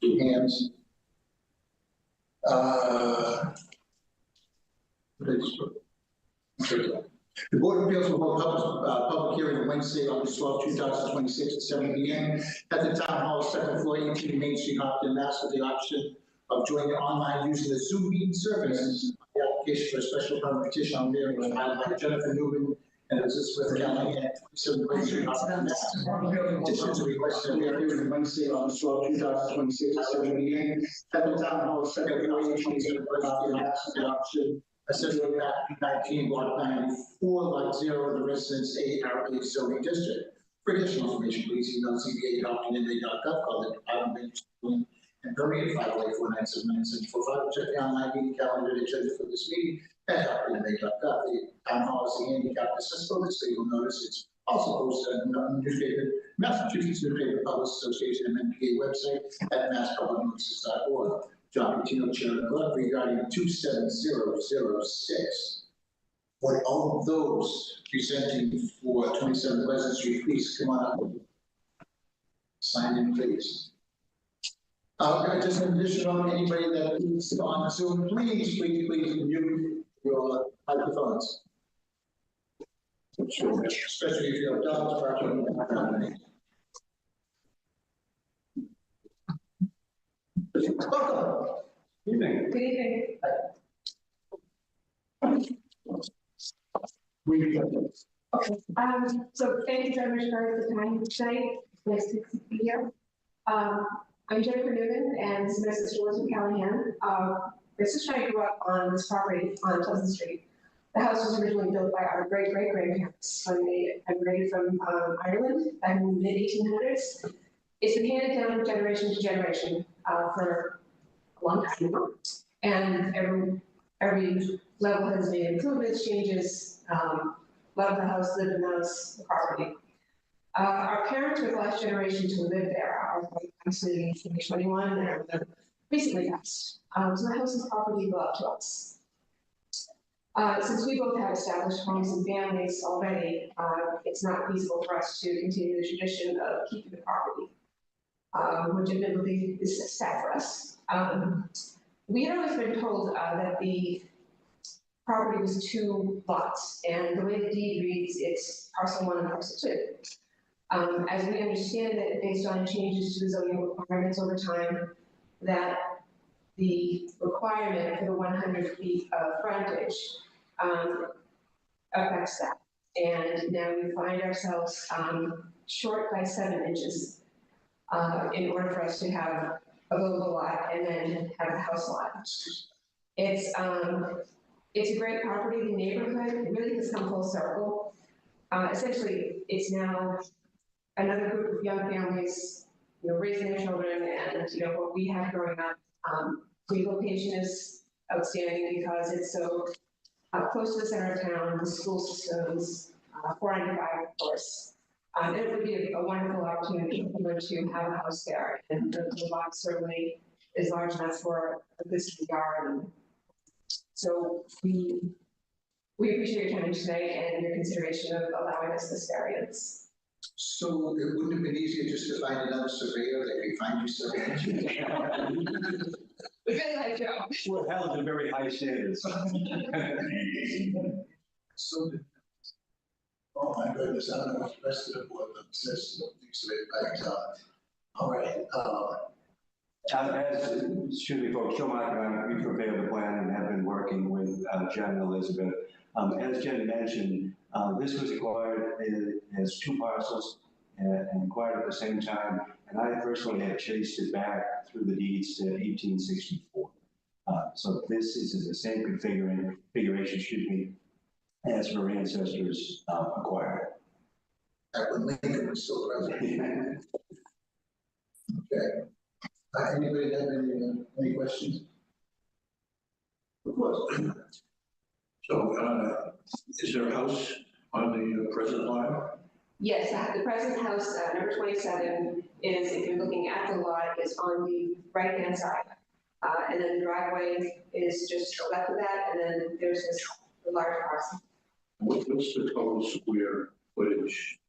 Two hands. The Board of Appeals will hold a public hearing on Wednesday, August 12, 2026 at 7 p.m. at the Town Hall, second floor, 18 Main Street, Hopkins, Mass. With the option of joining online using the Zoom meeting service. The application for a special permit petition on there was filed by Jennifer Newman and Elizabeth Callahan, 27 Main Street, Hopkins, Mass. Petitions are requested to be hearing on Wednesday, August 12, 2026 at 7 p.m. at the Town Hall, second floor, 18 Main Street, Hopkins, Mass. With the option essentially map 19, block 94, lot 0, the residence ARA zoning district. For additional information, please email cba@optinma.gov, call the Department of Schooling and Permitting 508-497-9745. Check the online meeting calendar and agenda for this meeting at optinma.gov. The town hall is the handicap accessible list, so you'll notice it's also posted on the newspaper, Massachusetts Newspaper Public Association and MPA website at masspublicnotices.org. John Patino, Chairman Club, regarding 27006. Would all of those presenting for 27 Pleasant Street, please come on up. Sign in, please. Just an additional, anybody that is on Zoom, please mute your microphones. Especially if you're adults, welcome. Good evening. Good evening. Okay. So thank you very much for the time tonight. Nice to be here. I'm Jennifer Newman, and this is my sister Elizabeth Callahan. My sister and I grew up on this property on Pleasant Street. The house was originally built by our great-great-grandparents when they immigrated from Ireland back in the mid-1800s. It's been handed down generation to generation for a long time now. And every level has made improvements, changes, love the house, live in the house, the property. Our parents were the last generation to live there. Our actually in 2021 and our mother recently passed. So the house and property belong to us. Since we both have established homes and families already, it's not feasible for us to continue the tradition of keeping the property, which admittedly is sad for us. We had always been told that the property was 2 lots, and the way the deed reads, it's parcel 1 and parcel 2. As we understand it, based on changes to the zoning requirements over time, that the requirement for the 100 feet of frontage affects that. And now we find ourselves short by 7 inches in order for us to have a buildable lot and then have a house lot. It's a great property. The neighborhood really has come full circle. Essentially, it's now another group of young families, raising their children, and what we had growing up. The location is outstanding because it's so close to the center of town, the school systems, 495, of course. And it would be a wonderful opportunity to have a house there. And the lot certainly is large enough for a good yard. And so we appreciate your time tonight and your consideration of allowing us this variance. So it wouldn't have been easier just to find another surveyor that could find you something. We really like Joe. We're held to very high standards. So, oh my goodness, I don't know what the rest of the board says. All right. Excuse me, folks, Joe Mark and I, we prepared the plan and have been working with Jen and Elizabeth. As Jen mentioned, this was acquired as 2 parcels and acquired at the same time. And I personally have chased it back through the deeds to 1864. So this is the same configuration, excuse me, as her ancestors acquired. Back when Lincoln was still president. Okay. Anybody have any questions? Of course. So, is there a house on the present lot? Yes, the present house, number 27, is, if you're looking at the lot, is on the right-hand side. And then the driveway is just to the left of that, and then there's this large parcel. What's the total square footage?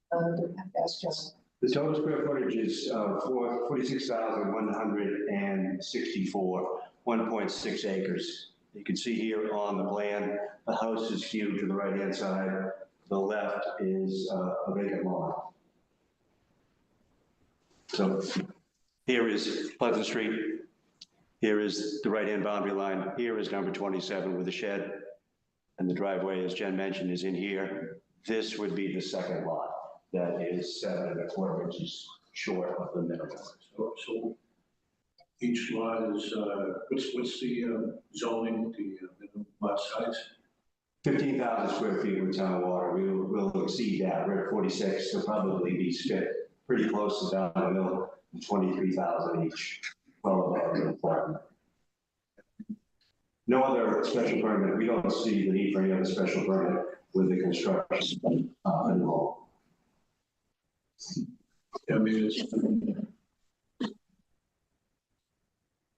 That's just The total square footage is 46,164, 1.6 acres. You can see here on the plan, the house is skewed to the right-hand side. The left is a vacant lot. So here is Pleasant Street. Here is the right-hand boundary line. Here is number 27 with a shed. And the driveway, as Jen mentioned, is in here. This would be the second lot. That is 7¼ inches short of the minimum. So each lot is, what's the zoning, the minimum lot size? 15,000 square feet with town water. We'll exceed that. We're at 46, so probably be pretty close to down the middle, 23,000 each. Well above the requirement. No other special permit. We don't see the need for any other special permit with the construction involved. I mean, it's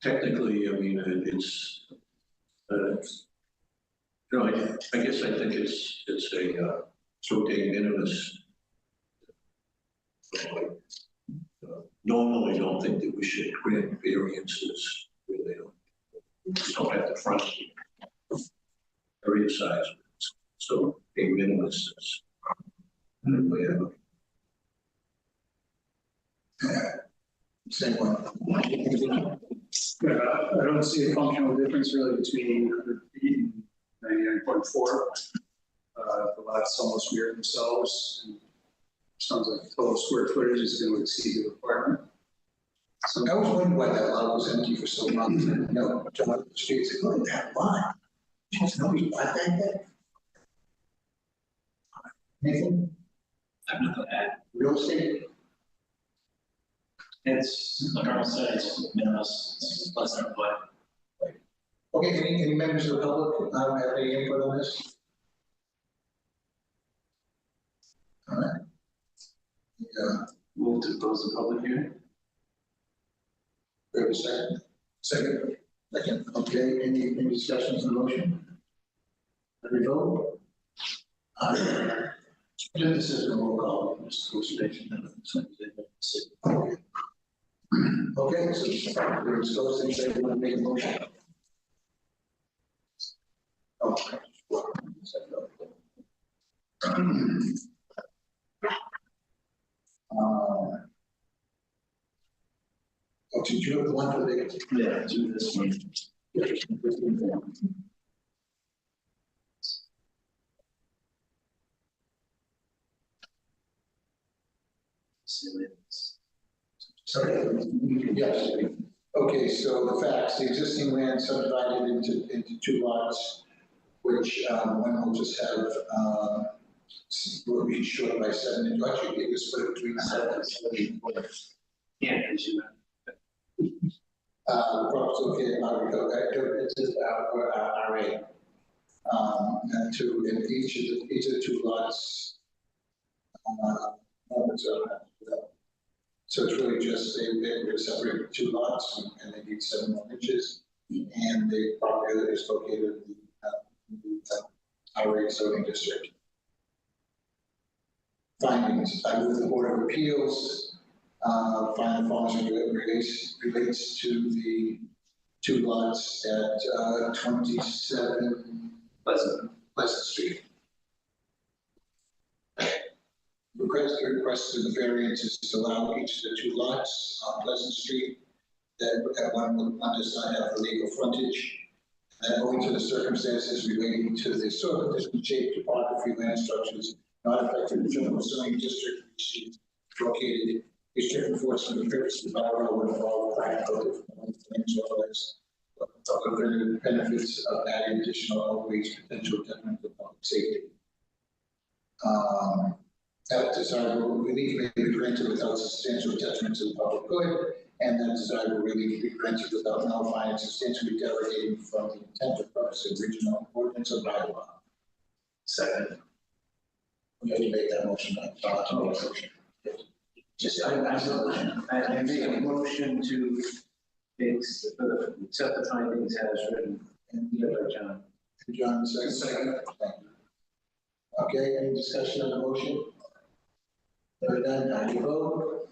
technically, I mean, it's you know, I guess I think it's a so de minimis. Normally, don't think that we should grant variances where they don't have the front area size. So de minimis is whatever. Same one. I don't see a functional difference really between 100 feet and 99.4. The lots almost mirror themselves. And sounds like the total square footage is going to exceed the requirement. So I was wondering why that lot was empty for so long. You know, John, the streets, like, look at that lot. Just nobody bought that yet. Nathan? I'm not gonna add. Real estate? It's, like Earl said, it's minimus, it's less than a foot. Okay, any members of the public have any input on this? All right. Yeah, Move to close the public hearing. we have a second? Second. Second, okay, any discussions on the motion? Every vote? This is a roll call, Mr. Conservation. Okay. Okay, so we're discussing, say, we want to make a motion. Okay. Oh, did you have the one for the? Yeah, do this one. Sorry, yes. Okay, so the facts, the existing land subdivided into two lots, which one will just have, will be short by 7 inches, actually, it was split between 7 and 7. Yeah, because you The property located it is RA. And in each of the two lots, so it's really just they were separated two lots and they need 7 more inches. And the property is located in the RA zoning district. Findings, I move the Board of Appeals find the following relates to the two lots at 27 Pleasant Street. Request of the variance is to allow each of the two lots on Pleasant Street that one does not have the legal frontage. And owing to the circumstances relating to the soil condition, shape, topography, land structures not affected the general zoning district, which is located. District enforcement of purposes of our would involve practical difficulties as well as the benefits of adding additional outreach potential detriment to public safety. That desirable relief may be granted without substantial detriment to the public good, and that desirable relief may be granted without nullifying substantially derogating from the intent or purpose of original ordinance or bylaw. second. We have to make that motion. Just, I make a motion to accept the findings as written. And the other, John. John, second. Okay, any discussion on the motion? Hearing none, how do you vote?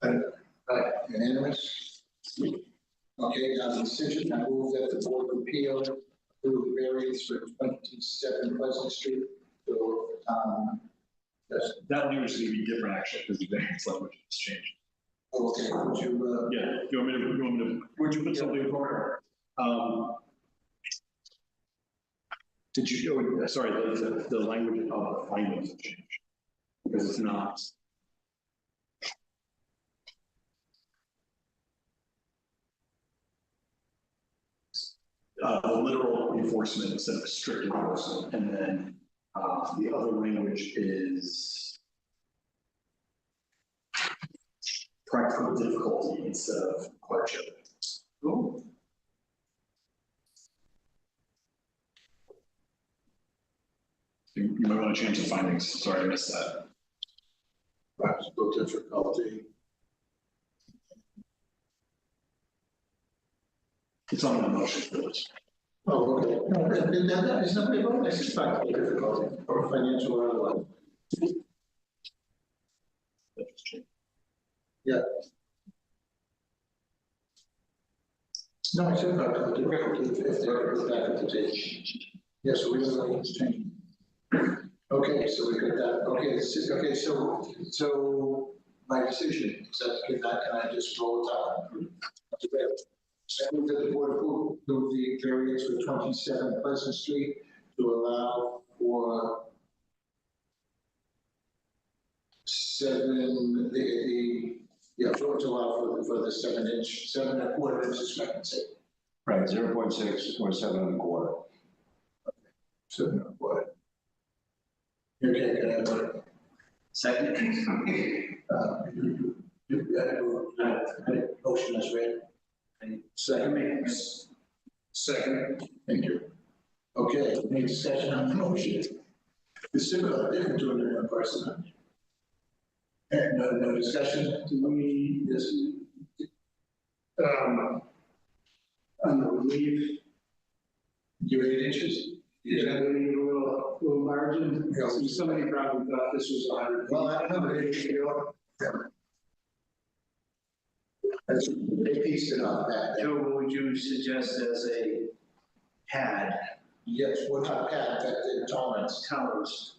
Aye, unanimous. Okay, now the decision, I move that the Board of Appeal approve variance for 27 Pleasant Street. So, that's, That language is going to be different actually, because the variance language has changed. okay, would you, Yeah, you want me to, would you put something for, did you, oh, sorry, the language of the findings have changed. Because it's not. The literal enforcement instead of strict enforcement, and then, the other language is practical difficulty instead of hardship. You might want to change the findings, sorry, I missed that. practical difficulty? It's on the motion for this. Oh, okay. No, that is not very well, this is practical difficulty or financial or otherwise. That just changed. Yeah. No, I said practical difficulty if they're faculty. Yes, so we don't know what's changing. Okay, so we got that. Okay, okay, so my decision, is that, can I just roll it out? I move that the board approve the variance for 27 Pleasant Street to allow for to allow for the 7.25 inch discrepancy. Right, 0.6 or 7.25. 7.25. Okay, can I have a Second. motion as read? Second. Second. Thank you. Okay, any discussion on the motion? It's similar, different to another person. No discussion? Do we, Yes. on the relief, Give it inches? yeah, we need a little margin. Yeah. Somebody probably thought this was 100. Well, I don't know, they pieced it off that. So what would you suggest as a pad Yes, we're not past that tolerance. tolerance?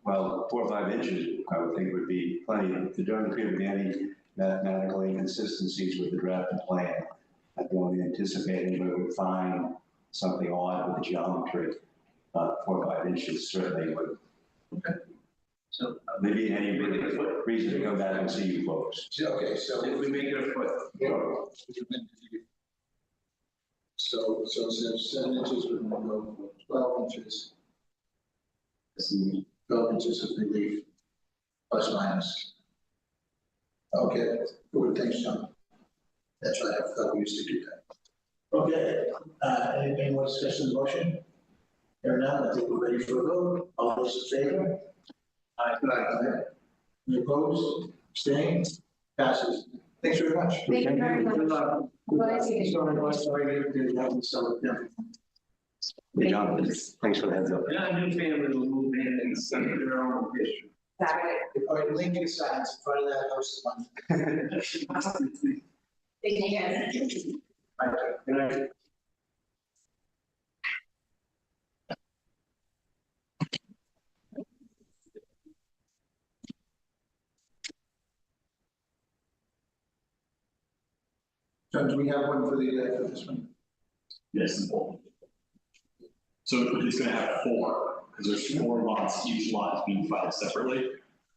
Well, 4 or 5 inches, I would think would be plenty. There don't appear to be any mathematical inconsistencies with the drafted plan. I can only anticipate anybody would find something odd with the geometry. 4 or 5 inches certainly would. So Maybe any reason to come back and see you folks. Okay, so. if we make it a foot, So since 7 inches would go 12 inches. 12 inches of relief, plus minus. Okay, good, thanks, John. That's right, I thought we used to do that. Okay, any more discussion of the motion? Here now, I think we're ready for a vote. All those in favor? Aye. Any opposed? Abstained? Passes. Thanks very much. Thank you very much. Sorry, didn't have some, yeah. Good job. Thanks for the heads up. yeah, a new family will move in and send their own history. Saturday. All right, Lincoln signs in front of that house. Thank you, guys. Good night. John, do we have one for this one? Yes, important. So it's gonna have 4, because there's 4 lots, each lot is being filed separately.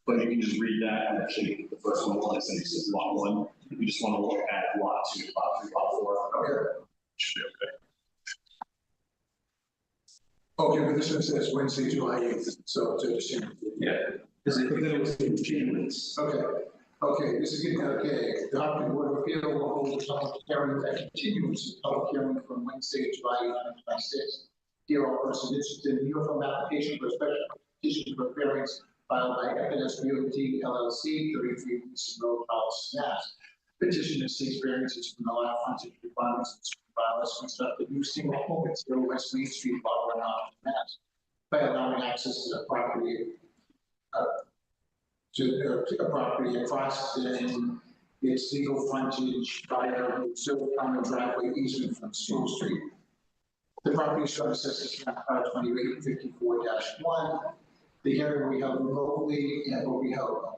But you can just read that, and actually, the first one, I think, says lot 1. You just wanna look at lot 2, lot 3, lot 4. Okay. Should be okay. Okay, but this one says Wednesday, July 8th, so just. Yeah. Because it was continuance. Okay, this is getting, okay, the Hopkins Board of Appeal will hold a public hearing that continues the public hearing from Wednesday, July 2026. Dear all persons interested in the uniform application for a special petition for variance filed by FNS Realty LLC, 33 East Road, Hollis, Mass. Petitioner seeks variances from the lot frontage requirements and bylaws to construct a new single home at 0 West Main Street, Barbara, Mass. By allowing access to the property to a property across in its legal frontage via Silver Common driveway easement from School Street. The property is shown assessed map 2854-1. The hearing will be held remotely and will be held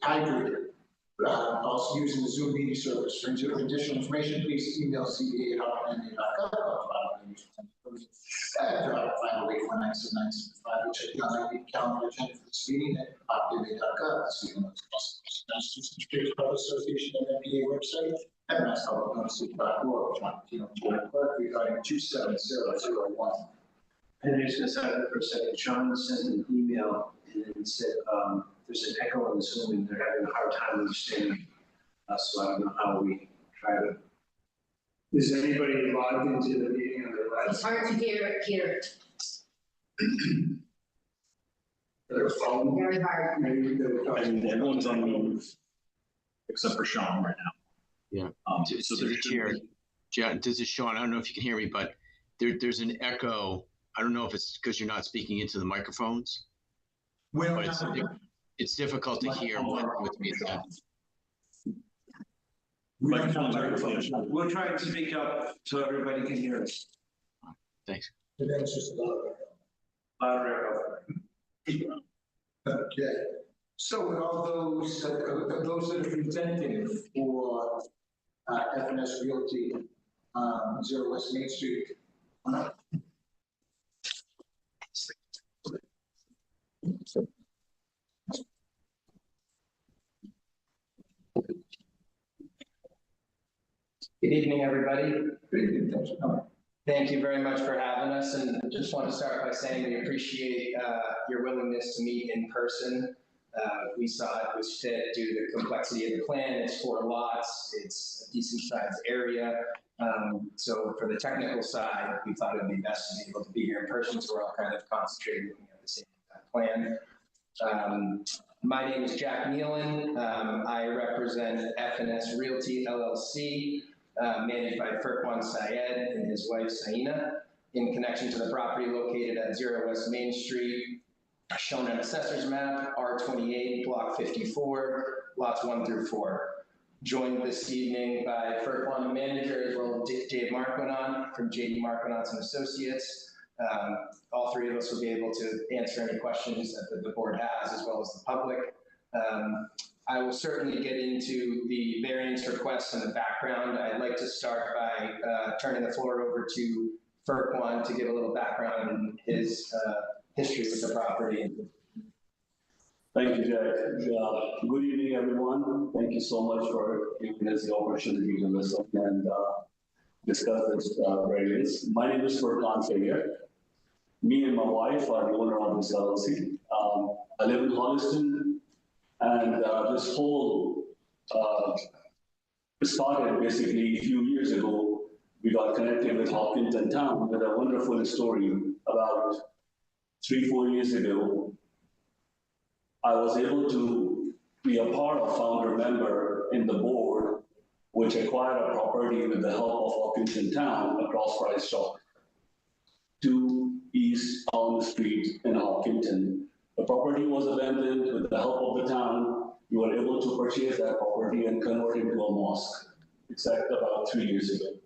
hybrid. Also using the Zoom meeting service. For additional information, please email cba@hopkins.gov. At 508-497-975, which is the calendar agenda for this meeting at hopkins.gov. This meeting was Massachusetts District Club Association and MBA website at masspublicnotices.org. Regarding 27001. And I just gonna stop there for a second. Sean sent an email and then said, there's an echo on the Zoom and they're having a hard time understanding us, so I don't know how we try to. Is anybody logged into the meeting on their It's laptop? hard to hear, Their phone? very hard. Maybe they were talking. And everyone's on mute, except for Sean right now. Yeah. So To the there's chair, this is Sean. I don't know if you can hear me, but there's an echo. I don't know if it's because you're not speaking into the microphones, but it's difficult to hear with me. Microphones are clear. We'll try and speak up so everybody can hear us. Thanks. It's just a lot Louder echo. Okay. So with all those that are presenting for FNS Realty, 0 West Main Street. Good evening, everybody. Good evening, thanks for coming. Thank you very much for having us, and just want to start by saying we appreciate your willingness to meet in person. We saw it was fit due to the complexity of the plan. It's 4 lots, it's a decent sized area. So for the technical side, we thought it would be best to be able to be here in person, so we're all kind of concentrated looking at the same plan. My name is Jack Nealon. I represent FNS Realty LLC. Managed by Furqan Syed and his wife Saina, in connection to the property located at 0 West Main Street, shown on Assessor's Map, R28, Block 54, lots 1 through 4. Joined this evening by Furqan Manager, as well as Dave Marquinot from JD Marquinot and Associates. All 3 of us will be able to answer any questions that the board has, as well as the public. I will certainly get into the variance requests and the background. I'd like to start by turning the floor over to Furqan to give a little background on his history with the property. Thank you, Jack. Good evening, everyone. Thank you so much for giving us the opportunity to listen and discuss this variance. My name is Furqan Syed. Me and my wife are the owner of this LLC. I live in Holliston. And this whole started basically a few years ago. We got connected with Hopkinton Town with a wonderful story about 3-4 years ago. I was able to be a part of founder member in the board, which acquired a property with the help of Hopkinton Town across Price Chalk, 2 East Elm Street in Hopkinton. The property was abandoned. With the help of the town, we were able to purchase that property and convert it into a mosque, exactly about 3 years ago.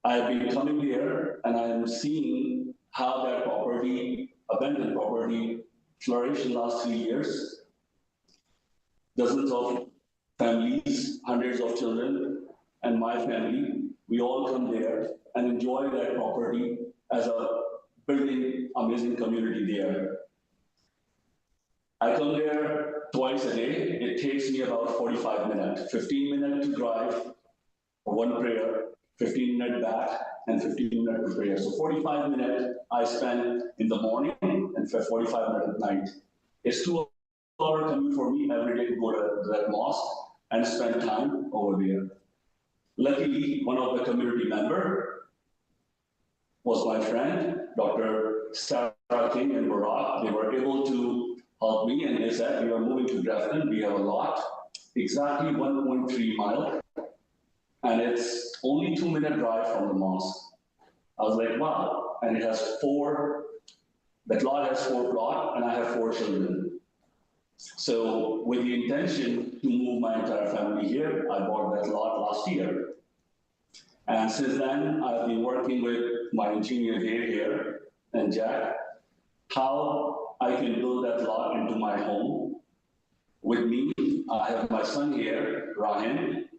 I've been coming here and I'm seeing how that property, abandoned property, flourished in the last 3 years. Dozens of families, hundreds of children, and my family, we all come there and enjoy that property as a building amazing community there. I come there twice a day. It takes me about 45 minutes, 15 minutes to drive for 1 prayer, 15 minutes back, and 15 minutes to prayer. So 45 minutes I spend in the morning and 45 minutes at night. It's 2-hour commute for me every day to go to that mosque and spend time over there. Luckily, one of the community members was my friend, Dr. Sarah King and Barack. They were able to help me, and they said, we are moving to Grafton. We have a lot, exactly 1.3 miles, and it's only 2-minute drive from the mosque. I was like, wow. And it has 4 That lot has 4 plots, and I have 4 children. So with the intention to move my entire family here, I bought that lot last year. And since then, I've been working with my engineer Dave here and Jack, how I can build that lot into my home. With me, I have my son here, Ryan.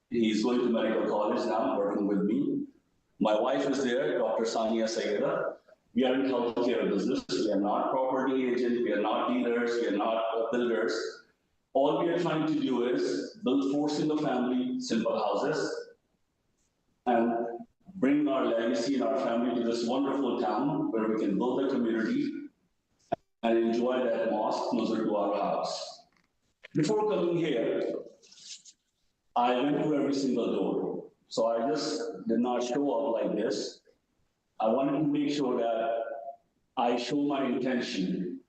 He's going to medical college now, working with me. My wife is there, Dr. Sania Sayeda. We are in healthcare business. We are not property agents, we are not dealers, we are not builders. All we are trying to do is build 4 single family, simple houses, and bring our legacy and our family to this wonderful town where we can build a community and enjoy that mosque closer to our house. Before coming here, I went to every single door. So I just did not show up like this. I wanted to make sure that I show my intention.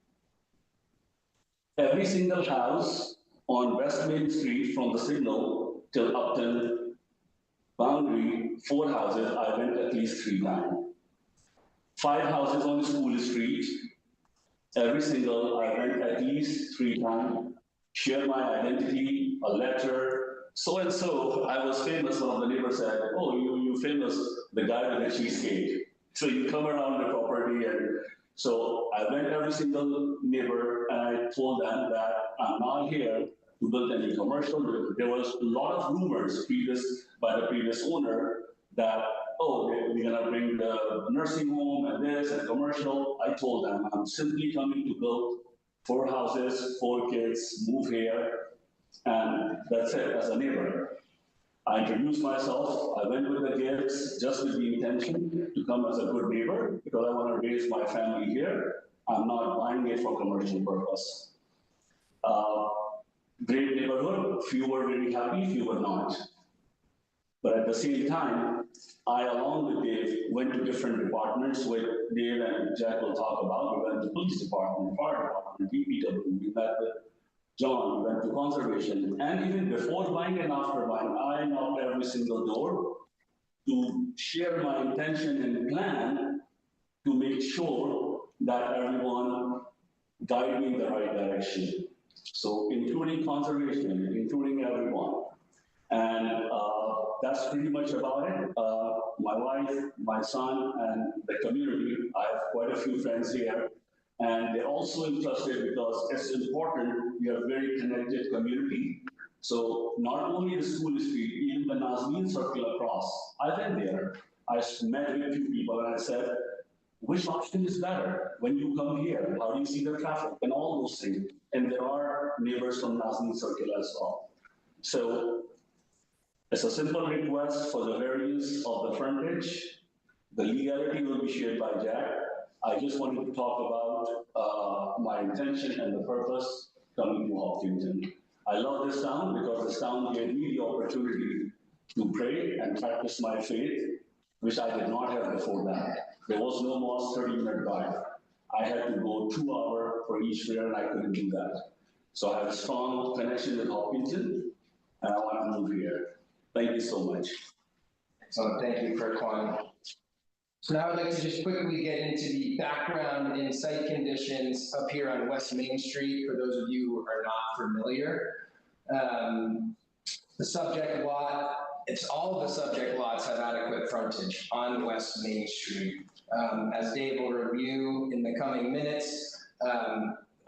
Every single house on West Main Street from the signal till Upton boundary, 4 houses, I went at least 3 times. 5 houses on School Street, every single, I went at least 3 times, share my identity, a letter, so and so, I was famous, one of the neighbors said, oh, you famous, the guy with the cheesecake. So you come around the property, and so I went every single neighbor and I told them that I'm not here to build any commercial. There was a lot of rumors by the previous owner that, oh, we're gonna bring the nursing home and this and commercial. I told them I'm simply coming to build 4 houses, 4 kids, move here, and that's it as a neighbor. I introduced myself, I went with the gifts just with the intention to come as a good neighbor because I want to raise my family here. I'm not buying it for commercial purpose. Great neighborhood, few were very happy, few were not. But at the same time, I, along with Dave, went to different departments, which Dave and Jack will talk about. We went to police department, fire department, DPW, we met with John, went to conservation, and even before buying and after buying, I knocked every single door to share my intention and plan to make sure that everyone guide me in the right direction. So including conservation, including everyone. And that's pretty much about it. My wife, my son, and the community, I have quite a few friends here. And they're also interested because it's important, we are a very connected community. So not only the School Street, even the Nazneen Circle across, I went there. I met with a few people and I said, which option is better when you come here? How do you see the traffic and all those things? And there are neighbors from Nazneen Circle as well. So it's a simple request for the variance of the frontage. The legality will be shared by Jack. I just wanted to talk about my intention and the purpose coming to Hopkinton. I love this town because this town gave me the opportunity to pray and practice my faith, which I did not have before that. There was no mosque 30-minute drive. I had to go 2 hours for each prayer and I couldn't do that. So I have a strong connection with Hopkinton and I want to move here. Thank you so much. So thank you, Furqan. So now I'd like to just quickly get into the background and site conditions up here on West Main Street, for those of you who are not familiar. The subject lot, all of the subject lots have adequate frontage on West Main Street. As Dave will review in the coming minutes,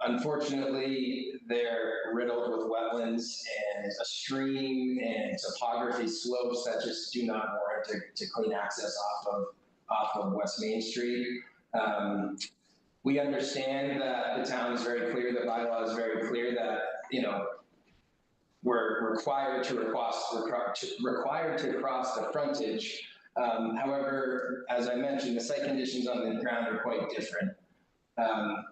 unfortunately, they're riddled with wetlands and a stream and topography slopes that just do not warrant to clean access off of West Main Street. We understand that the town is very clear, the bylaw is very clear that, we're required to cross the frontage. However, as I mentioned, the site conditions on the ground are quite different.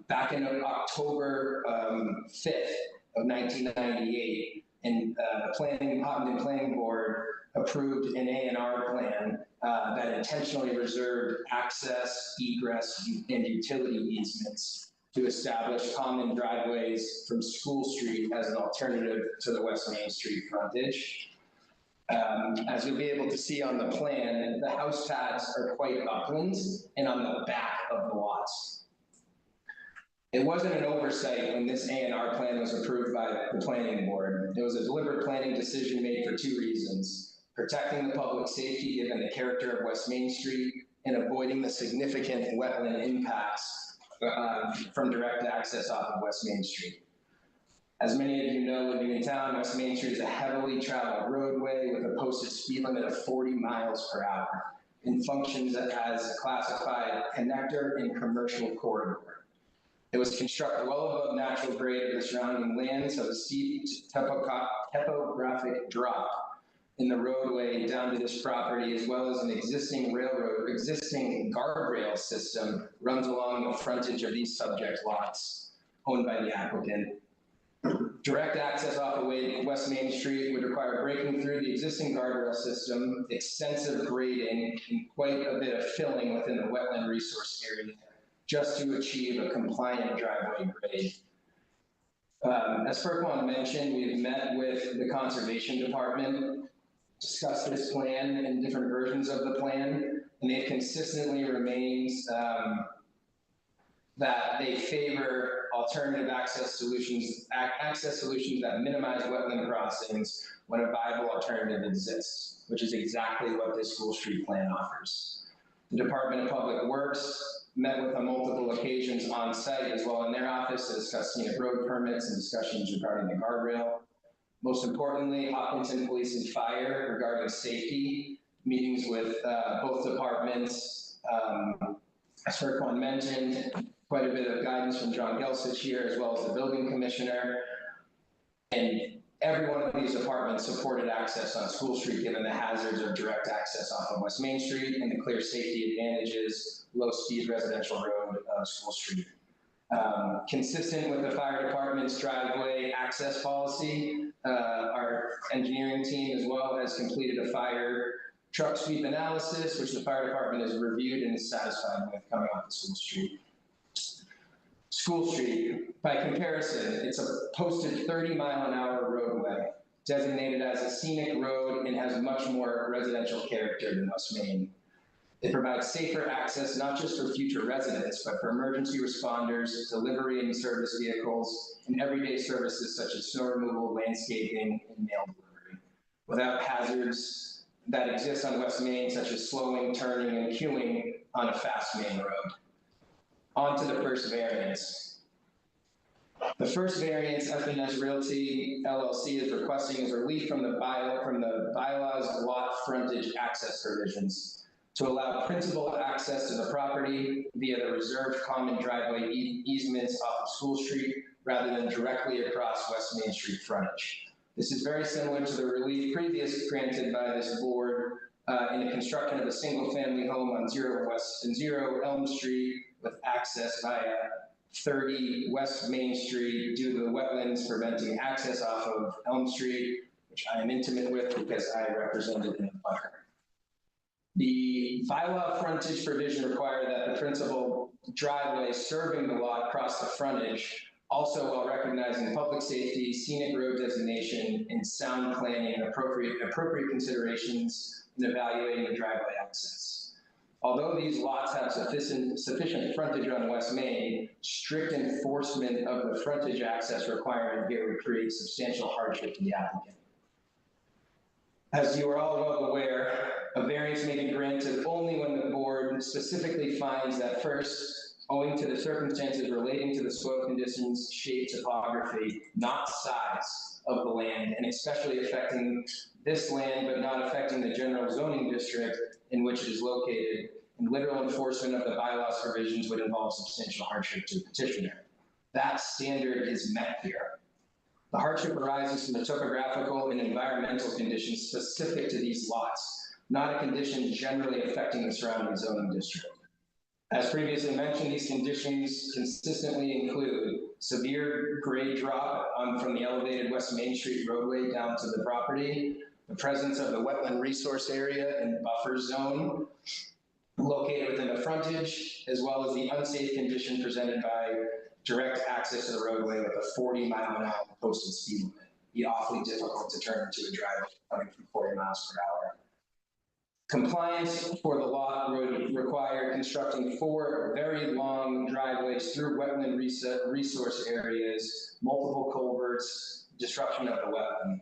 Back in October 5th of 1998, and the Hopkinton Planning Board approved an A&R plan that intentionally reserved access, egress, and utility easements to establish common driveways from School Street as an alternative to the West Main Street frontage. As you'll be able to see on the plan, the house pads are quite upland and on the back of the lots. It wasn't an oversight when this A&R plan was approved by the planning board. It was a deliberate planning decision made for two reasons: protecting the public safety given the character of West Main Street and avoiding the significant wetland impacts from direct access off of West Main Street. As many of you know, living in town, West Main Street is a heavily traveled roadway with a posted speed limit of 40 miles per hour and functions as a classified connector and commercial corridor. It was constructed well above natural grade of the surrounding land, so the steep topographic drop in the roadway down to this property, as well as an existing guardrail system, runs along the frontage of these subject lots owned by the applicant. Direct access off of West Main Street would require breaking through the existing guardrail system, extensive grading, and quite a bit of filling within the wetland resource area just to achieve a compliant driveway grade. As Furquan mentioned, we've met with the Conservation Department, discussed this plan and different versions of the plan, and they've consistently remained that they favor alternative access solutions that minimize wetland crossings when a viable alternative exists, which is exactly what this School Street plan offers. The Department of Public Works met with on multiple occasions on site as well in their office to discuss scenic road permits and discussions regarding the guardrail. Most importantly, Hopkinton Police and Fire regarding safety, meetings with both departments. As Furquan mentioned, quite a bit of guidance from John Gelsich here, as well as the building commissioner. And every one of these departments supported access on School Street, given the hazards of direct access off of West Main Street and the clear safety advantages, low-speed residential road of School Street. Consistent with the fire department's driveway access policy, our engineering team as well has completed a fire truck sweep analysis, which the fire department has reviewed and is satisfied with coming off of School Street. School Street, by comparison, it's a posted 30-mile-an-hour roadway, designated as a scenic road and has much more residential character than West Main. It provides safer access, not just for future residents, but for emergency responders, delivery and service vehicles, and everyday services such as snow removal, landscaping, and mail delivery, without hazards that exist on West Main, such as slowing, turning, and queuing on a fast main road. On to the first variance. The first variance FNS Realty LLC is requesting is relief from the bylaws lot frontage access provisions to allow principal access to the property via the reserved common driveway easements off of School Street rather than directly across West Main Street frontage. This is very similar to the relief previously granted by this board in the construction of a single-family home on 0 Elm Street with access via 30 West Main Street due to the wetlands preventing access off of Elm Street, which I am intimate with because I represented in the fire. The bylaw frontage provision required that the principal driveway serving the lot cross the frontage, also while recognizing public safety, scenic road designation, and sound planning and appropriate considerations in evaluating the driveway access. Although these lots have sufficient frontage on West Main, strict enforcement of the frontage access requirement here would create substantial hardship to the applicant. As you are all well aware, a variance may be granted only when the board specifically finds that first, owing to the circumstances relating to the soil conditions, shape, topography, not size of the land, and especially affecting this land but not affecting the general zoning district in which it is located, and literal enforcement of the bylaws provisions would involve substantial hardship to the petitioner. That standard is met here. The hardship arises from the topographical and environmental conditions specific to these lots, not a condition generally affecting the surrounding zoning district. As previously mentioned, these conditions consistently include severe grade drop from the elevated West Main Street roadway down to the property, the presence of the wetland resource area and buffer zone located within the frontage, as well as the unsafe condition presented by direct access to the roadway with a 40-mile-an-hour posted speed limit. It'd be awfully difficult to turn into a driveway coming from 40 miles per hour. Compliance for the lot would require constructing 4 very long driveways through wetland resource areas, multiple culverts, disruption of the wetland.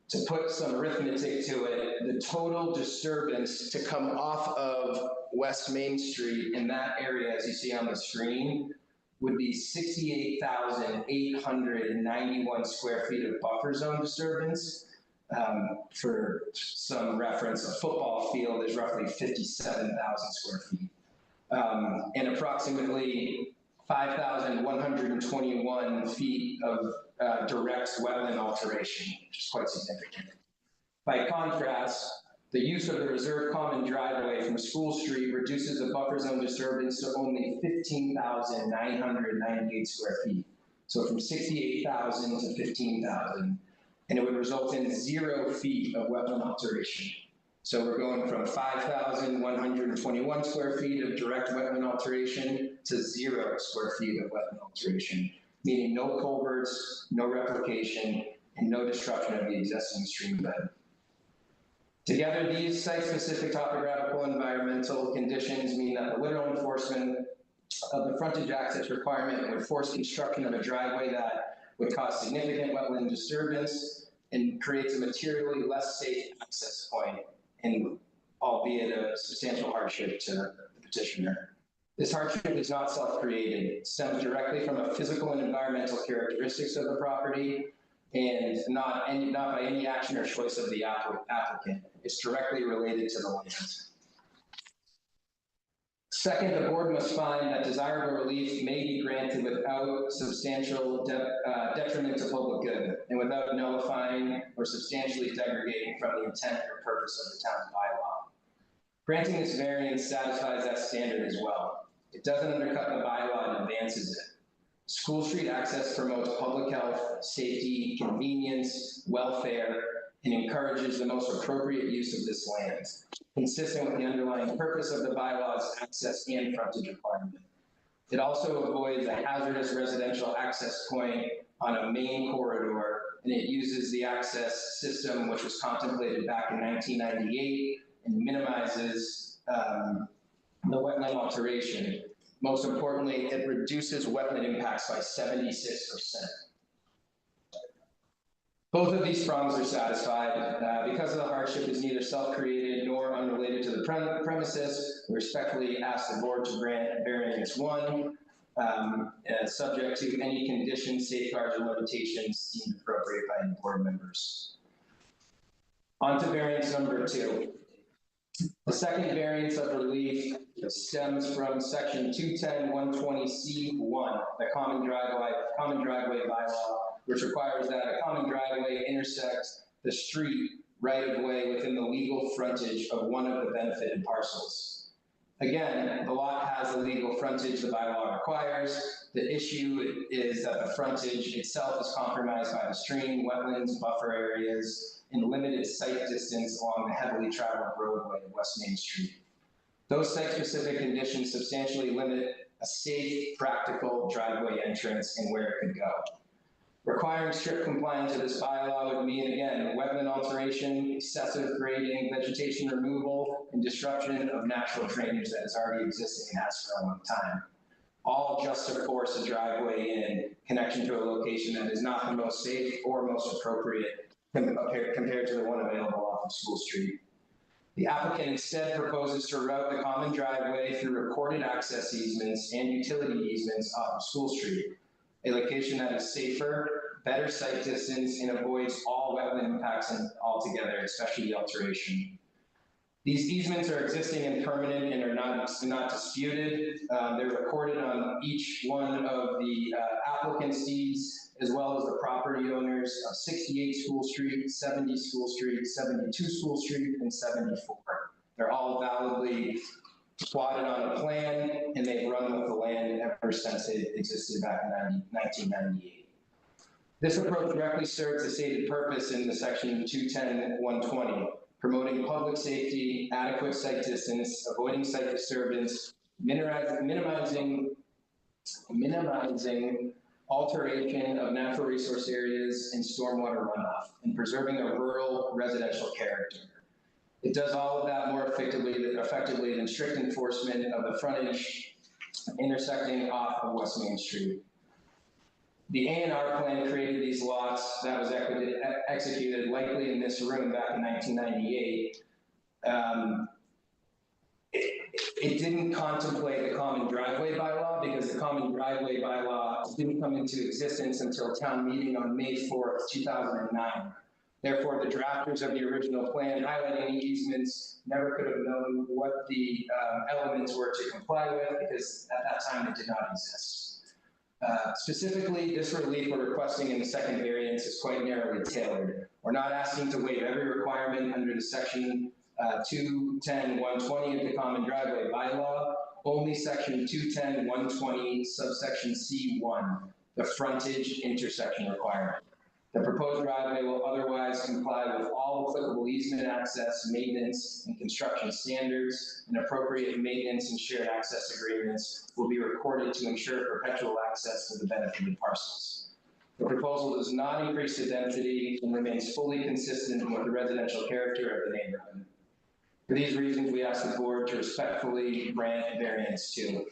To put some arithmetic to it, the total disturbance to come off of West Main Street in that area, as you see on the screen, would be 68,891 square feet of buffer zone disturbance. For some reference, a football field is roughly 57,000 square feet. And approximately 5,121 feet of direct wetland alteration, which is quite significant. By contrast, the use of the reserved common driveway from School Street reduces the buffer zone disturbance to only 15,998 square feet. So from 68,000 to 15,000, and it would result in 0 feet of wetland alteration. So we're going from 5,121 square feet of direct wetland alteration to 0 square feet of wetland alteration, meaning no culverts, no replication, and no disruption of the existing stream bed. Together, these site-specific topographical environmental conditions mean that the literal enforcement of the frontage access requirement would force construction of a driveway that would cause significant wetland disturbance and creates a materially less safe access point, and albeit a substantial hardship to the petitioner. This hardship is not self-created. It stems directly from a physical and environmental characteristics of the property, and not by any action or choice of the applicant. It's directly related to the land. Second, the board must find that desirable relief may be granted without substantial detriment to public good and without nullifying or substantially degrading from the intent or purpose of the town's bylaw. Granting this variance satisfies that standard as well. It doesn't undercut the bylaw and advances it. School Street access promotes public health, safety, convenience, welfare, and encourages the most appropriate use of this land, consistent with the underlying purpose of the bylaw's access and frontage requirement. It also avoids a hazardous residential access point on a main corridor, and it uses the access system which was contemplated back in 1998 and minimizes the wetland alteration. Most importantly, it reduces wetland impacts by 76%. Both of these prongs are satisfied. Because of the hardship is neither self-created nor unrelated to the premises, we respectfully ask the board to grant variance 1, subject to any conditions, safeguards, or limitations deemed appropriate by the board members. On to variance number 2. The second variance of relief stems from section 210-120C1, the common driveway bylaw, which requires that a common driveway intersects the street right-of-way within the legal frontage of one of the benefited parcels. Again, the lot has the legal frontage the bylaw requires. The issue is that the frontage itself is compromised by the stream, wetlands, buffer areas, and limited site distance along the heavily traveled roadway of West Main Street. Those site-specific conditions substantially limit a safe, practical driveway entrance and where it could go. Requiring strict compliance with this bylaw would mean, again, wetland alteration, excessive grading, vegetation removal, and disruption of natural drainage that is already existing and has for a long time. All just to force a driveway in connection to a location that is not the most safe or most appropriate compared to the one available off of School Street. The applicant instead proposes to route the common driveway through recorded access easements and utility easements off of School Street, a location that is safer, better site distance, and avoids all wetland impacts altogether, especially the alteration. These easements are existing and permanent and are not disputed. They're recorded on each one of the applicant's deeds, as well as the property owners of 68 School Street, 70 School Street, 72 School Street, and 74. They're all validly plotted on a plan, and they've run with the land ever since it existed back in 1998. This approach directly serves the stated purpose in the section 210-120, promoting public safety, adequate site distance, avoiding site disturbance, minimizing alteration of natural resource areas and stormwater runoff, and preserving a rural residential character. It does all of that more effectively than strict enforcement of the frontage intersecting off of West Main Street. The A&R plan created these lots that was executed likely in this room back in 1998. It didn't contemplate the common driveway bylaw because the common driveway bylaw didn't come into existence until town meeting on May 4th, 2009. Therefore, the drafters of the original plan highlighting the easements never could have known what the elements were to comply with because at that time they did not exist. Specifically, this relief we're requesting in the second variance is quite narrowly tailored. We're not asking to waive every requirement under the section 210-120 of the common driveway bylaw, only section 210-120 subsection C1, the frontage intersection requirement. The proposed driveway will otherwise comply with all applicable easement access, maintenance, and construction standards, and appropriate maintenance and shared access agreements will be recorded to ensure perpetual access to the benefited parcels. The proposal does not increase the density and remains fully consistent with the residential character of the neighborhood. For these reasons, we ask the board to respectfully grant variance 2.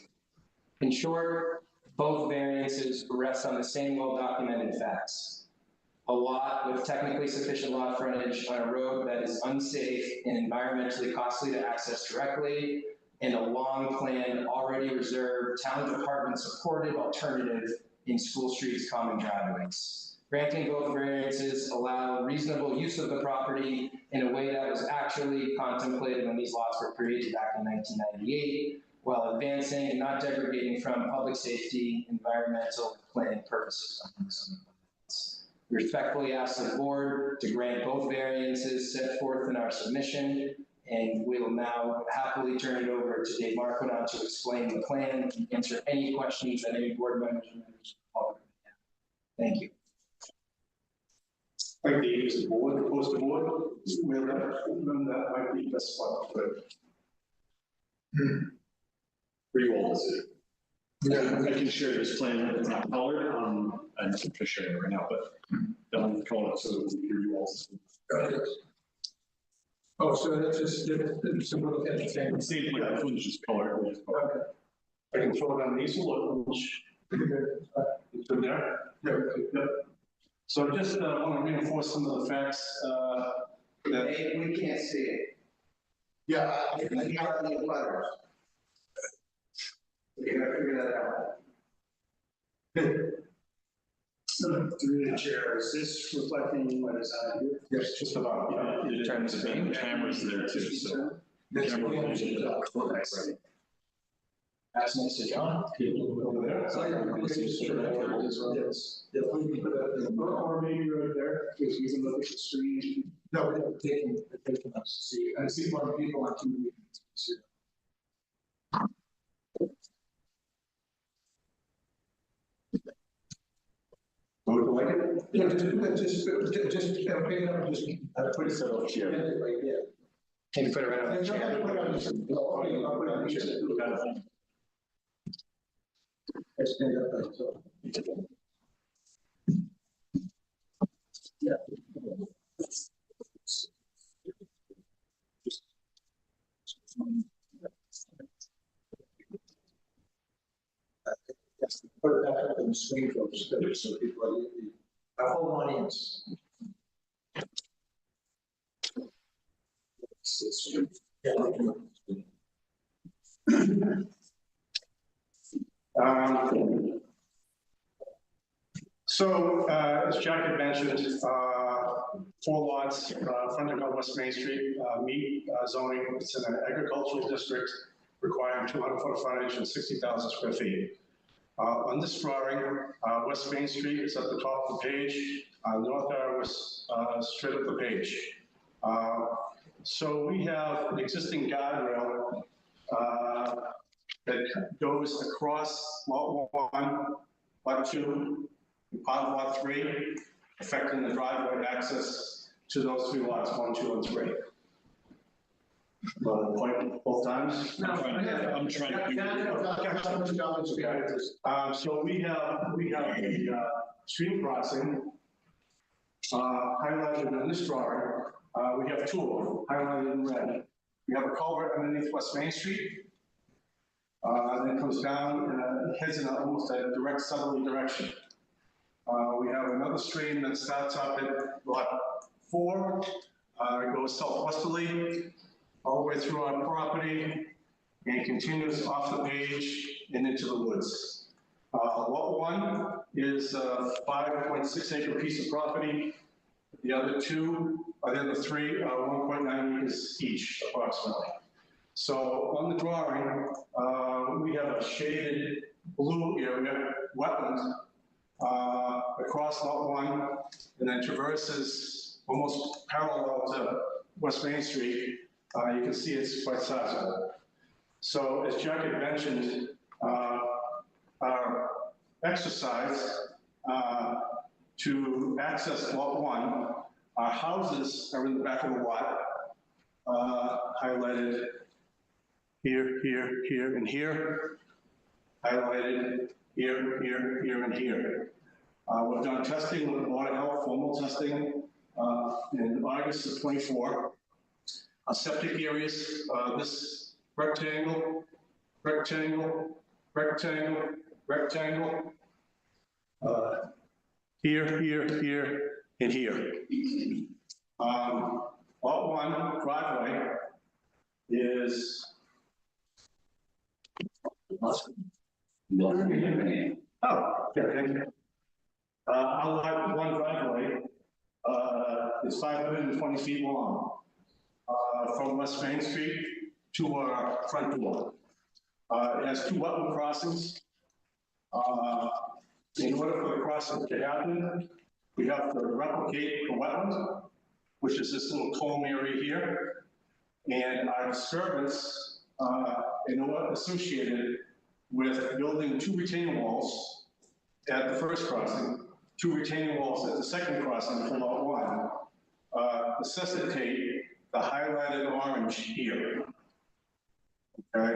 In short, both variances rest on the same well-documented facts. A lot with technically sufficient lot frontage on a road that is unsafe and environmentally costly to access directly, and a long planned, already reserved, town department supported alternative in school streets common driveways. Granting both variances allow reasonable use of the property in a way that was actually contemplated when these lots were created back in 1998, while advancing and not degrading from public safety, environmental, and planning purposes. We respectfully ask the board to grant both variances set forth in our submission, and we will now happily turn it over to Dave Marquardt to explain the plan and answer any questions that any board members have. Thank you. Like the use of board, opposed to board, where that might be the best spot for it. For you all to see. Yeah, I can share this plan, it's not colored, I'm just sharing it right now, but don't call it so for you all to see. Oh, so that's just, it's a little bit the same. It seems like the footage is colored. Okay. I can throw it on the easel, which it's in there. Yep. So I just want to reinforce some of the facts that We can't see it. Yeah, We can hear the letters. We gotta figure that out. through the chair, is this reflecting what is on here? yes, Just about, The camera's there too, so. this Camera will is, be that's next to John. over there. So I can put it just sort of order as well. Yes. Yeah, we can put it in the Or maybe right there, because we can look at the screen. no, we're taking us to see, I see more people on TV. Would you like it? Yeah, just pick it up and just Put it on chair. right there. Can you put it right on the Yeah, chair? I'll put it on the chair. I'll put it on the chair. Let's stand up like so. Yeah. Yes, put it back up on the screen for us, so people are, our whole audience. So, as Jack had mentioned, 4 lots, fronting on West Main Street, meet zoning. It's in an agricultural district requiring 200-foot frontage and 60,000 square feet. On this drawing, West Main Street is at the top of the page. North Arrow was straight up the page. So we have an existing guardrail that goes across lot 1, lot 2, and part of lot 3, affecting the driveway access to those 3 lots, 1, 2, and 3. Point both times? I'm trying to do. So we have a stream crossing highlighted in this drawing We have two of them highlighted in red. We have a culvert underneath West Main Street. Then it comes down and heads in almost a direct southerly direction. We have another stream that starts up at lot 4. It goes southwesterly all the way through our property and continues off the page and into the woods. Lot 1 is a 5.6 acre piece of property. The other three are 1.9 acres each, approximately. So on the drawing, we have a shaded blue area, wetland, across lot 1, and then traverses almost parallel to West Main Street. You can see it's quite sizable. So as Jack had mentioned, our exercise to access lot 1, our houses are in the back of the lot, highlighted here, here, here, and here, highlighted here, here, here, and here. We've done testing with Board of Health, formal testing, in August of 24. Septic areas, this rectangle, rectangle, rectangle, rectangle, here, here, here, and here. Lot 1 driveway is oh, okay. Our lot 1 driveway is 520 feet long from West Main Street to our front door. It has 2 wetland crossings. In order for the crossing to happen, we have to replicate the wetland, which is this little comb area here, and our disturbance associated with building 2 retaining walls at the first crossing, 2 retaining walls at the second crossing for lot 1, necessitate the highlighted orange here. Okay,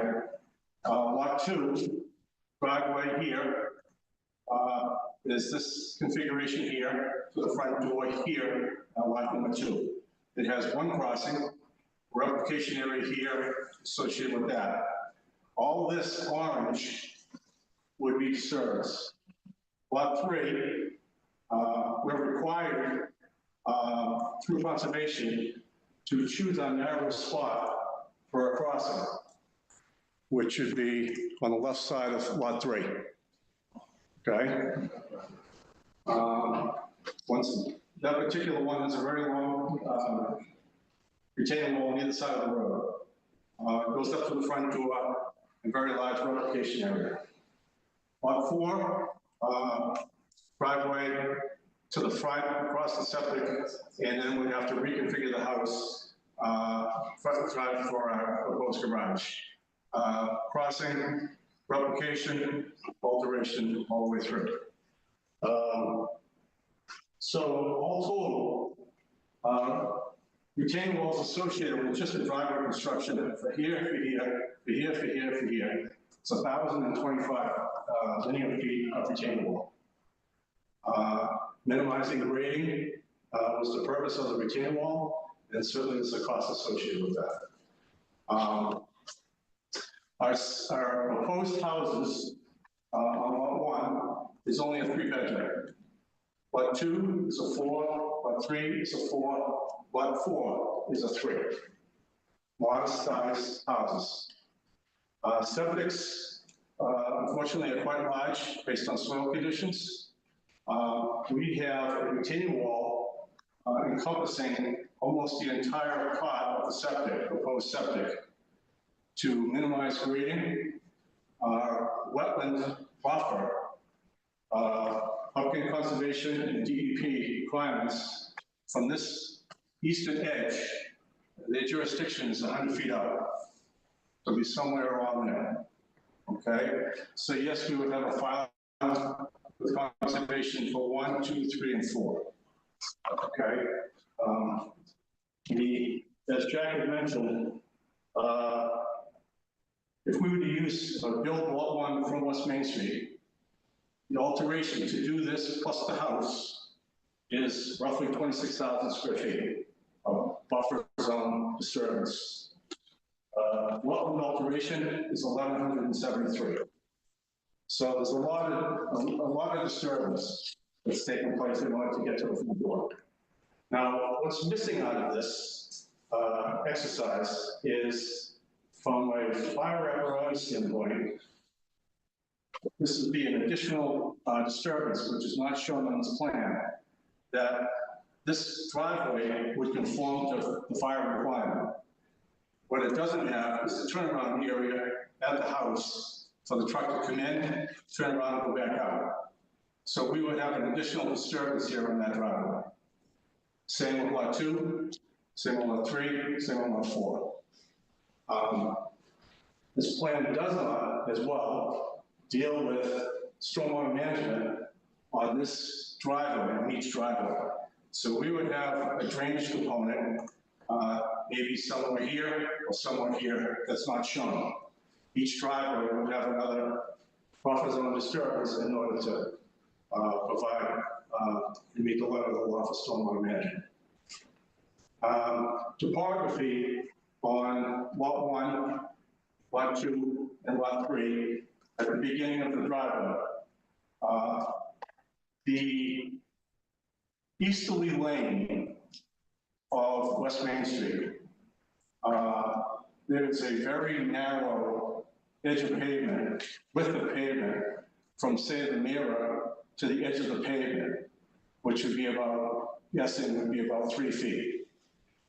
lot 2, driveway here, is this configuration here to the front door here, lot number 2. It has 1 crossing, replication area here associated with that. All this orange would be disturbance. Lot 3, we're required through conservation to choose a narrow spot for a crossing, which should be on the left side of lot 3. Okay? That particular one has a very long retaining wall on either side of the road. It goes up to the front door, a very large replication area. Lot 4, driveway to the front, across the septic, and then we have to reconfigure the house, front drive for our proposed garage. Crossing, replication, alteration, all the way through. So all total, retaining walls associated with just the driveway construction for here, for here, for here, for here, for here. It's 1,025 linear feet of retaining wall. Minimizing grading was the purpose of the retaining wall, and certainly there's a cost associated with that. Our proposed houses on lot 1 is only a 3-bedroom. Lot 2 is a 4, lot 3 is a 4, lot 4 is a 3. Modest size houses. Septics, unfortunately, are quite large based on soil conditions. We have a retaining wall encompassing almost the entire part of the septic, proposed septic, to minimize grading. Our wetland buffer, upland conservation and DEP requirements from this eastern edge, their jurisdiction is 100 feet out. It'll be somewhere around there. Okay, so yes, we would have a file with conservation for 1, 2, 3, and 4. Okay, as Jack had mentioned, if we were to use build lot 1 from West Main Street, the alteration to do this plus the house is roughly 26,000 square feet of buffer zone disturbance. Wetland alteration is 1,173. So there's a lot of disturbance that's taking place in order to get to the front door. Now, what's missing out of this exercise is, from a fire apparatus standpoint, this would be an additional disturbance, which is not shown on this plan, that this driveway would conform to the fire requirement. What it doesn't have is the turnaround area at the house for the truck to come in, turn around and go back out. So we would have an additional disturbance here on that driveway. Same with lot 2, same with lot 3, same with lot 4. This plan does not, as well, deal with stormwater management on this driveway, on each driveway. So we would have a drainage component, maybe somewhere here or somewhere here that's not shown. Each driveway would have another buffer zone disturbance in order to provide and meet the letter of the law for stormwater management. Topography on lot 1, lot 2, and lot 3 at the beginning of the driveway. The easterly lane of West Main Street, there is a very narrow edge of pavement, width of pavement, from, say, the mirror to the edge of the pavement, which would be about, guessing would be about 3 feet.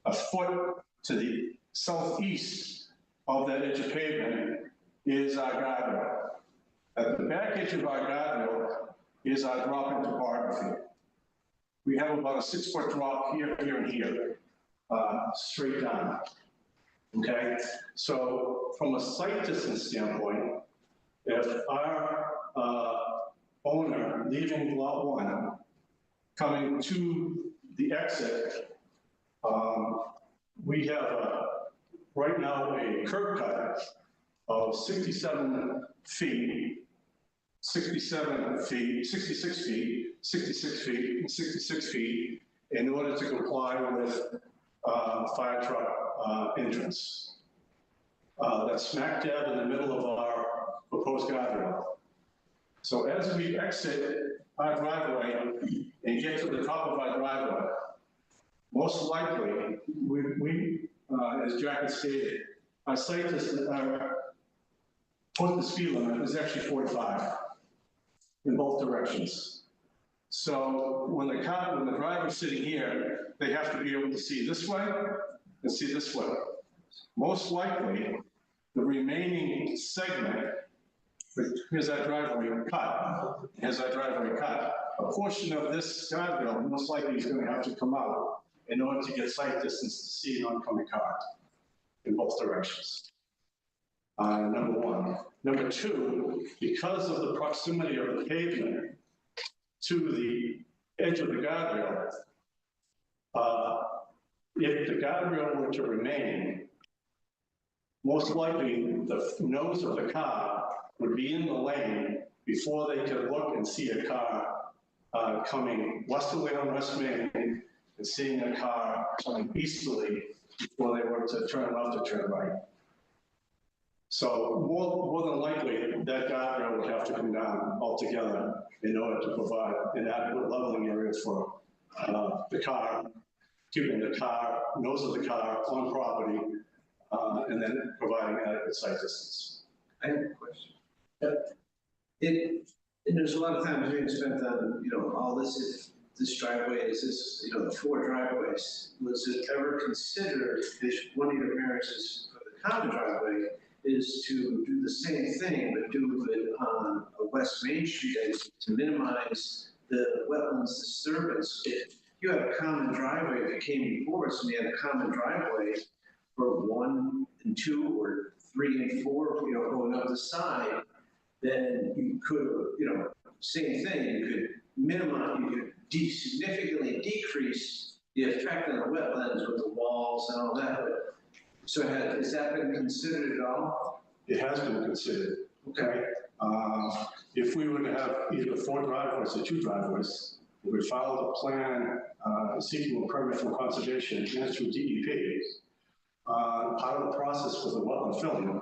A foot to the southeast of that edge of pavement is our guardrail. At the back edge of our guardrail is our drop in topography. We have about a 6-foot drop here, here, and here, straight down. Okay, so from a site distance standpoint, if our owner leaving lot 1, coming to the exit, we have right now a curb cut of 67 feet, 66 feet, 66 feet, 66 feet, and 66 feet in order to comply with fire truck entrance. That's smack dab in the middle of our proposed guardrail. So as we exit our driveway and get to the top of our driveway, most likely, as Jack has stated, our site distance, the speed limit is actually 45 in both directions. So when the driver's sitting here, they have to be able to see this way and see this way. Most likely, the remaining segment, here's our driveway cut, a portion of this guardrail most likely is going to have to come out in order to get sight distance to see an oncoming car in both directions. Number 1. Number 2, because of the proximity of the pavement to the edge of the guardrail, if the guardrail were to remain, most likely the nose of the car would be in the lane before they could look and see a car coming westerly on West Main and seeing a car coming easterly before they were to turn left or turn right. So more than likely, that guardrail would have to come down altogether in order to provide an adequate leveling area for the car, keeping the car, nose of the car on property, and then providing adequate sight distance. I have a question. And there's a lot of times being spent on, all this, if this driveway is this, the 4 driveways. Was it ever considered, if one of your variances for the common driveway is to do the same thing, but do it on a West Main Street exit to minimize the wetlands disturbance? If you had a common driveway, if it came before us and you had a common driveway for 1 and 2 or 3 and 4, going up the side, then you could, same thing, you could minimize, you could significantly decrease the effect on the wetlands with the walls and all that. So has that been considered at all? It has been considered. Okay. If we were to have either 4 driveways or 2 driveways, We filed a plan seeking a permit from conservation and through DEP. Part of the process for the wetland filling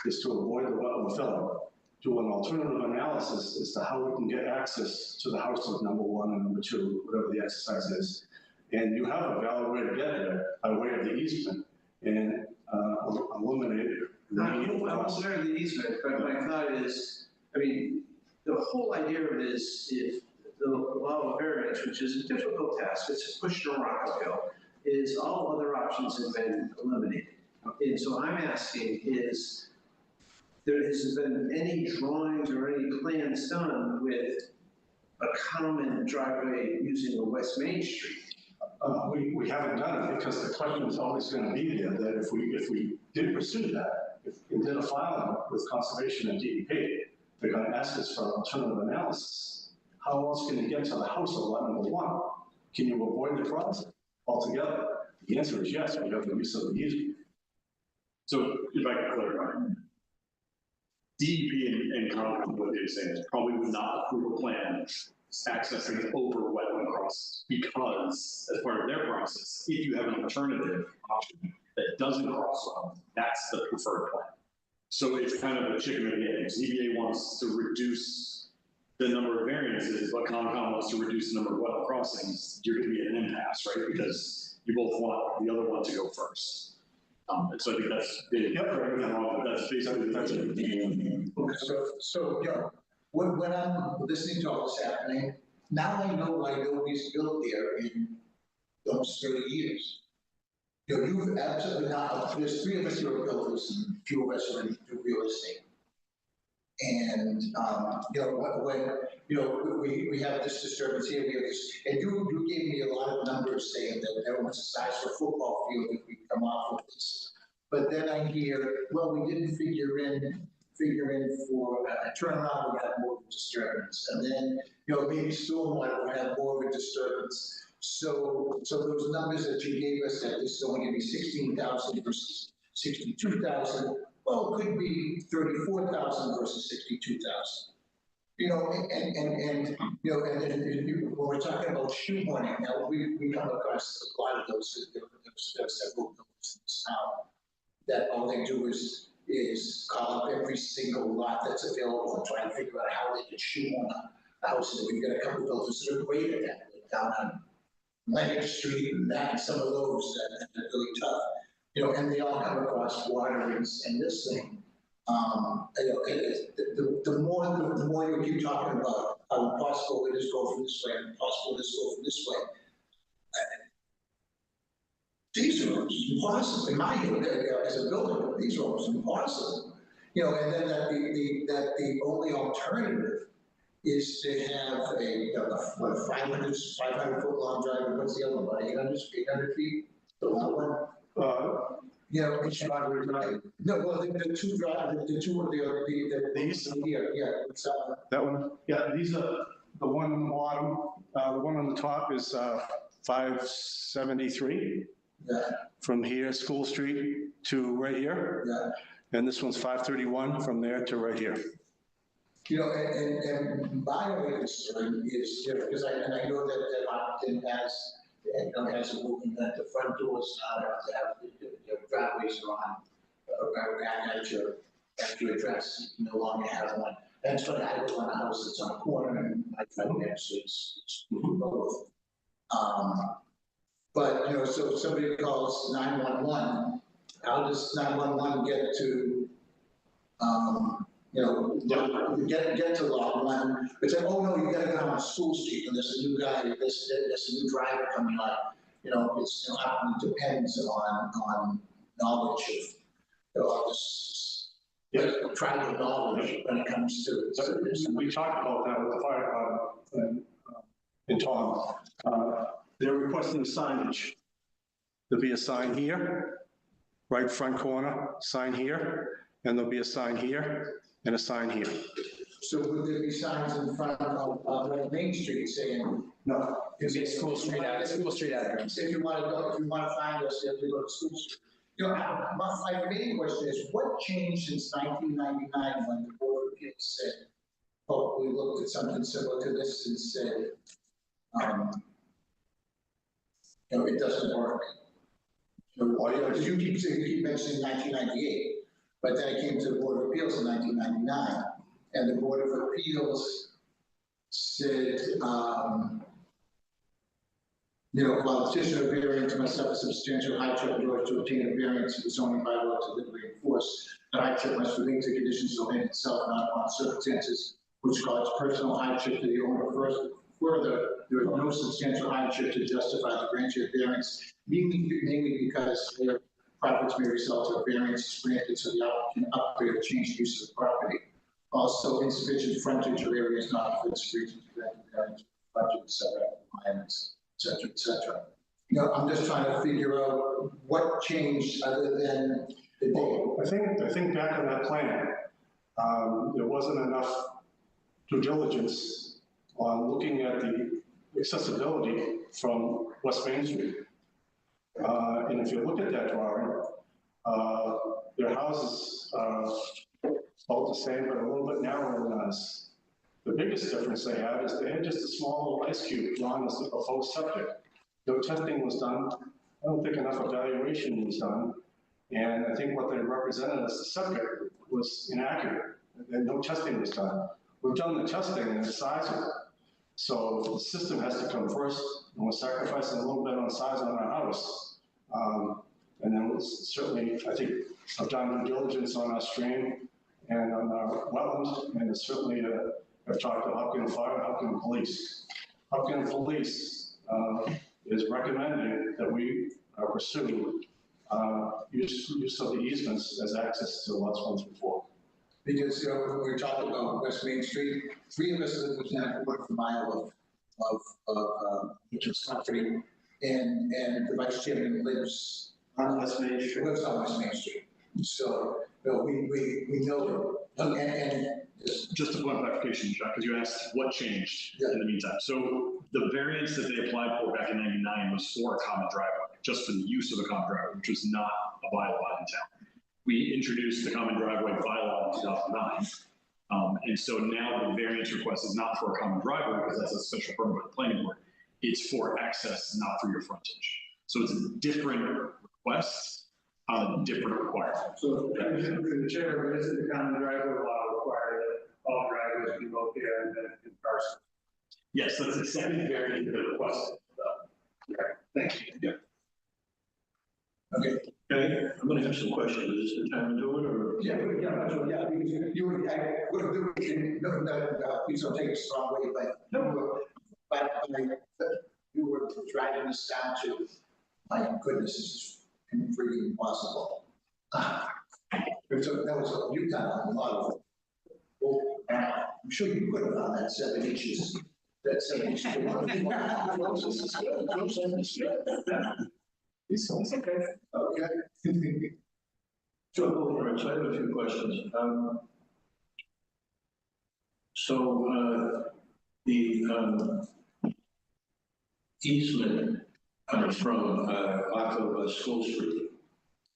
is to avoid the wetland filling. Do an alternative analysis as to how we can get access to the house of number one and number two, whatever the exercise is. And you have a valid way to get there by way of the easement and eliminate I'm aware of the easement, but my thought is, I mean, the whole idea of it is if the law of variance, which is a difficult task, it's pushing a rock uphill, is all other options have been eliminated. And so I'm asking is, has there been any drawings or any plans done with a common driveway using a West Main Street? We haven't done it because the question is always going to be there that if we did pursue that, if we did a filing with conservation and DEP, they're going to ask us for an alternative analysis. How else can you get to the house of lot number one? Can you avoid the process altogether? The answer is yes, we have the use of the easement. So if I can clarify, DEP and Concom, what they're saying is probably would not approve a plan accessing over wetland crosses because as part of their process, if you have an alternative option that doesn't cross wetland, that's the preferred plan. So it's kind of a chicken and egg. ZBA wants to reduce the number of variances, but Concom wants to reduce the number of wetland crossings. You're going to be at an impasse, right? Because you both want the other one to go first. And so I think that's, that's basically, that's it. Okay, so, yeah, when I'm listening to all this happening, now I know why nobody's built there in almost 30 years. You know, you've absolutely not, there's 3 of us who are builders and few of us are in real estate. And, you know, when you know, we have this disturbance here, we have this, and you gave me a lot of numbers saying that everyone's the size of a football field if we come off of this. But then I hear, well, we didn't figure in for a turnaround, we had more of a disturbance. And then, you know, maybe stormwater would have more of a disturbance. So those numbers that you gave us, that this is only gonna be 16,000 versus 62,000, well, it could be 34,000 versus 62,000. You know, and you know, and when we're talking about shoehorning, now we come across a lot of those, there are several buildings in this town that all they do is call up every single lot that's available and try and figure out how they can shoehorn a house. And we've got a couple of builders that are great at that, down on Leonard Street and that, and some of those that are really tough. You know, and they all come across water and this thing. You know, the more you keep talking about how impossible it is to go from this way, and impossible it is to go from this way. These are impossible, in my view, as a builder, these are almost impossible. You know, and then that the only alternative is to have a 500 foot long driveway. What's the other one, about 800 feet? The long one? You know, which driveway, right? No, well, the two driveways, these here, yeah, what's that one? That one? Yeah, these are, the one on the bottom, the one on the top is 573. Yeah. From here, School Street to right here. Yeah. And this one's 531 from there to right here. You know, and my only concern is, you know, because I know that Hopkins has, you know, has a movement that the front doors have to have your driveways are on, at your address, you no longer have one. That's what I do on a house that's on a corner, and my driveway actually is both. But, you know, so if somebody calls 911, how does 911 get to, you know, get to lot one? It's like, oh no, you gotta go down School Street, and there's a new guy, there's a new driver coming on. You know, it's, you know, it depends on knowledge of, you know, all this, tribal knowledge when it comes to this. We talked about that with the fire department and Tom. They're requesting signage. There'll be a sign here, right front corner, sign here, and there'll be a sign here and a sign here. So would there be signs in front of Main Street saying? No. It's a School Street address. If you want to find us, you have to go to School Street. You know, my main question is, what changed since 1999 when the Board of Appeals said, oh, we looked at something similar to this and said, it doesn't work. Because you keep mentioning 1998, but then it came to the Board of Appeals in 1999, and the Board of Appeals said, while the petitioner variance must have a substantial hardship in order to obtain a variance of the zoning bylaw to legally enforce, the hardship must relate to conditions of the land itself, not upon circumstances which cause personal hardship to the owner. Further, there is no substantial hardship to justify the grant of variance, mainly because their profits may result of variance granted to the applicant upgrade or change use of the property. Also, insufficient frontage or area is not within the region to grant the variance, budget, setback requirements, et cetera, et cetera. I'm just trying to figure out what changed other than the date. I think back on that plan, there wasn't enough due diligence on looking at the accessibility from West Main Street. And if you look at that drawing, their houses are about the same, but a little bit narrower than us. The biggest difference they had is they had just a small little ice cube drawn as the proposed septic. No testing was done. I don't think enough evaluation was done. And I think what they represented as the septic was inaccurate, and no testing was done. We've done the testing and it's sizable. So the system has to come first, and we're sacrificing a little bit on size on our house. And then certainly, I think I've done due diligence on our stream and on our wetlands, and it's certainly I've talked to Hopkins Fire, Hopkins Police. Hopkins Police is recommending that we pursue use of the easements as access to lots 1 through 4. Because when we were talking about West Main Street, 3 of us live within a quarter of a mile of each property, and the vice chairman lives On West Main Street. lives on West Main Street. So we know them. And Just a point of clarification, Jack, because you asked what changed Yeah. in the meantime. So the variance that they applied for back in '99 was for a common driveway, just for the use of a common driveway, which was not a bylaw in town. We introduced the common driveway bylaw in 2009. And so now the variance request is not for a common driveway because that's a special permit by the planning board. It's for access, not through your frontage. So it's a different request on a different requirement. So the chair, is the common driveway law require that all driveways be located in parcels? Yes, that's the second variance that requested. Thank you. Yeah. Okay. Okay, I'm gonna have some questions. Is this the time to do it, or? Yeah, because you would, please don't take it the strong way, but you were driving us down to, my goodness, this is freaking impossible. So that was, you've done a lot of, well, I'm sure you could have found that 7 inches, that 7 inches. It's okay. Okay. So, all right, so I have a few questions. The easement from off of School Street,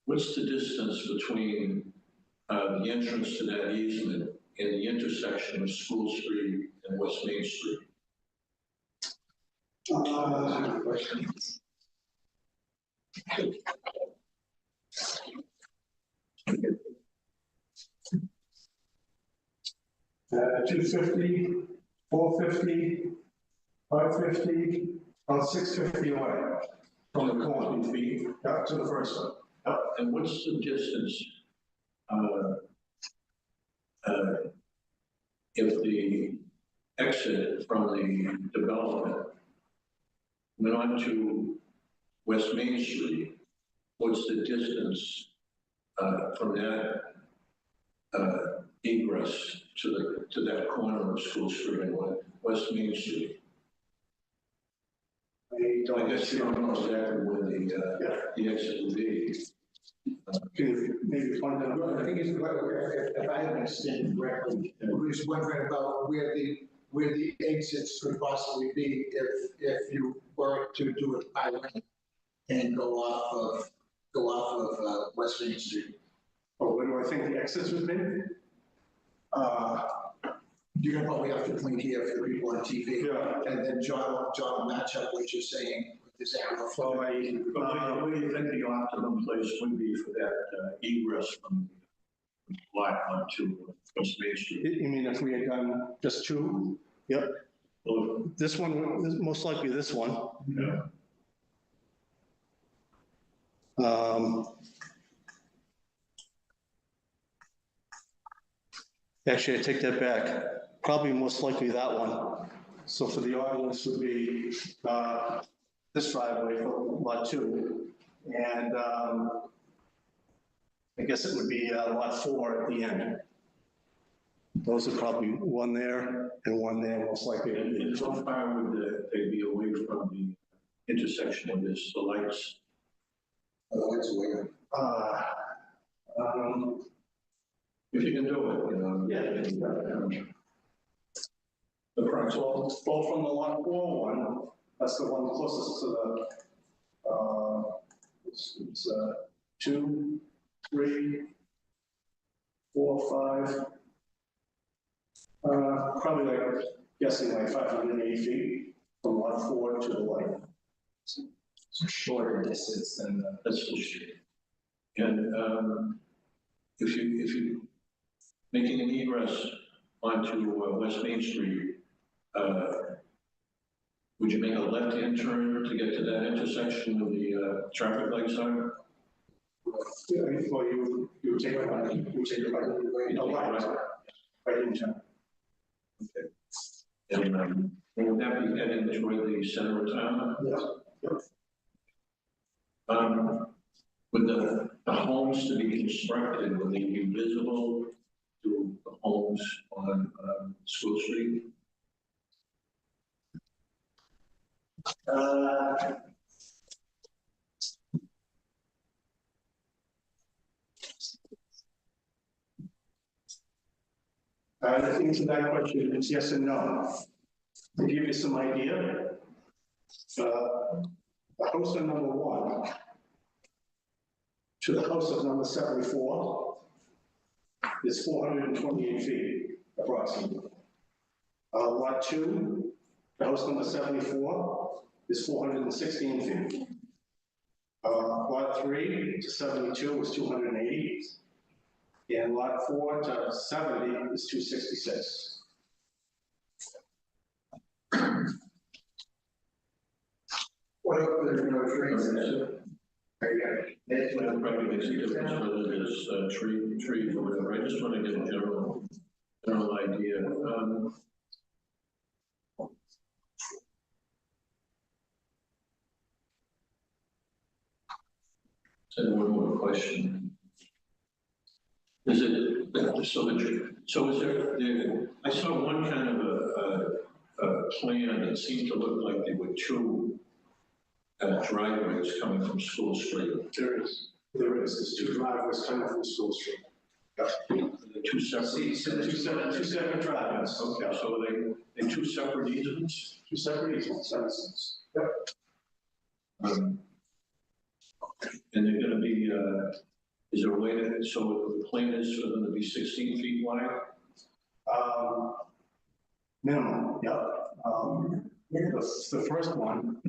what's the distance between the entrance to that easement and the intersection of School Street and West Main Street? Good question. 250, 450, 550, about 650 away from the corner, feet, up to the first one. And what's the distance if the exit from the development went on to West Main Street? What's the distance from that egress to that corner of School Street and West Main Street? I guess you don't know exactly where the exit would be. Maybe find out. Well, the thing is, if I understand correctly, we're just wondering about where the exits could possibly be if you were to do it by lane and go off of West Main Street. Oh, where do I think the exits would be? You're gonna probably have to point here for the people on TV. Yeah. And then John will match up what you're saying with this arrow. So But what do you think the optimum place would be for that egress from lot onto West Main Street? You mean if we had done just two? Yep. Well, This one, most likely this one. yeah. Actually, I take that back. Probably most likely that one. So for the audience would be this driveway for lot 2. And I guess it would be lot 4 at the end. Those are probably one there and one there, most likely. And how far would they be away from the intersection of this, the lights? That's weird. If you can do it, you know. Yeah. Approximately, both from the lot 4 one, that's the one closest to the, it's 2, 3, 4, 5. Probably like, guessing like 580 feet from lot 4 to the light. Shorter distance than the. That's the street. And if you making an egress onto West Main Street, would you make a left-hand turn to get to that intersection where the traffic lights are? Yeah, well, you would take it right, right in town. Okay. And would that be heading toward the center of town? Yes. Would the homes to be constructed, will they be visible to the homes on School Street? The answer to that question is yes and no. To give you some idea, the house of number 1 to the house of number 74 is 428 feet approximately. Lot 2, the house number 74 is 416 feet. Lot 3 to 72 is 280. And lot 4 to 70 is 266. What if there's no trees there? Well, probably makes a difference whether there's trees or whatever. I just want to get a general idea. So one more question. Is it, so is there, I saw one kind of a plan that seemed to look like there were 2 driveways coming from School Street. There is. There's 2 driveways coming from School Street. The 2 separate. Two separate driveways. Okay, so they 2 separate easements? 2 separate easements, in a sense. And they're gonna be, is there a way to, so the plan is for them to be 16 feet wide? Minimum, yeah. The first one,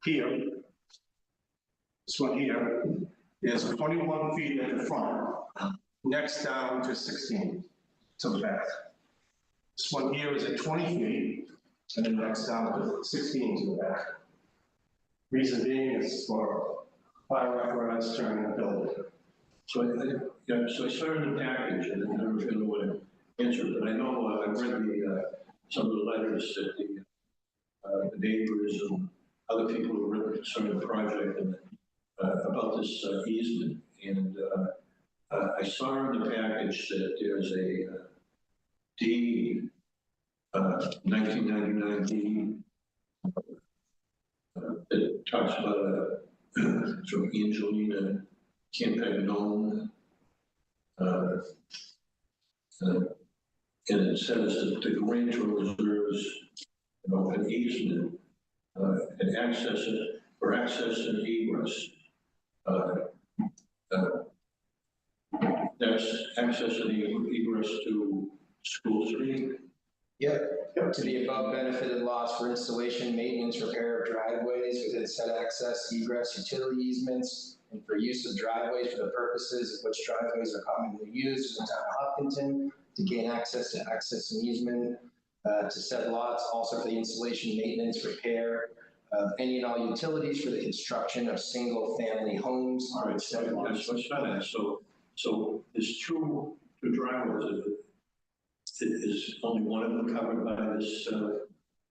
here, this one here, is 21 feet at the front, next down to 16 to the back. This one here is at 20 feet, and then next down to 16 to the back. Reason being is for fire apparatus turning the building. So I saw in the package, and I never really want to answer it, but I know, I've read some of the letters that the neighbors and other people who were written concerning the project and about this easement. And I saw in the package that there's a deed, 1999 deed, that talks about sort of Angelina Campagnone. And it says that the grantor reserves an easement and access and egress. That's access and egress to School Street. To the above benefited lots for installation, maintenance, repair of driveways within said access, egress, utility easements, and for use of driveways for the purposes of which driveways are commonly used in the town of Hopkinton, to gain access to access and easement to said lots, also for the installation, maintenance, repair of any and all utilities for the construction of single-family homes All on right, said so lots. let's try that. So there's two driveways. Is only one of them covered by this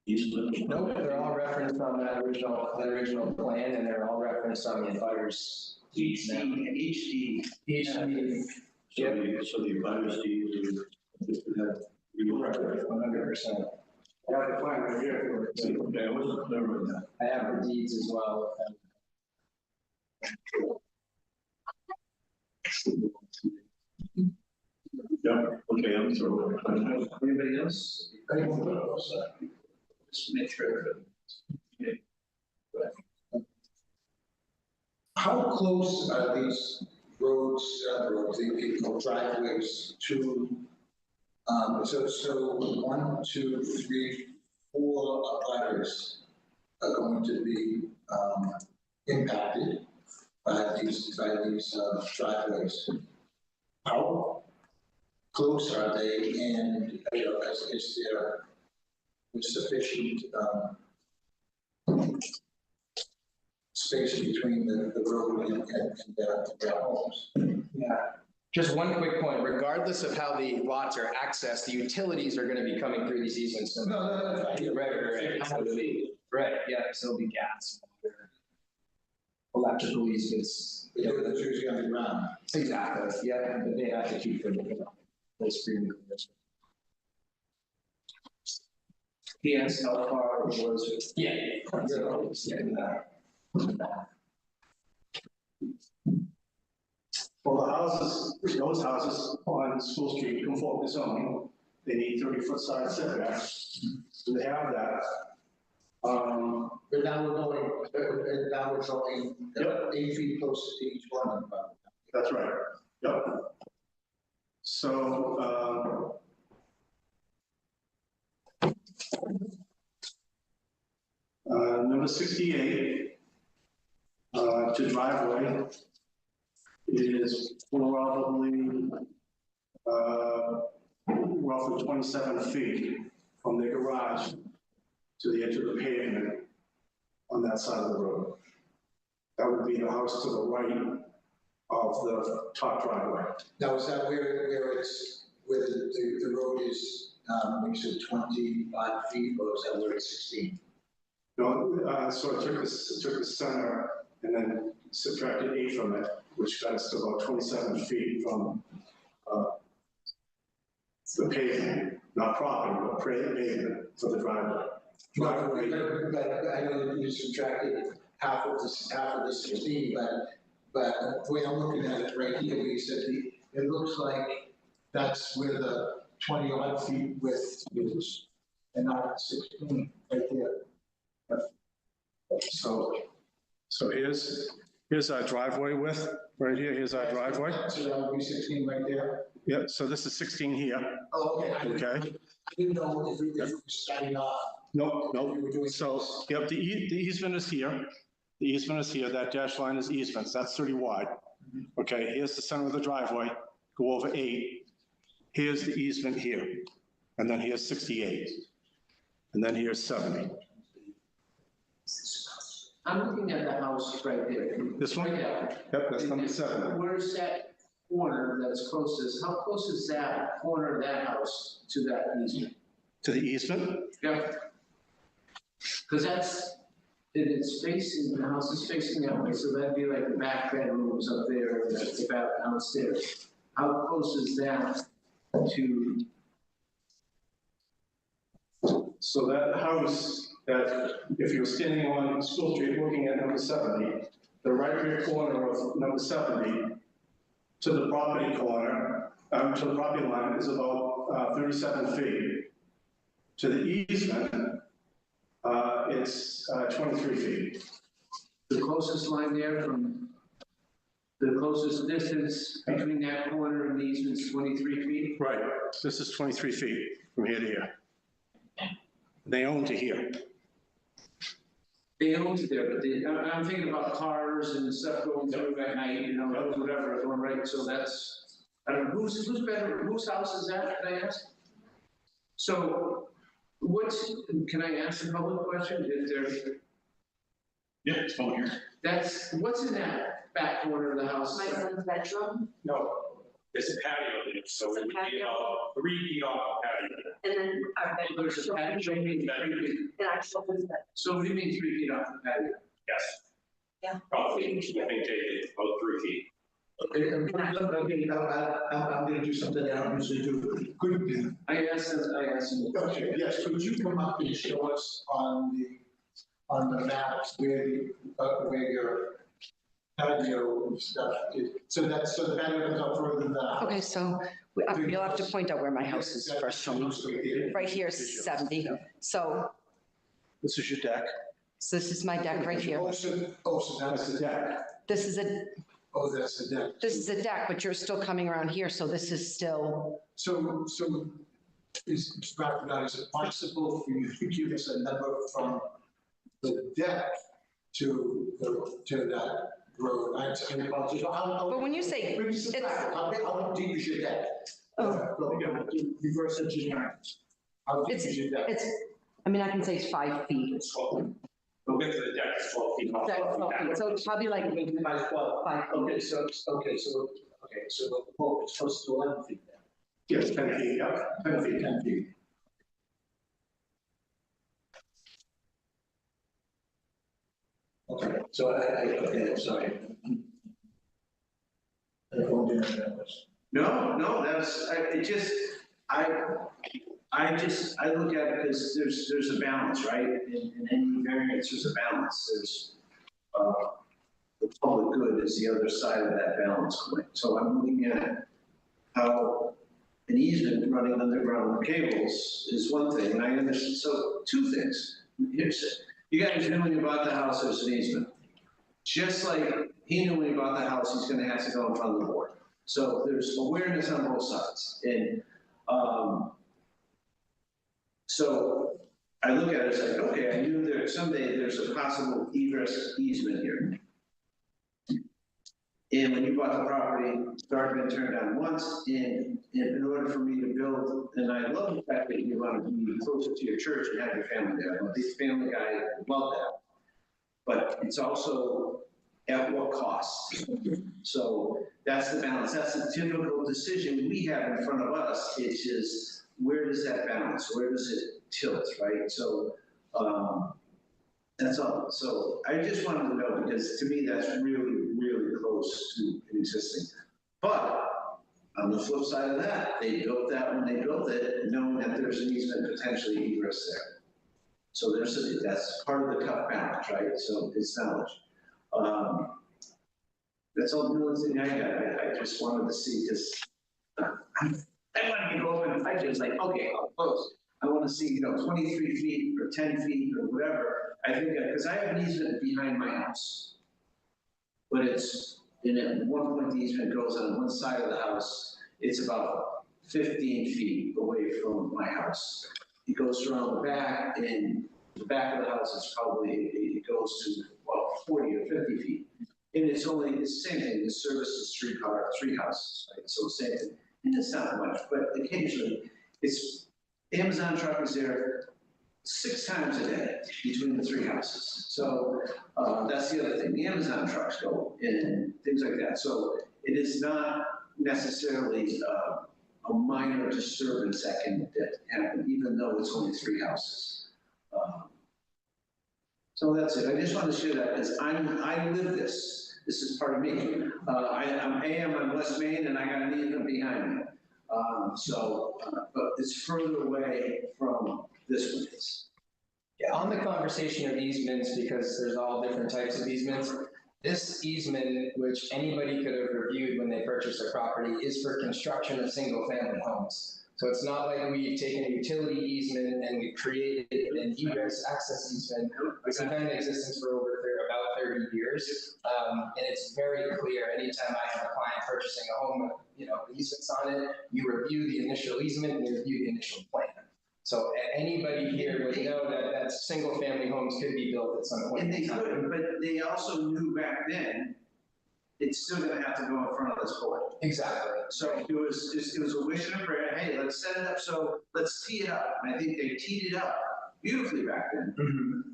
easement? Nope, they're all referenced on that original plan, and they're all referenced on the abutters. Each deed. Each deed. So the abutters deed, you were right. 100%. I have the plan right here. Okay, I wasn't clear on that. I have the deeds as well. Yeah, okay, I'm through. Anybody else? Just make sure. How close are these roads, the driveways to, so 1, 2, 3, 4 abutters are going to be, impacted by these driveways. How close are they, and, is there sufficient, space between the road and their homes? Yeah. Just one quick point, regardless of how the lots are accessed, the utilities are gonna be coming through these easements. No. Right. So it'll be, right, yeah, so it'll be gas, water, electrical easements. It's usually underground. Exactly, yeah, but they have to keep them, those screening. Yes, how far was it? Yeah. Well, the houses, those houses on School Street conform to zoning. They need 30-foot side setback. So they have that. But now we're showing Yep. 8 feet close to each one of them. That's right. Yep. So, number 68, to driveway is probably, roughly 27 feet from the garage to the edge of the pavement on that side of the road. That would be the house to the right of the top driveway. Now, is that where the road is, you said 25 feet, or is that where it's 16? No, so I took the center and then subtracted 8 from it, which got us to about 27 feet from the pavement, not property, but pavement for the driveway. But I know you subtracted half of the 16, but the way I'm looking at it right here, we said it looks like that's where the 20 odd feet width is, and not 16 right there. So here's our driveway width, right here, here's our driveway. So that would be 16 right there? Yeah, so this is 16 here. Oh, okay. Okay. I didn't know if we were starting off. Nope, We were nope. doing. So, yep, the easement is here. The easement is here, that dash line is easements, that's 30 wide. Okay, here's the center of the driveway, go over 8. Here's the easement here, and then here's 68. And then here's 70. I'm looking at the house right there. This one? Right there. Yep, that's number 7. Where's that corner that's closest? How close is that corner of that house to that easement? To the easement? Yeah. Because it's facing, the house is facing that way, so that'd be like the back bedrooms up there, and the back downstairs. How close is that to? So that house, that if you were standing on School Street looking at number 70, the right rear corner of number 70 to the property corner, to the property line is about 37 feet. To the easement, it's 23 feet. The closest line there The closest distance between that corner and the easement is 23 feet? Right, this is 23 feet from here to here. They own to here. They own it there, but I'm thinking about cars and stuff going through at night, you know, whatever, going right, so that's, I don't know, whose bedroom, whose house is that, can I ask? So, can I ask a public question, if there, Yeah, it's fine here. what's in that back corner of the house? My son's bedroom, No, it's a patio there, so it would be about 3 feet off the patio. and then our bedroom. There's a patio, maybe 3 feet. And actual his bedroom. So what do you mean 3 feet off the patio? Yes. Yeah. Probably, I think it's about 3 feet. Okay, I'm gonna do something that I don't usually do. Could, I asked him. okay, yes, could you come up and show us on the maps where your patio stuff is? So the patio comes up further than that. Okay, so you'll have to point out where my house is first for me. Right here is 70, so This is your deck. this is my deck right here. So that's the deck. This is That's the deck. this is a deck, but you're still coming around here, so this is still, So is, Dr. Dodd, is it possible for you to give us a number from the deck to that road? I apologize. but when you say, it's, How deep is your deck? Reverse engineering. How deep is your deck? it's, I mean, I can say it's 5 feet. We'll get to the deck, it's 12 feet off. That's 12 feet, so it's probably like By 12. 5 feet. Okay, so the pole is close to 11 feet then. Yes, 10 feet, yeah. 10 feet, 10 feet. Okay, so okay, I'm sorry. I phoned in on that was. No, I look at it because there's a balance, right? In any variance, there's a balance. There's, the public good is the other side of that balance coin. So I'm looking at how an easement running underground cables is one thing, and I understand, so 2 things. Here's it. You guys knew when you bought the house, there's an easement. Just like he knew when he bought the house, he's gonna have to go in front of the board. So there's awareness on both sides. And, so I look at it, it's like, okay, I knew that someday there's a possible egress easement here. And when you bought the property, it's already been turned down once, and in order for me to build, and I love the fact that you want to be closer to your church and have your family there. I'm a big family guy, I love that. But it's also at what cost? So that's the balance. That's the typical decision we have in front of us. It's just, where does that balance? Where does it tilt, right? So that's all. So I just wanted to know, because to me, that's really, really close to an existing. But on the flip side of that, they built that when they built it, knowing that there's an easement potentially egress there. So that's part of the tough balance, right? So it's knowledge. That's all the only thing I had. I just wanted to see, because I wanted to go up and I just like, okay, I'll close. I want to see, 23 feet or 10 feet or whatever. I think, because I have an easement behind my house. But it's, at one point the easement goes on one side of the house. It's about 15 feet away from my house. It goes around the back, and the back of the house is probably, it goes to, 40 or 50 feet. And it's the same thing, it services 3 houses, right? So same thing. And it's not much, but occasionally, Amazon truck is there 6 times a day between the 3 houses. So that's the other thing, the Amazon trucks go and things like that. So it is not necessarily a minor disturbance that can happen, even though it's only 3 houses. So that's it. I just want to share that, because I live this. This is part of me. I'm on West Main, and I got an easement behind me. But it's further away from this one is. Yeah, on the conversation of easements, because there's all different types of easements, this easement, which anybody could have reviewed when they purchased a property, is for construction of single-family homes. So it's not like we've taken a utility easement and we've created an egress access easement. It's been in existence for about 30 years. And it's very clear, anytime I have a client purchasing a home, with, easements on it, you review the initial easement and you review the initial plan. So anybody here would know that single family homes could be built at some point. And they could, but they also knew back then, it's still gonna have to go in front of this board. Exactly. So it was a wish and a prayer, hey, let's set it up, so let's tee it up. And I think they teed it up beautifully back then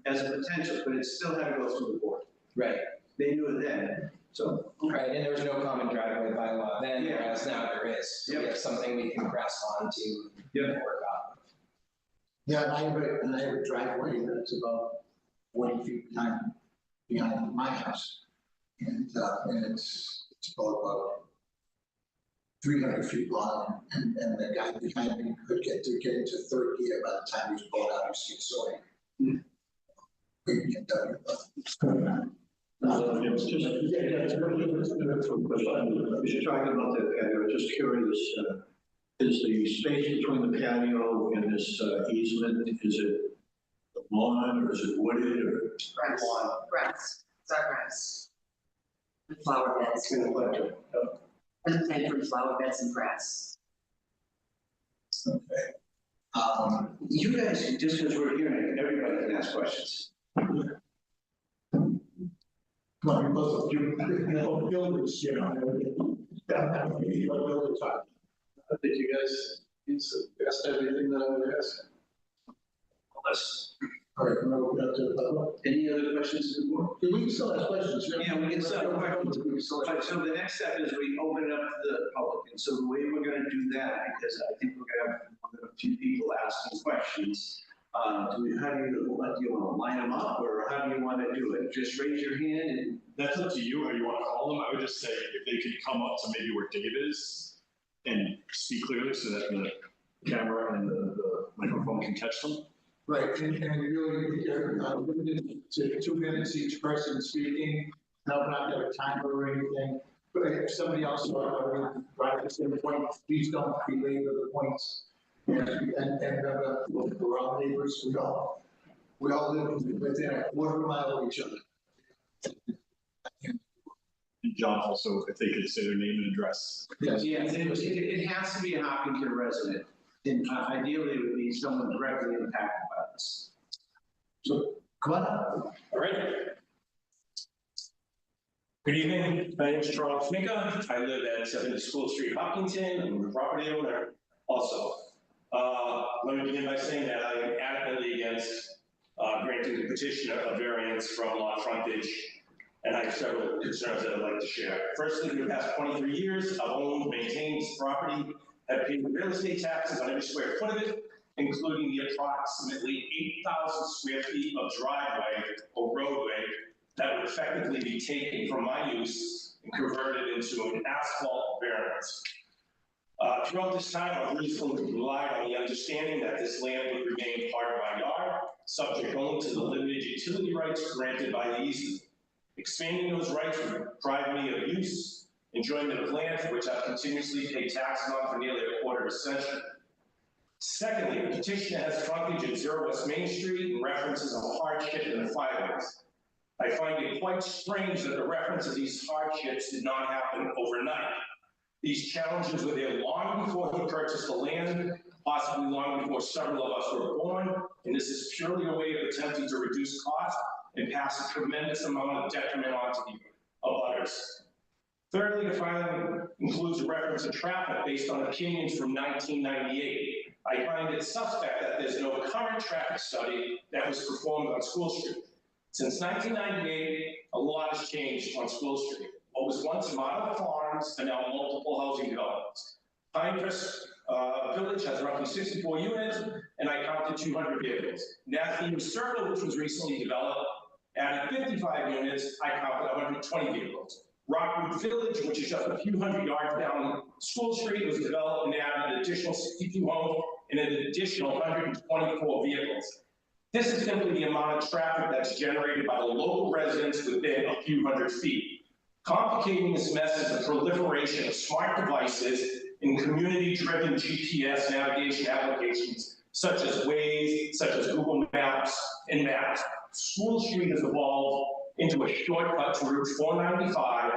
as a potential, but it still had to go through the board. Right. They knew it then, so. Right, and there was no common driveway bylaw then, whereas now there is. So we have something we can grasp onto and work on. Yeah, and I have a driveway that's about 40 feet behind my house. And it's about 300 feet long, and the guy behind me could get into third gear by the time he was bought out of skid sawing. You're talking about that patio, just curious, is the space between the patio and this easement, is it lawn or is it wooded or? Grass. Grass. It's our grass. The flower beds. And then for flower beds and grass. Okay. You guys, just because we're here, everybody can ask questions. Well, both of you, builders, builders talk. I think you guys asked everything that I would ask. All right, we're open up to the public. Any other questions to the board? We can still ask questions. Yeah, we can still have questions. Right, so the next step is we open it up to the public, and so the way we're gonna do that, because I think we're gonna have a few people asking questions. How do you wanna line them up, or how do you wanna do it? Just raise your hand and. That's up to you, how you want to call them. I would just say if they could come up to maybe where Dave is and speak clearly so that the camera and the microphone can catch them. Right, and really, limited to 2 minutes each person speaking. No, we're not gonna have a timer or anything. But if somebody else, right, at the point, please don't belabor the points. And remember, we're all neighbors, we all live within a quarter mile of each other. And John, also, if they could say their name and address. Yes. Yeah, it has to be a Hopkinton resident, and ideally it would be someone directly impacted by this. So, come on up. All right. Good evening, my name is Charles Mika. I live at 70 School Street, Hopkinton. I'm a property owner also. Let me begin by saying that I am adamantly against granting the petitioner a variance from lot frontage, and I have several concerns that I'd like to share. Firstly, for the past 23 years, I've owned, maintained this property, have paid real estate taxes on every square foot of it, including the approximately 8,000 square feet of driveway or roadway that would effectively be taken from my use and converted into an asphalt variance. Throughout this time, I've reasonably relied on the understanding that this land would remain part of my yard, subject only to the limited utility rights granted by the easement. Expanding those rights would deprive me of use, enjoyment of land for which I've continuously paid taxes on for nearly a quarter of a century. Secondly, the petitioner has frontage at 0 West Main Street and references a hardship in the filings. I find it quite strange that the reference of these hardships did not happen overnight. These challenges were there long before he purchased the land, possibly long before several of us were born, and this is purely a way of attempting to reduce cost and pass a tremendous amount of detriment onto the abutters. Thirdly, the filing includes a reference to traffic based on opinions from 1998. I find it suspect that there's no current traffic study that was performed on School Street. Since 1998, a lot has changed on School Street. What was once model farms are now multiple housing developments. Pinecrest Village has roughly 64 units, and I counted 200 vehicles. Nathaniel Circle, which was recently developed, added 55 units, I counted 120 vehicles. Rockwood Village, which is just a few hundred yards down School Street, was developed and added an additional 62 homes and an additional 124 vehicles. This is simply the amount of traffic that's generated by the local residents within a few hundred feet. Complicating this mess is the proliferation of smart devices in community-driven GPS navigation applications such as Waze, such as Google Maps, and Maps. School Street has evolved into a shortcut to Route 495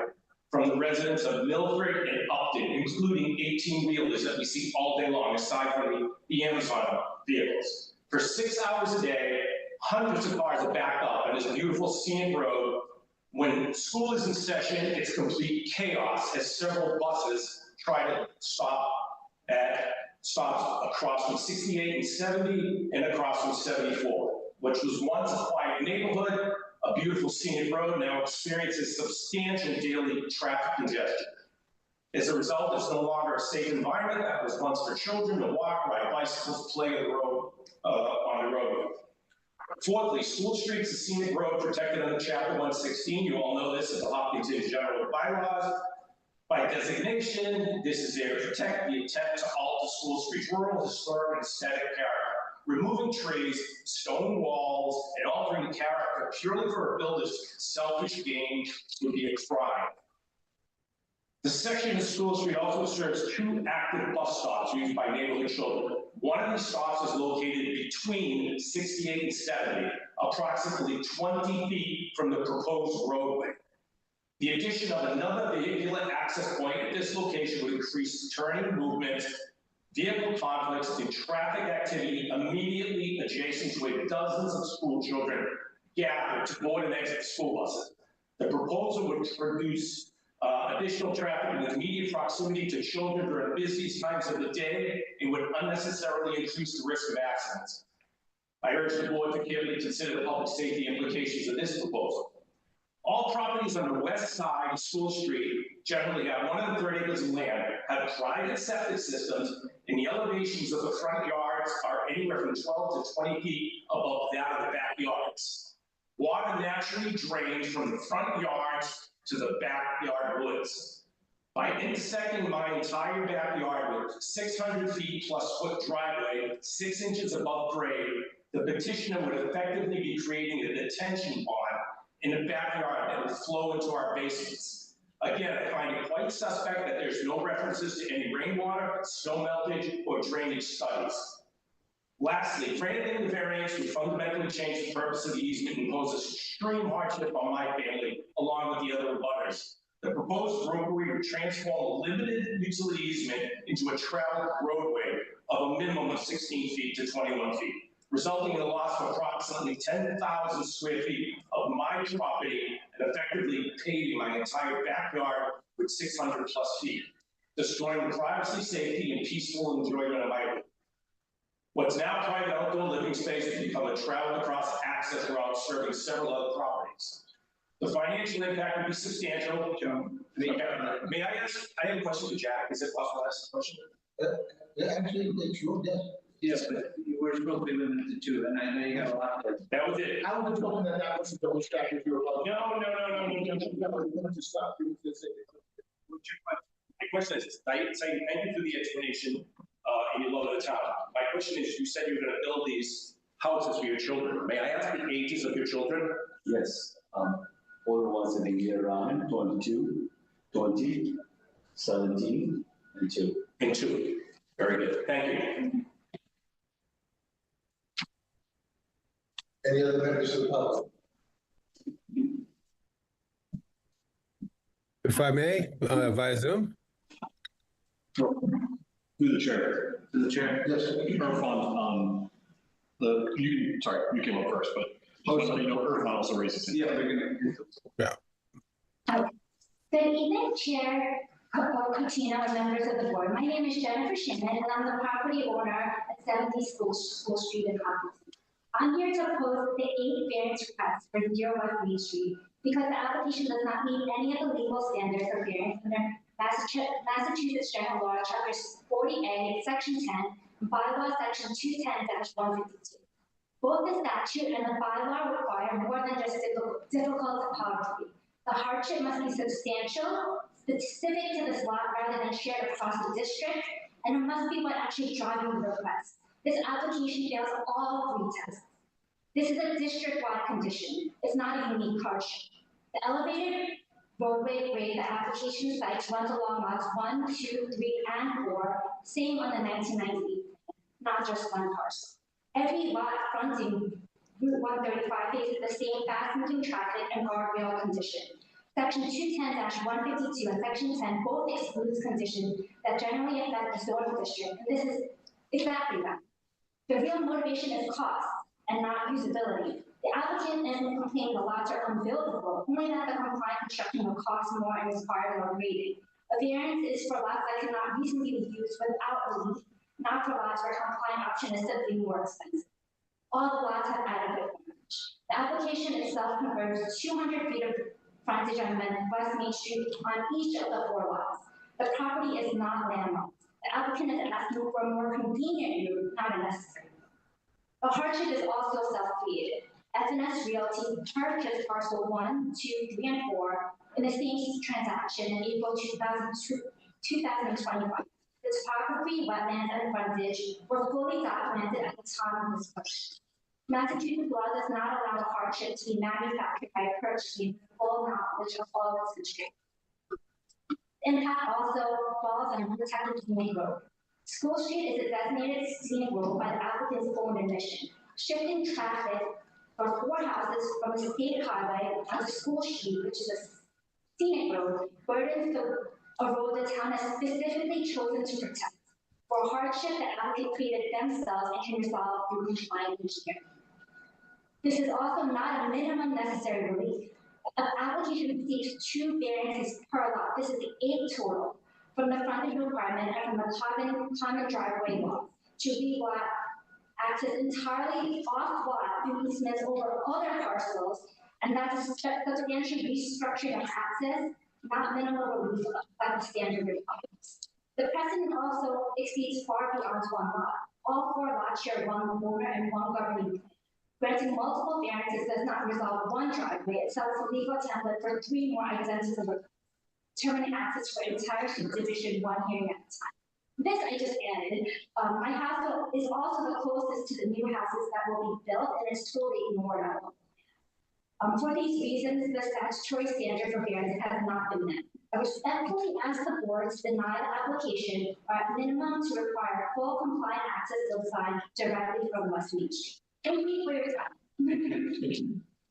from the residents of Milford and Upton, including 18-wheelers that we see all day long, aside from the Amazon vehicles. For 6 hours a day, hundreds of cars are backed up on this beautiful scenic road. When school is in session, it's complete chaos as several buses try to stop at stops across from 68 and 70 and across from 74, which was once a quiet neighborhood, a beautiful scenic road, now experiences substantial daily traffic congestion. As a result, it's no longer a safe environment that was once for children to walk, ride bicycles, play on the road, on the roadway. Fourthly, School Street is a scenic road protected under Chapter 116. You all know this as the Hopkinton General Bylaws. By designation, this is there to protect the intent to alter School Street's rural, historic, and aesthetic character. Removing trees, stone walls, and altering the character purely for a builder's selfish gain would be a crime. The section of School Street also serves 2 active bus stops used by neighborhood children. One of these stops is located between 68 and 70, approximately 20 feet from the proposed roadway. The addition of another vehicular access point at this location would increase turning movement, vehicle conflicts, and traffic activity immediately adjacent to where dozens of school children gather to board and exit school buses. The proposal would produce additional traffic in the immediate proximity to children during the busiest times of the day and would unnecessarily increase the risk of accidents. I urge the board to carefully consider the public safety implications of this proposal. All properties on the west side of School Street generally have 130 acres of land, have private septic systems, and the elevations of the front yards are anywhere from 12 to 20 feet above that of the backyards. Water naturally drains from the front yards to the backyard woods. By intersecting my entire backyard with 600 feet plus foot driveway, 6 inches above grade, the petitioner would effectively be creating a detention pond in the backyard that would flow into our basements. Again, I find it quite suspect that there's no references to any rainwater, snow meltage, or drainage studies. Lastly, granting the variance would fundamentally change the purpose of the easement and pose extreme hardship on my family, along with the other abutters. The proposed roadway would transform a limited utility easement into a traveled roadway of a minimum of 16 feet to 21 feet, resulting in the loss of approximately 10,000 square feet of my property and effectively paving my entire backyard with 600 plus feet, destroying the privacy, safety, and peaceful enjoyment of my life. What's now private outdoor living space has become a traveled across access route serving several other properties. The financial impact would be substantial. May I ask, I have a question for Jack. Is it possible to ask a question? Actually, it's your guess. Yes, but we're supposed to be limited to 2, and I know you got a lot there. That was it. I was hoping that that was the double stack if you were about. No. To stop. My question is, thank you for the explanation in your love of the town. My question is, you said you were going to build these houses for your children. May I ask the ages of your children? Yes, older ones in the year around 22, 20, 17, and 2. And 2. Very good. Thank you. Any other members of the public? If I may, via Zoom. Through the chair. To the chair. Yes. Irfan, you came up first, but Irfan also raises it. Yeah, they're gonna. Yeah. Good evening, Chair Coutinho and members of the board. My name is Jennifer Shinman, and I'm the property owner at 70 School Street in Hopkinton. I'm here to oppose the 8 variance requests for 0 West Main Street because the application does not meet any of the legal standards of variance under Massachusetts General Law, Chapter 40A, Section 10, and Bylaw Section 210-152. Both the statute and the bylaw require more than just difficult topography. The hardship must be substantial, specific to this lot rather than shared across the district, and it must be what actually driving the request. This application fails all 3 tests. This is a district-wide condition. It's not a unique hardship. The elevated roadway grade, the application site runs along lots 1, 2, 3, and 4, same on the 1998, not just one parcel. Every lot fronting Route 135 faces the same fast-moving traffic and guardrail condition. Section 210-152 and Section 10 both excludes conditions that generally affect the zoning district, and this is exactly that. The real motivation is cost and not usability. The applicant isn't complaining the lots are unbuildable, only that the compliant construction will cost more and require more grading. A variance is for lots that cannot reasonably be used without relief, not for lots where compliant option is simply more expensive. All the lots have adequate frontage. The application itself confers 200 feet of frontage on West Main Street on each of the 4 lots. The property is not landlocked. The applicant is asking for a more convenient route, not a necessary. The hardship is also self-created. FNS Realty purchased parcel 1, 2, 3, and 4 in the same transaction in April 2025. The topography, wetlands, and frontage were fully documented at the time of this purchase. Massachusetts law does not allow a hardship to be manufactured by purchasing full knowledge of all its constraints. Impact also falls on unprotected scenic road. School Street is a designated scenic road by the applicant's own admission. Shifting traffic from 4 houses from a state highway onto School Street, which is a scenic road, burdens a road the town has specifically chosen to protect. For a hardship that applicant created themselves and can resolve through compliant engineering. This is also not a minimum necessary relief. An application seeks 2 variances per lot. This is 8 total from the frontage requirement and from the common driveway law to leave lot access entirely off lot through easements over other parcels, and that's a substantial restructuring of access, not minimal relief by the standard requirements. The precedent also exceeds far beyond 1 lot. All 4 lots share 1 owner and 1 governing plan. Granting multiple variances does not resolve 1 driveway. It sets a legal template for 3 more identical requirements, determining access for entire subdivision 1 hearing at a time. This I just added. My house is also the closest to the new houses that will be built and is totally ignored out of the plan. For these reasons, the statutory standard for variance has not been met. I respectfully ask the board to deny the application or at minimum to require full compliant access to the side directly from West Main Street. Thank you for your time. If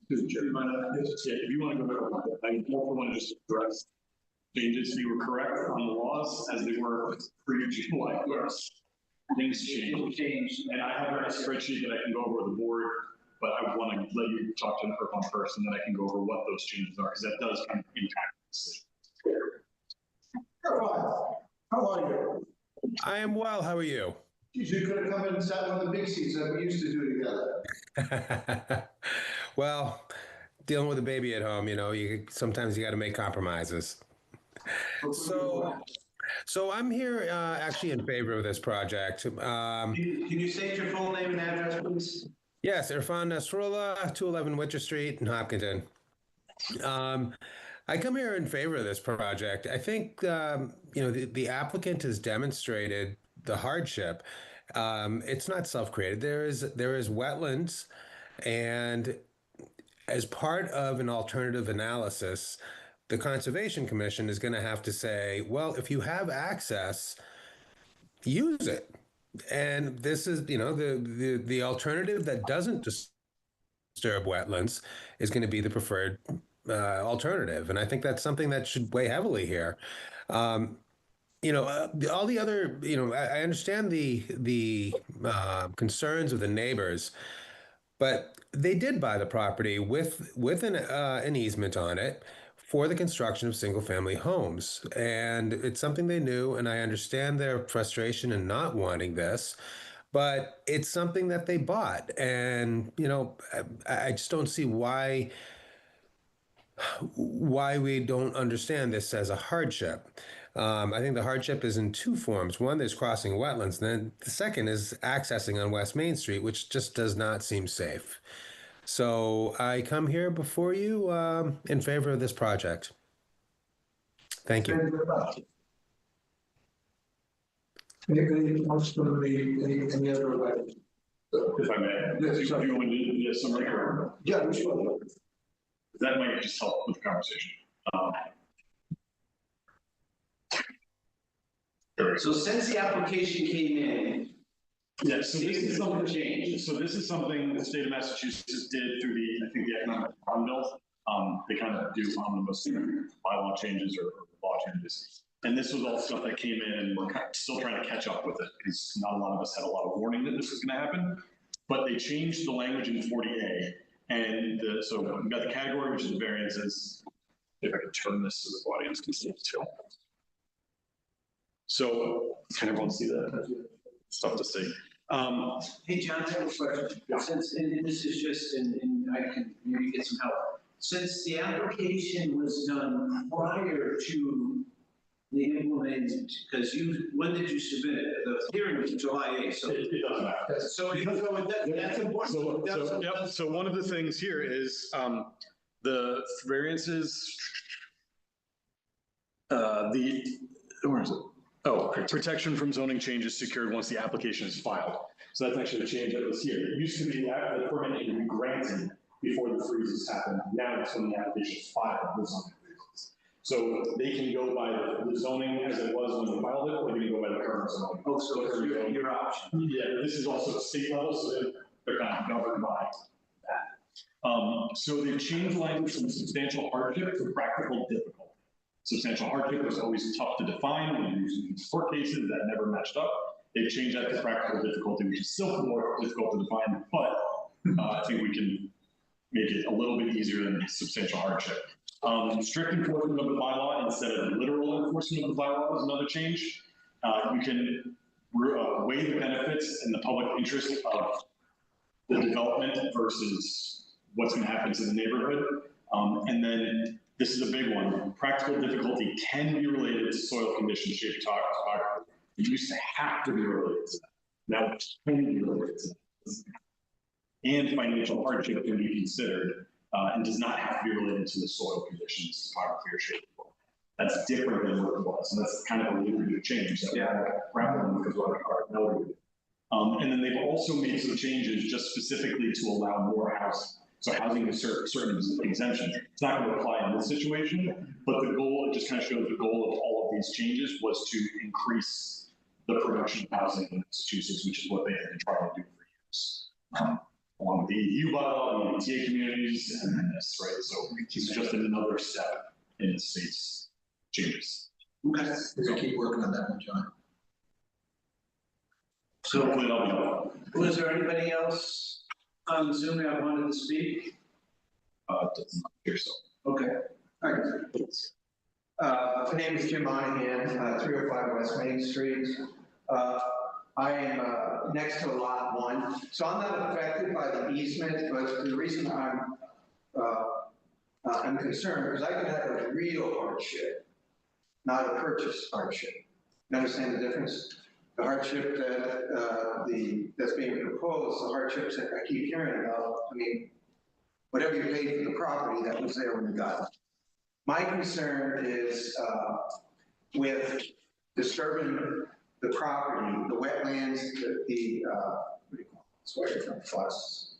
you want to go back, I also want to just address changes. You were correct on the laws as they were pre-July 1st. Things changed. And I have a spreadsheet that I can go over with the board, but I want to let you talk to Irfan first, and then I can go over what those changes are, because that does kind of impact the decision. Irfan, how are you? I am well. How are you? Geez, you could have come in and sat on the big seats that we used to do together. Well, dealing with a baby at home, you know, sometimes you got to make compromises. So I'm here actually in favor of this project. Can you state your full name and address, please? Yes, Irfan Nasrullah, 211 Winter Street in Hopkinton. I come here in favor of this project. I think, you know, the applicant has demonstrated the hardship. It's not self-created. There is wetlands, and as part of an alternative analysis, the Conservation Commission is going to have to say, well, if you have access, use it. And this is, you know, the alternative that doesn't disturb wetlands is going to be the preferred alternative. And I think that's something that should weigh heavily here. You know, all the other, you know, I understand the concerns of the neighbors, but they did buy the property with an easement on it for the construction of single-family homes. And it's something they knew, and I understand their frustration in not wanting this, but it's something that they bought. And, you know, I just don't see why we don't understand this as a hardship. I think the hardship is in 2 forms. One, there's crossing wetlands. And then the second is accessing on West Main Street, which just does not seem safe. So I come here before you in favor of this project. Thank you. Thank you very much. Anything else from any other items? If I may. Yes, do you want to do a summary? Yeah, we should. That might just help with the conversation. So since the application came in, yeah, so this is something changed. So this is something the state of Massachusetts did through the, I think, the economic bond bill. They kind of do omnibus bylaw changes or law changes. And this was all stuff that came in, and we're still trying to catch up with it because not a lot of us had a lot of warning that this was going to happen. But they changed the language in 40A. And so we've got the category, which is the variances. If I could turn this so the audience can see it too. So can everyone see that? Stuff to see. hey, John, I have a question. Since, and this is just, and I can maybe get some help. Since the application was done prior to the implementation, because when did you submit it? The hearing was July 8th, so. It doesn't matter. So that's important. So one of the things here is the variances, where is it? Oh, protection from zoning changes secured once the application is filed. So that's actually the change that was here. It used to be that the permit needed to be granted before the freezes happened. Now it's when the application is filed, the zoning freezes. So they can go by the zoning as it was when they filed it, or they can go by the current zoning. Oh, so it's your option. Yeah, this is also state level, so they're kind of governed by that. So they've changed language from substantial hardship to practical difficulty. Substantial hardship was always tough to define when you're using these court cases that never matched up. They've changed that to practical difficulty, which is still more difficult to define, but I think we can make it a little bit easier than substantial hardship. Strict enforcement of the bylaw instead of literal enforcement of the bylaw is another change. You can weigh the benefits and the public interest of the development versus what's going to happen to the neighborhood. And then this is a big one. Practical difficulty can be related to soil conditions, shape, topography. It used to have to be related to that. Now it can be related to that. And financial hardship can be considered and does not have to be related to the soil conditions, topography, or shape. That's different than what it was. And that's kind of a lucrative change that we're grappling with because we're noted. And then they've also made some changes just specifically to allow more housing. So housing is certain exemptions. It's not going to apply in this situation, but the goal, it just kind of shows the goal of all of these changes was to increase the production of housing in Massachusetts, which is what they have been trying to do for years. Along with the EU bylaw, the ETA communities, and then this, right? So it's just another step in the state's changes. Okay, we'll keep working on that one, John. So hopefully that'll be helpful. Was there anybody else on Zoom that wanted to speak? Doesn't appear so. Okay. All right. My name is Jim Monahan, 305 West Main Street. I am next to lot 1, so I'm not affected by the easement, but the reason I'm concerned because I could have a real hardship, not a purchase hardship. You understand the difference? The hardship that that's being proposed, the hardships that I keep hearing about. I mean, whatever you paid for the property that was there when you got it. My concern is with disturbing the property, the wetlands, what do you call it? Sorry, from floods.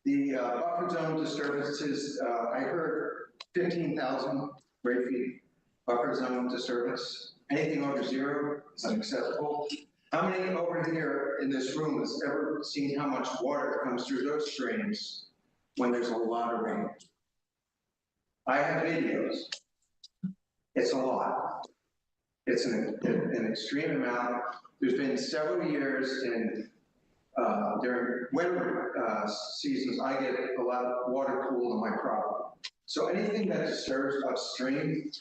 The buffer zone disturbances. I heard 15,000 square feet buffer zone disturbance. Anything over 0 is unacceptable. How many over here in this room has ever seen how much water comes through those streams when there's a lot of rain? I have videos. It's a lot. It's an extreme amount. There's been several years during winter seasons, I get a lot of water pooled on my property. So anything that disturbs upstream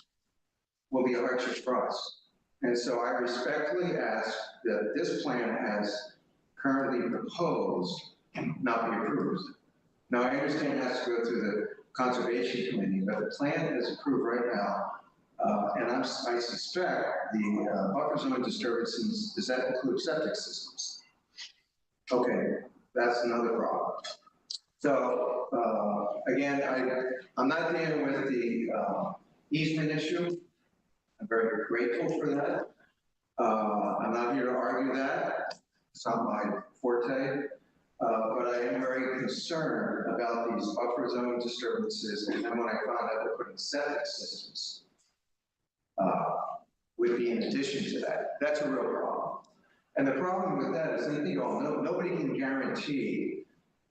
will be a hardship for us. And so I respectfully ask that this plan as currently proposed not be approved. Now, I understand it has to go through the Conservation Committee, but the plan is approved right now. And I suspect the buffer zone disturbances, does that include septic systems? Okay, that's another problem. So, again, I'm not dealing with the easement issue. I'm very grateful for that. I'm not here to argue that. It's not my forte. But but I am very concerned about these buffer zone disturbances, and then when I found out they're putting septic systems would be in addition to that. That's a real problem. And the problem with that is, I think all know, nobody can guarantee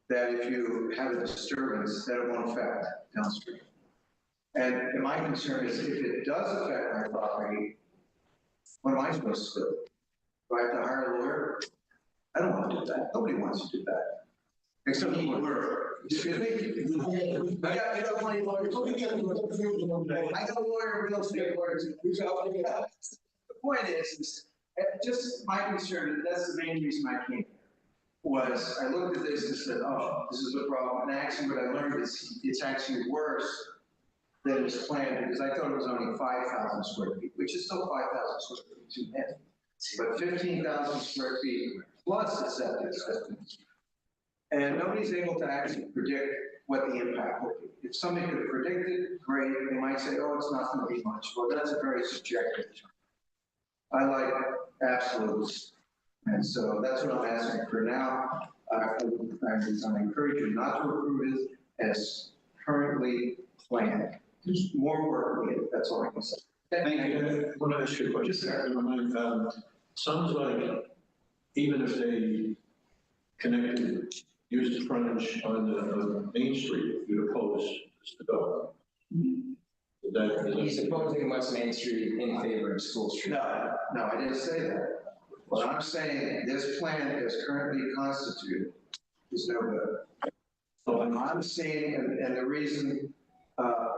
that if you have a disturbance, that it won't affect downstream. And my concern is if it does affect my property, what am I supposed to do? Do I have to hire a lawyer? I don't want to do that. Nobody wants to do that. Except the lawyer. Excuse me? I got plenty of lawyers. I got a lawyer, real estate lawyers. The point is just my concern, and that's the main reason I came here, was I looked at this and said, oh, this is a problem. And actually what I learned is it's actually worse than was planned, because I thought it was only 5,000 square feet, which is still 5,000 square feet too many. But 15,000 square feet plus the septic system. And nobody's able to actually predict what the impact will be. If somebody could predict it, great. They might say, oh, it's not going to be much. Well, that's a very subjective term. I like absolutes. And so that's what I'm asking for now. I encourage you not to approve it as currently planned. There's more work needed. That's all I can say. Thank you. I want to ask you a question. Just to remind, sounds like even if they connected, used the frontage on the Main Street, you'd oppose this development. He's opposing West Main Street in favor of School Street. No, I didn't say that. What I'm saying, this plan as currently constituted is no good. So I'm saying, and the reason,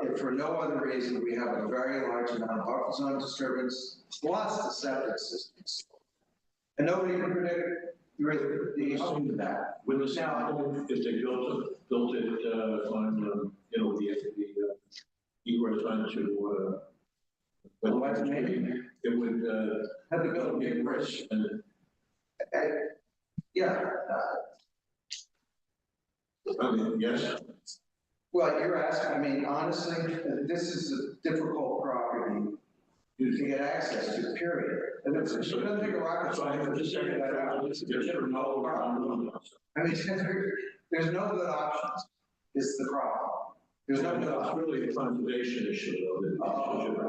if for no other reason, we have a very large amount of buffer zone disturbance plus the septic systems. And nobody can predict the issue to that. When the sound, if they built it on, you know, the egress onto, it would have to build a big bridge. Yeah. I mean, yes. Well, you're asking, I mean, honestly, this is a difficult property to get access to, period. And it's, it doesn't take a rocket scientist to figure that out. I mean, there's no good options, is the problem. There's no good options. It's really a conservation issue, though.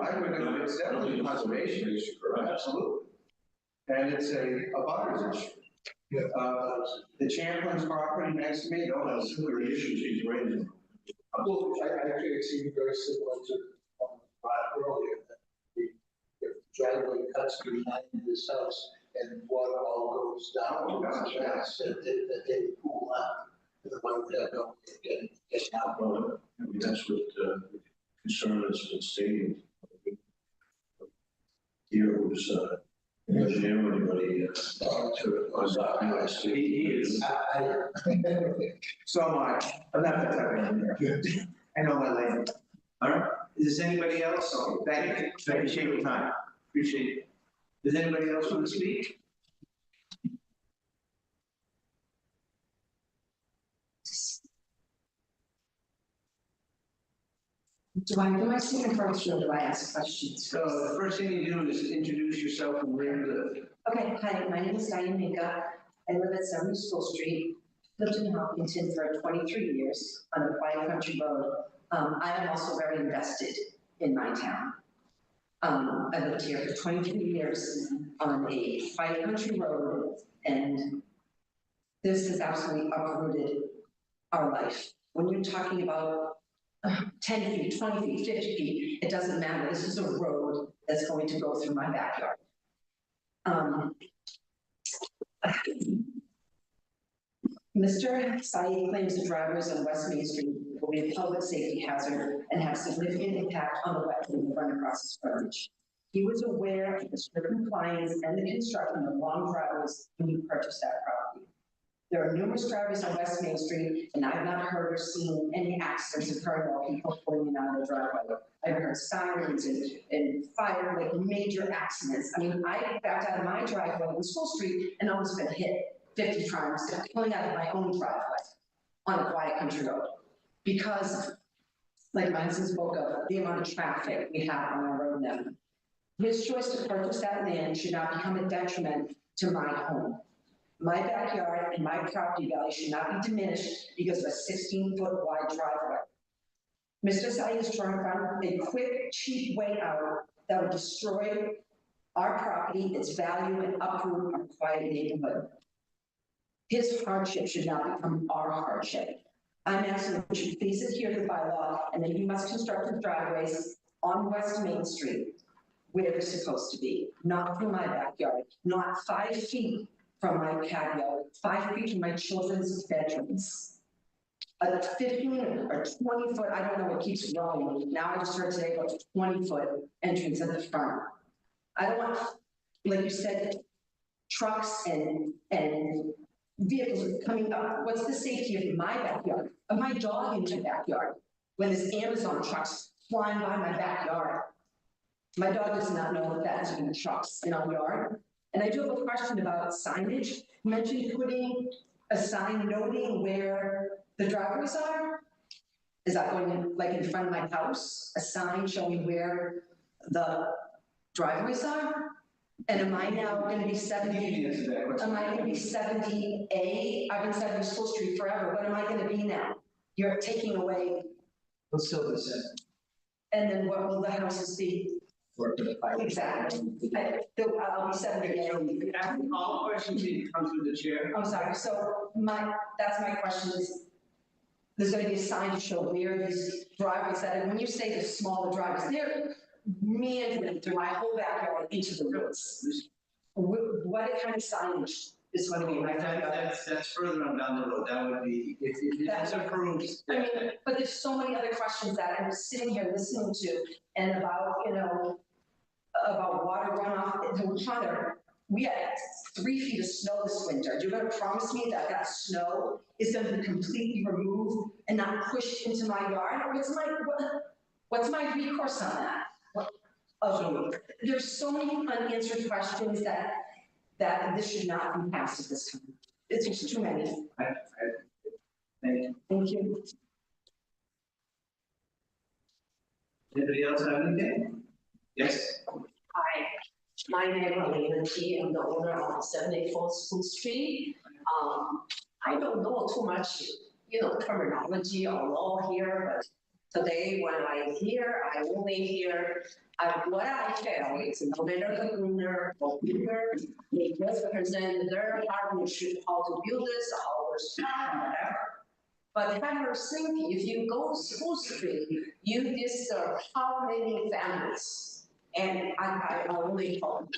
I would, it's definitely a conservation issue, right? Absolutely. And it's a butters issue. The Champlin's property next to me, don't have similar issues he's raising. Well, I actually see very similar to earlier. The driveway cuts behind his house and water all goes down. That they pool out. The one that don't get out. Well, I mean, that's what concern has been stated. Here was engineer anybody He is. So am I. I'm not that type of engineer. I know my lane. All right. Is there anybody else? Okay, thank you. Appreciate your time. Appreciate it. Does anybody else want to speak? Do I speak first or do I ask questions? So the first thing you do is introduce yourself and where you live. Okay, hi, my name is Diane Minka. I live at 70 School Street, lived in Hopkinton for 23 years on a quiet country road. I am also very invested in my town. I lived here for 23 years on a quiet country road, and this has absolutely uprooted our life. When you're talking about 10 feet, 20 feet, 50 feet, it doesn't matter. This is a road that's going to go through my backyard. Mr. Saeed claims the drivers on West Main Street will be a public safety hazard and have significant impact on the wetland run across his frontage. He was aware of the strict compliance and the construction of long driveways when he purchased that property. There are numerous drivers on West Main Street, and I've not heard or seen any accidents occurring while people pulling in out of the driveway. I've heard sirens and fire, like major accidents. I mean, I backed out of my driveway on School Street and almost been hit 50 times pulling out of my own driveway on a quiet country road. Because, like my husband spoke of, the amount of traffic we have on our road now. His choice to purchase that land should not become a detriment to my home. My backyard and my property value should not be diminished because of a 16-foot wide driveway. Mr. Saeed is trying to find a quick, cheap way out that will destroy our property, its value, and uproot our quiet neighborhood. His hardship should not become our hardship. I'm asking that you please adhere to the bylaw, and that you must construct the driveways on West Main Street where they're supposed to be, not from my backyard, not 5 feet from my patio, 5 feet from my children's bedrooms. A 15 or 20 foot, I don't know what keeps growing. Now I just heard today about 20-foot entrance at the front. I don't want, like you said, trucks and vehicles coming up. What's the safety of my backyard, of my dog in my backyard, when there's Amazon trucks flying by my backyard? My dog does not know that that's even trucks in our yard. And I do have a question about signage. You mentioned putting a sign noting where the driveways are. Is that going in, like in front of my house? A sign showing where the driveways are? And am I now gonna be 70? Am I gonna be 70A? I've been 70 School Street forever. What am I gonna be now? You're taking away. It'll still be said. And then what will the houses be? Exactly. I'll be 70A. All questions need to come through the chair. I'm sorry, so that's my question is, there's gonna be a sign to show where these driveways are, and when you say the smaller driveways, they're meandering through my whole backyard into the woods. What kind of signage is gonna be in my backyard? That's further on down the road, that would be, if it's approved. I mean, but there's so many other questions that I'm sitting here listening to, and about, about water runoff, the water. We had 3 feet of snow this winter. You're gonna promise me that that snow is gonna be completely removed and not pushed into my yard? What's my recourse on that? There's so many unanswered questions that this should not be passed at this time. It's just too many. Thank you. Thank you. Anybody else have anything? Yes? Hi, my name is Lena T. I'm the owner of 74th School Street. I don't know too much, terminology or law here, but today when I hear, I only hear what I feel is no matter the owner or builder, they just present their partnership, how to build this, how to start, whatever. But have you think if you go School Street, you disturb how many families? And I only talk.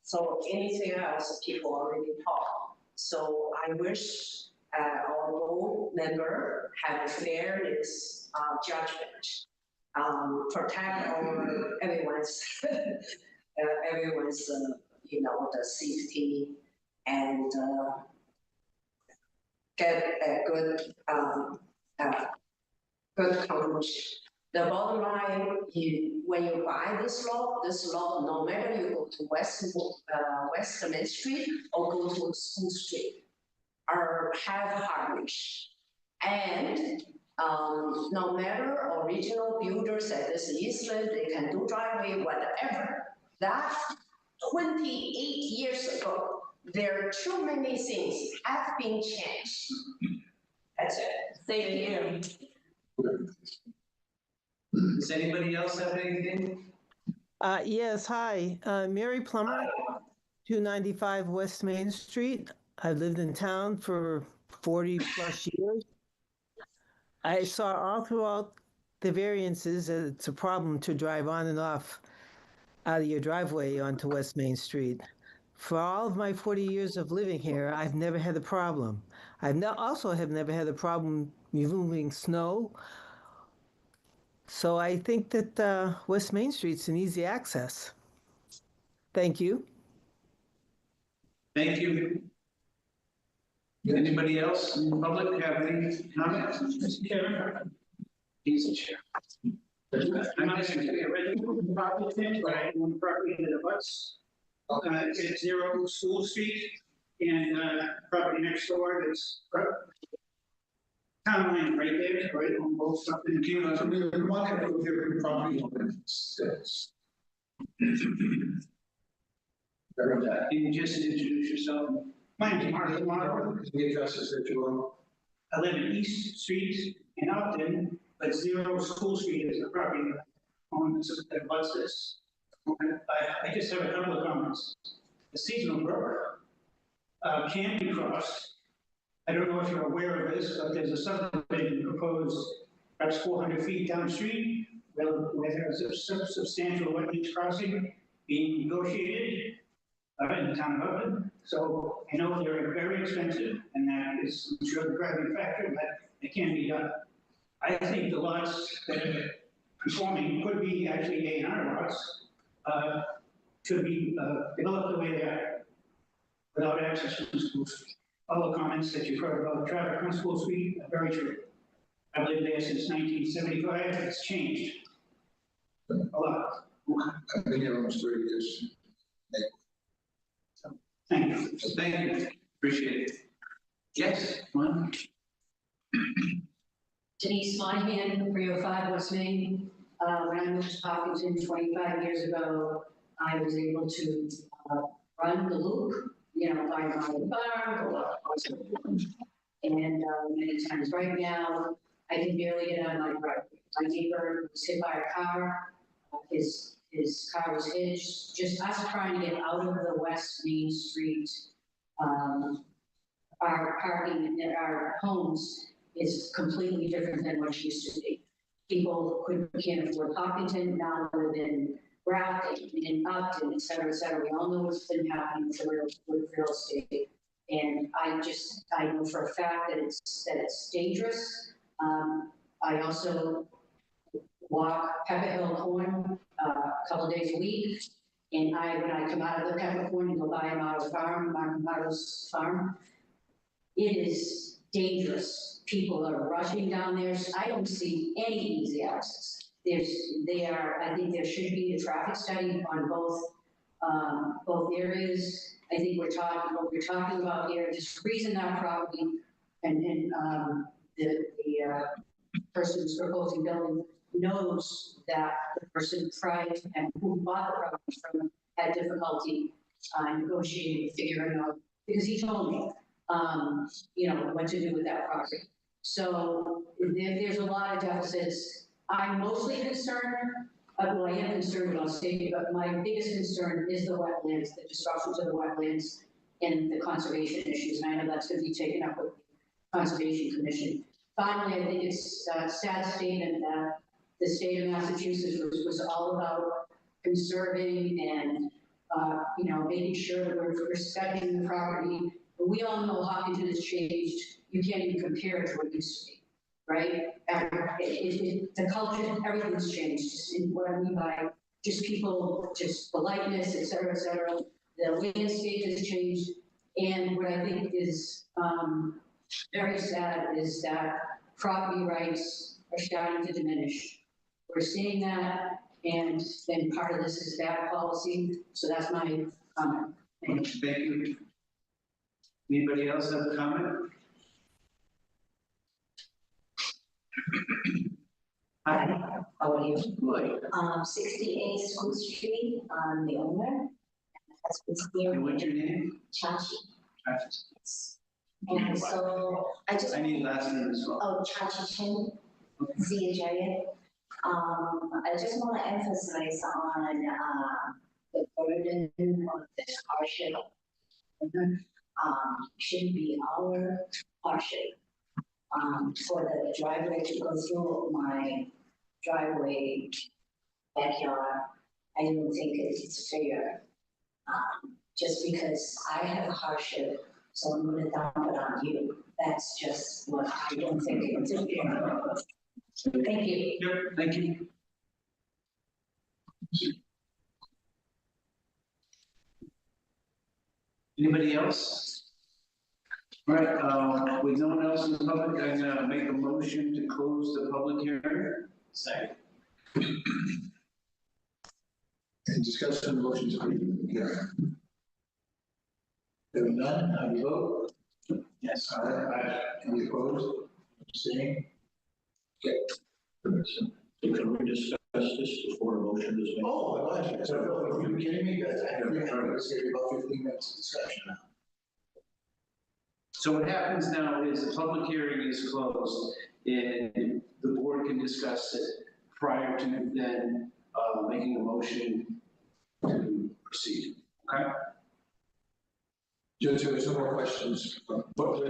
So anything else, people already talk. So I wish our board member have a fairness judgment. Protect everyone's the safety and get a good conclusion. The bottom line, when you buy this lot, no matter you go to West Main Street or go to School Street, or have hardwish. And no matter original builders at this easement, they can do driveway, whatever. That 28 years ago, there are too many things have been changed. That's it. Thank you. Does anybody else have anything? Yes, hi. Mary Plummer, 295 West Main Street. I've lived in town for 40 plus years. I saw all throughout the variances that it's a problem to drive on and off out of your driveway onto West Main Street. For all of my 40 years of living here, I've never had a problem. Also have never had a problem removing snow. So I think that West Main Street's an easy access. Thank you. Thank you. Anybody else in the public have any comments? Mr. Chairman? He's the chair. I'm asking to get ready for the property, but I own the property that abuts. It's 0 School Street, and property next door that's town line right there, right on both sides. So we want to go here property owners. Very Can you just introduce yourself? My name's Mark Lamar. The addresses that you want. I live in East Street in Upton, but 0 School Street is the property that owns that abuts this. I just have a couple of comments. The seasonal brook can be crossed. I don't know if you're aware of this, but there's a subdivision proposed perhaps 400 feet downstream where there's a substantial wetlands crossing being negotiated in the town of Upton. So I know they're very expensive, and that is, I'm sure, the driving factor, but it can be done. I think the lots that are conforming could be actually A&R lots, could be developed the way they are, without access from School Street. All the comments that you've heard about traffic on School Street are very true. I've lived there since 1975, it's changed a lot. I've been here almost 30 years. Thank you. Thank you, appreciate it. Yes, one. Denise Monahan, 305 West Main. When I moved to Hopkinton 25 years ago, I was able to run the loop, you know, by my farm, go up, and many times right now, I can barely get out of my driveway. My neighbor was hit by a car. His car was hitched. Just us trying to get out of the West Main Street, our parking at our homes is completely different than what it used to be. People can't afford Hopkinton, now live in Grafton, in Upton, et cetera, et cetera. We all know what's been happening with real estate. And I know for a fact that it's dangerous. I also walk Pepperhill Corn a couple of days a week. And when I come out of the Pepperhill Corn and go by Amato Farm, Amato's farm, it is dangerous. People are rushing down there. I don't see any easy access. I think there should be a traffic study on both areas. I think what we're talking about here, just freezing that property and the person who's proposing building knows that the person prior to him who bought the property from him had difficulty negotiating, figuring out, because he told me, you know, what to do with that property. So there's a lot of deficits. I'm mostly concerned, well, I am concerned about safety, but my biggest concern is the wetlands, the disruption to the wetlands and the conservation issues. And I know that's going to be taken up with the Conservation Commission. Finally, I think it's a sad statement that the state of Massachusetts was all about conserving and, you know, making sure that we're respecting the property. But we all know Hopkinton has changed. You can't even compare it to what it used to be, right? The culture, everything's changed. Just in what I mean by just people, just politeness, et cetera, et cetera. The landscape has changed. And what I think is very sad is that property rights are starting to diminish. We're seeing that, and then part of this is bad policy. So that's my comment. Thank you. Anybody else have a comment? Hi, how are you? Good. 68 School Street, I'm the owner. And what's your name? Chachi. Chachi. And so I need last name as well. Oh, Chachi Chen, Z-H-I-N. I just want to emphasize on the burden of this hardship. Shouldn't be our hardship. For the driveway to go through my driveway backyard, I don't think it's fair. Just because I have a hardship, so I'm going to dump it on you. That's just what I don't think it's fair. Thank you. Yep, thank you. Anybody else? All right, with no one else in the public, I'm gonna make a motion to close the public hearing. Second. Any discussion on the motion to close the hearing? If none, how do you vote? Yes. Aye. Any opposed? Abstaining? Okay. So can we discuss discuss this before a motion is made? Oh, my gosh, are you kidding me? That's, I agree, it's gonna be about 15 minutes of discussion now. So what happens now is the public hearing is closed and the board can discuss it prior to then making a motion to proceed, okay? Just, there's no more questions, but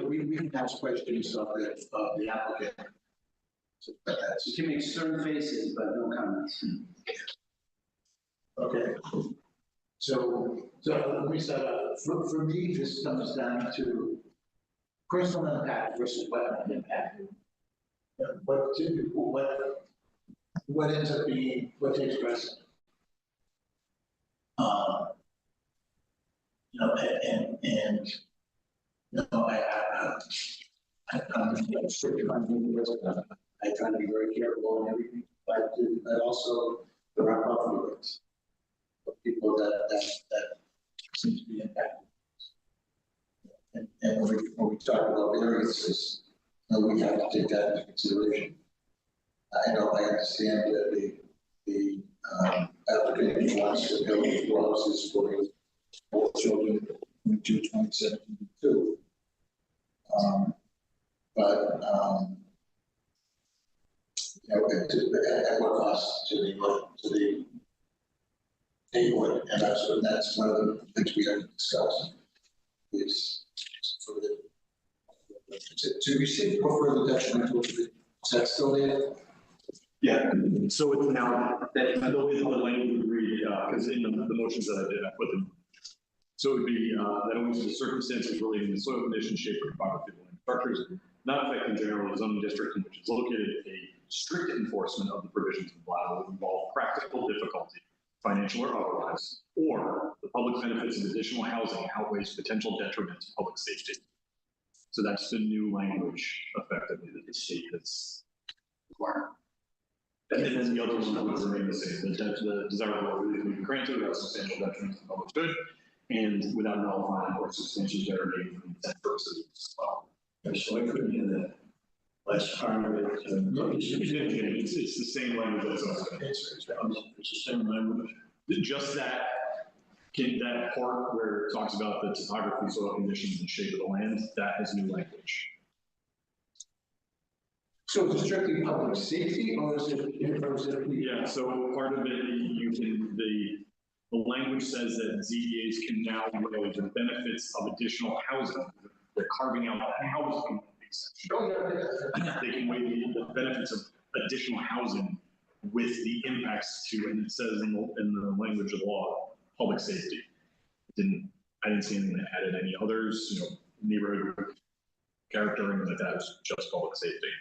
we can ask questions of the applicant. So that's, You can make stern faces, but no comments. okay. So let me start out. For me, this comes down to personal impact versus wetland impact. What ends up being, what takes precedent? You know, and you know, I'm strict on being resident. I try to be very careful and everything, but also there are property rights of people that seem to be impacted. And when we talk about variances, you know, we have to take that into consideration. I know, I understand that the applicant wants to build houses for his 4 children in 2017. But you know, at what cost to the neighborhood, and that's one of the things we have to discuss. Is for the to receive for further detrimental. Is that still there? Yeah, so it's now, that the way the language would read, because in the motions that I did, I put them. So it would be, that only the circumstances relating to soil conditions, shape, or topography of land structures, not affecting general zoning district in which is located, a strict enforcement of the provisions of the law would involve practical difficulty, financial or otherwise, or the public benefits of additional housing outweighs potential detriment to public safety. So that's the new language effectively that the state has required. And then the other one would remain the same. The desirable relief may be granted without substantial detriment to the public good and without nullifying or substantially deteriorating from intent purposes as well. Yeah, so I couldn't hear that last part of it. It's the same language as it's the same language. Just that part where it talks about the topography, soil conditions, and shape of the land, that is new language. So is it strictly public safety, or is it? Yeah, so part of it, the language says that ZBAs can now weigh the benefits of additional housing. They're carving out that housing exception. They can weigh the benefits of additional housing with the impacts to, and it says in the language of the law, public safety. I didn't see anything that added any others, you know, neighborhood character, and like that. It's just public safety.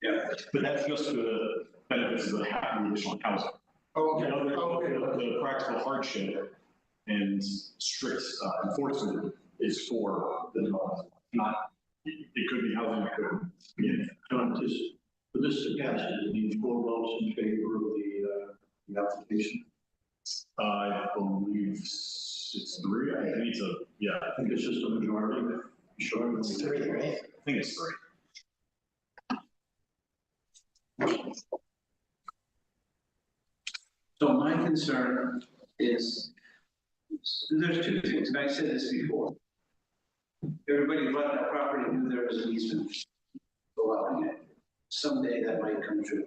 Yeah, but that's just for the benefits of the additional housing. Oh, okay. The practical hardship and strict enforcement is for the not. It could be housing, it could be anything. For this to pass, it needs 4 votes in favor of the application. I believe it's 3. I think it's I think it's just a majority. Sure. It's 3, right? I think it's 3. So my concern is, there's 2 things, and I said this before. Everybody who bought that property knew there was an easement allowing it. Someday that might come true.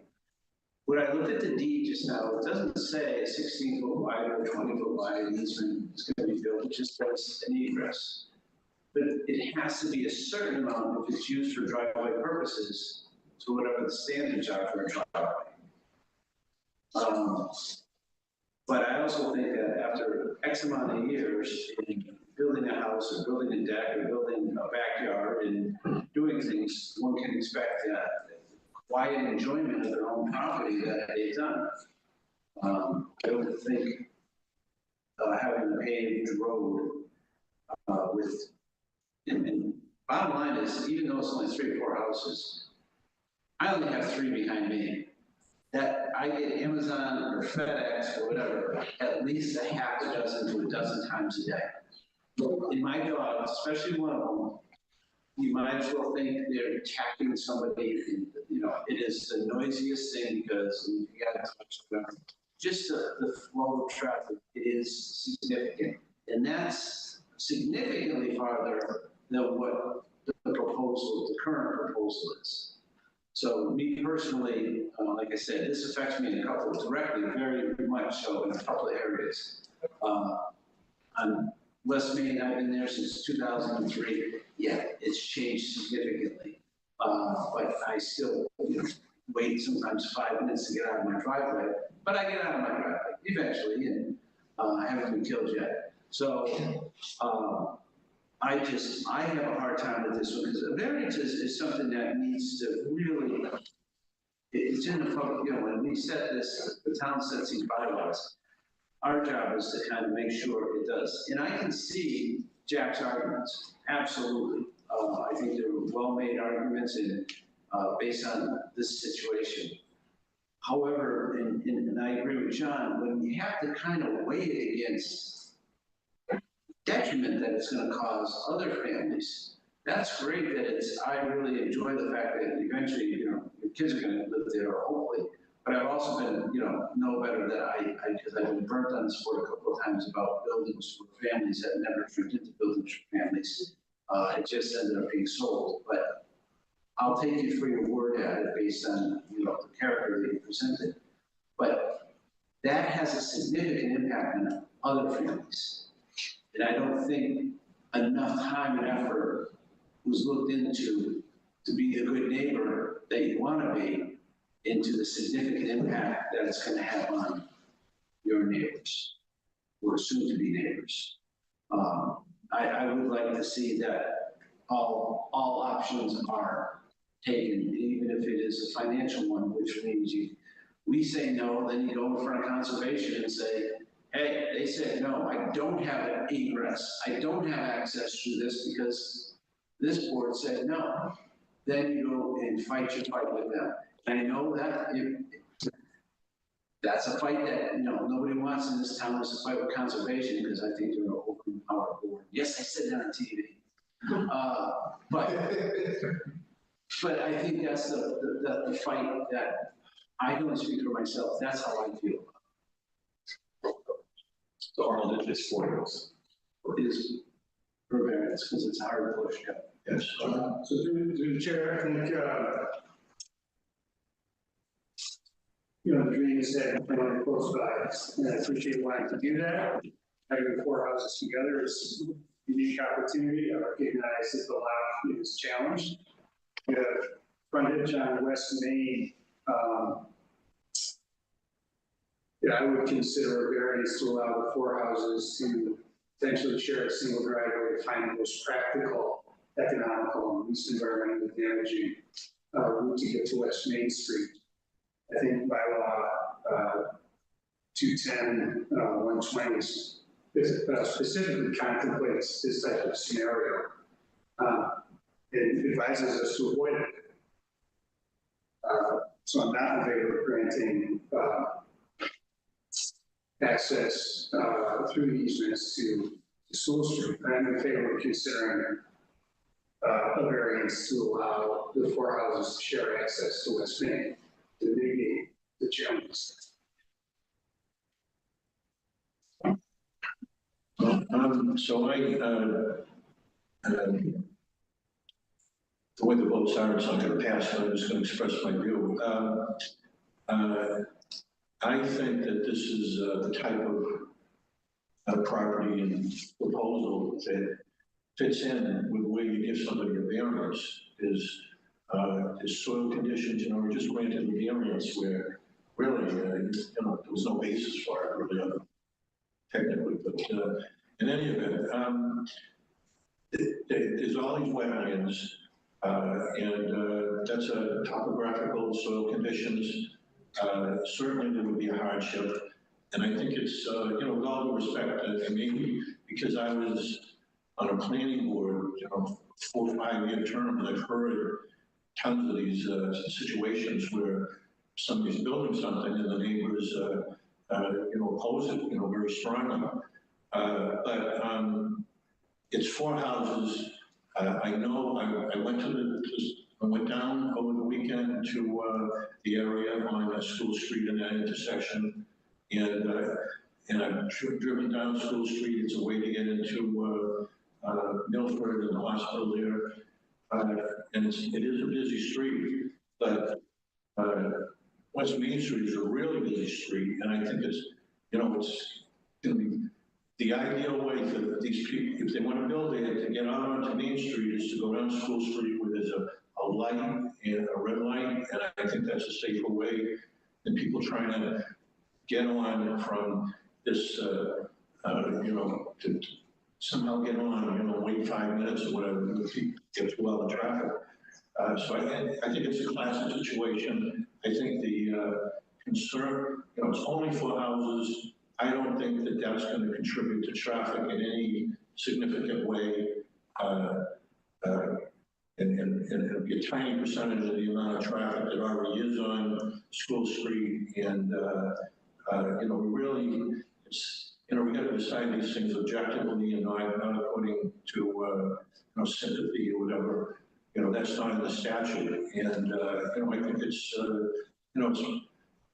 When I looked at the deed just now, it doesn't say a 16-foot wide or 20-foot wide easement is going to be built, it just says an egress. But it has to be a certain amount if it's used for driveway purposes to whatever the standards are for a driveway. But I also think that after X amount of years in building a house or building a deck or building a backyard and doing things, one can expect quiet enjoyment of their own property that they've done. I don't think having a paved road and bottom line is, even though it's only 3 or 4 houses, I only have 3 behind me. That I get Amazon or FedEx or whatever, at least a half a dozen to a dozen times a day. In my dog, especially one of them, you might as well think they're attacking somebody, you know, it is the noisiest thing because you gotta touch them. Just the flow of traffic is significant, and that's significantly farther than what the proposal, the current proposal is. So me personally, like I said, this affects me in a couple, directly, very much so in a couple of areas. On West Main, I've been there since 2003. Yeah, it's changed significantly. But I still, you know, wait sometimes 5 minutes to get out of my driveway, but I get out of my driveway eventually, and I haven't been killed yet. So I have a hard time with this one because a variance is something that needs to really, it's in the public, you know, when we set this, the town sets these bylaws, our job is to kind of make sure it does. And I can see Jack's arguments, absolutely. I think they're well-made arguments and based on this situation. However, and I agree with John, when you have to kind of weigh it against detriment that it's going to cause other families, that's great that it's, I really enjoy the fact that eventually, you know, your kids are going to live there, hopefully. But I've also been, you know better that because I've been burnt on this board a couple of times about buildings for families that never turned into buildings for families. It just ended up being sold, but I'll take you for your word at it based on, you know, the character that you presented. But that has a significant impact on other families. And I don't think enough time and effort was looked into to be the good neighbor that you want to be, into the significant impact that it's going to have on your neighbors, or soon-to-be neighbors. I would like to see that all options are taken, even if it is a financial one, which means we say no, then you go in front of conservation and say, hey, they said no, I don't have an egress, I don't have access to this because this board said no. Then you go and fight your fight with them. And I know that that's a fight that, you know, nobody wants in this town, is to fight with conservation because I think they're an overpowered board. Yes, I said that on TV. But I think that's the fight that I can only speak for myself. That's how I feel. So Arnold, it's 4 years. It is for variance because it's a hard push. Yes. So through the chair, I think, you know, the dream is that everyone close by, and I appreciate wanting to do that. Having the 4 houses together is a unique opportunity. I recognize that the lot is challenged. The frontage on West Main, yeah, I would consider a variance to allow the 4 houses to potentially share a single driveway to find the most practical, economical, and least environmentally damaging route to get to West Main Street. I think bylaw 210, 120 specifically contemplates this type of scenario. It advises us to avoid it. So I'm not in favor of granting access through the easements to School Street. I'm in favor of considering a variance to allow the 4 houses to share access to West Main to mitigate the challenges. So the way the votes are, it's not going to pass, so I'm just going to express my view. I think that this is the type of property and proposal that fits in with the way you give somebody a variance is soil conditions, you know, we're just granted a variance where really, you know, there was no basis for it really, technically, but in any event, there's all these wetlands, and that's a topographical soil conditions. Certainly there would be a hardship, and I think it's, you know, with all due respect, and maybe because I was on a planning board, you know, 4 or 5 year term, and I've heard tons of these situations where somebody's building something and the neighbors, you know, oppose it, you know, very strongly. But it's 4 houses. I know, I went down over the weekend to the area on School Street in that intersection. And I've driven down School Street. It's a way to get into Milford and the hospital there. And it is a busy street, but West Main Street is a really busy street. And I think it's, you know, it's going to be the ideal way for these people, if they want to build it, to get out onto Main Street, is to go down School Street where there's a light and a red light. And I think that's a safer way than people trying to get on from this, you know, to somehow get on, you know, wait 5 minutes or whatever, to get through all the traffic. So I think it's a classic situation. I think the concern, you know, it's only 4 houses. I don't think that that's going to contribute to traffic in any significant way. And it'll be a tiny percentage of the amount of traffic that already is on School Street. And, you know, we really, it's, you know, we got to decide these things objectively and not according to, you know, sympathy or whatever. You know, that's not in the statute. And, you know, I think it's, you know,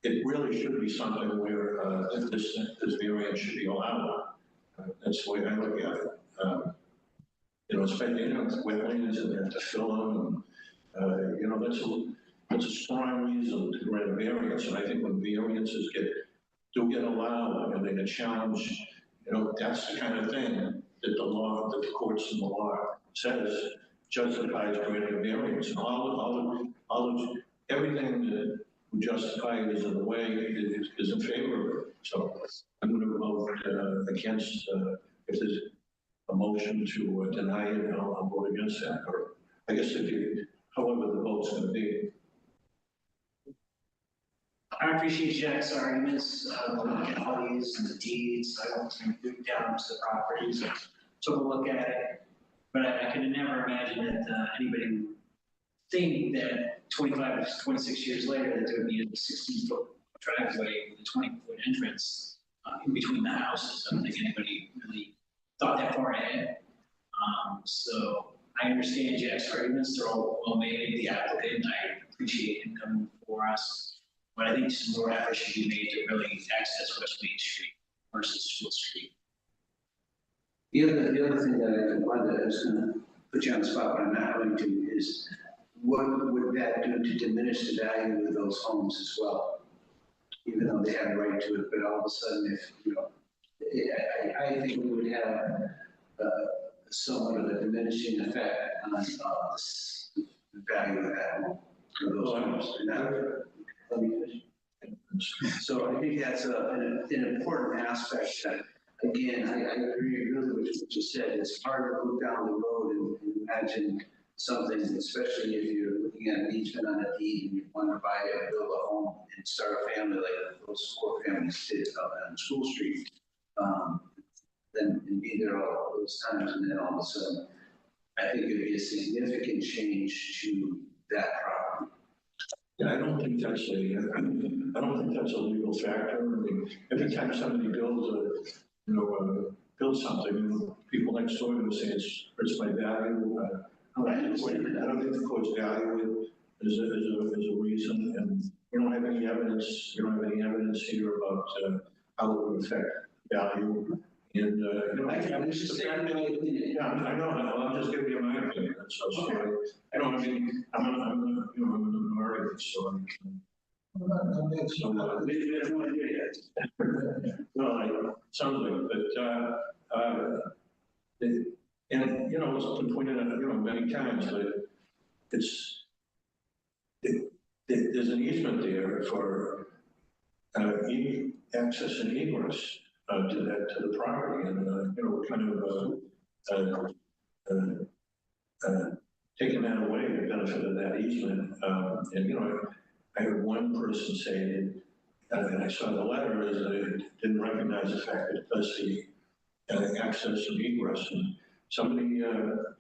it really should be something where this variance should be allowed. That's the way I look at it. You know, especially, you know, wetlands and they have to fill them. And, you know, that's a strong reason to grant a variance. And I think when variances do get allowed and they get challenged, you know, that's the kind of thing that the law, that the courts and the law says justifies granting a variance. And everything that would justify it is in the way is in favor of it. So I'm going to vote against, if there's a motion to deny it, I'll vote against that. Or I guess however the vote's going to be. I appreciate Jack's arguments, the legalities and the deeds. I went down to the properties and took a look at it. But I could never imagine that anybody would think that 25 to 26 years later that there would be a 16-foot driveway with a 20-foot entrance in between the houses. I don't think anybody really thought that far ahead. So I understand Jack's arguments. They're all well made. The applicant, I appreciate him coming before us. But I think some more effort should be made to really access West Main Street versus School Street. The other thing that I was going to put you on the spot, but I'm not going to, is what would that do to diminish the value of those homes as well? Even though they have a right to it, but all of a sudden, if, you know, I think we would have somewhat of a diminishing effect on the value of that home, of those homes. Let me finish. So I think that's an important aspect that, again, I agree really with what you said. It's hard to look down the road and imagine something, especially if you're looking at an easement on a deed and you want to buy and build a home and start a family like those 4 families did on School Street. Then and be there all those times, and then all of a sudden, I think it would be a significant change to that property. Yeah, I don't think that's a legal factor. I mean, every time somebody builds builds something, you know, people next door will say it's my value. I don't think the courts value it as a reason, and we don't have any evidence. We don't have any evidence here about how it would affect value. And you know, I'm just saying, yeah, I know. I'm just giving you my opinion. So I don't. I mean, I'm you know, I'm a minority, so I'm. No, something, but and you know, it's been pointed out, you know, many times, but there's an easement there for access and egress to the property, and you know, we're kind of taking that away, the benefit of that easement, and you know. I heard one person say, and I saw the letter, is that it didn't recognize the fact that it does see access and egress. And somebody, you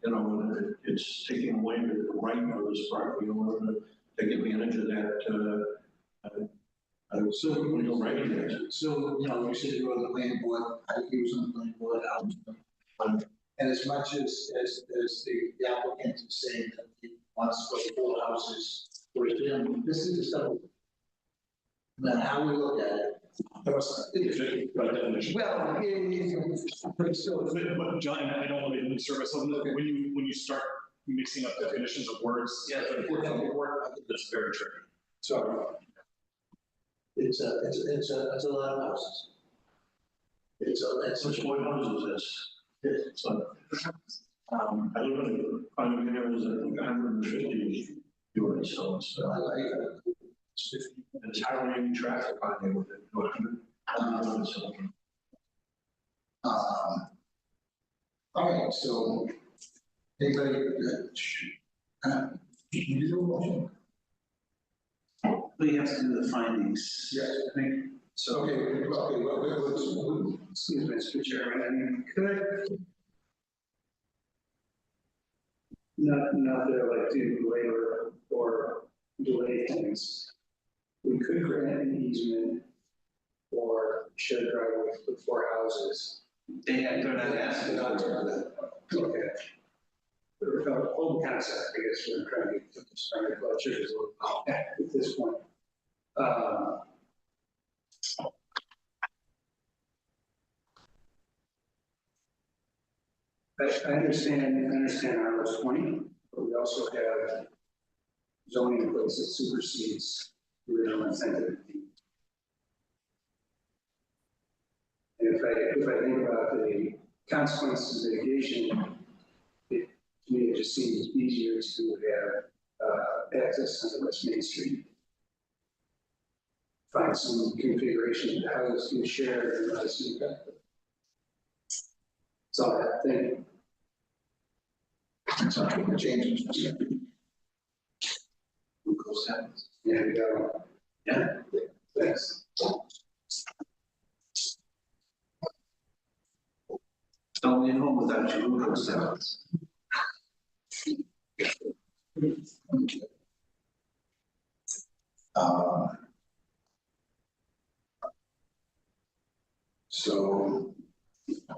know, it's taking away the right of this property in order to take advantage of that. So you know, recognize it. So, you know, you said you were on the planning board, he was on the planning board, And as much as the applicant is saying that he wants to put 4 houses for his family, this is just a, no matter how we look at it. By definition. Well, but still, But John, I don't want to serve myself, when you start mixing up definitions of words, yeah, that's very tricky. sorry. It's a lot of houses. Which one houses is this? So, I live in, I'm in areas that 150 units, so it's, I like it. it's highly traffic on there with it, 100 so. All right, so anybody, you do a motion? We have to do the findings. Yes. I think, so. Okay, well, Excuse me, Mr. Chairman, I mean, could. Not that I like to labor or delay things. We could grant an easement or shared driveway with 4 houses. They're not asking for that. Okay. Whole concept, I guess, we're trying to get this kind of churches at this point. I understand RS 20, but we also have zoning in place that supersedes the original intent of the deed. And if I think about the consequences of mitigation, to me, it just seems easier to have access on the West Main Street. Find some configuration of the house you share and not see that. That's all I think. it's not going to change. Yeah, we go. Yeah, thanks. Don't leave home without your glucose tablets. So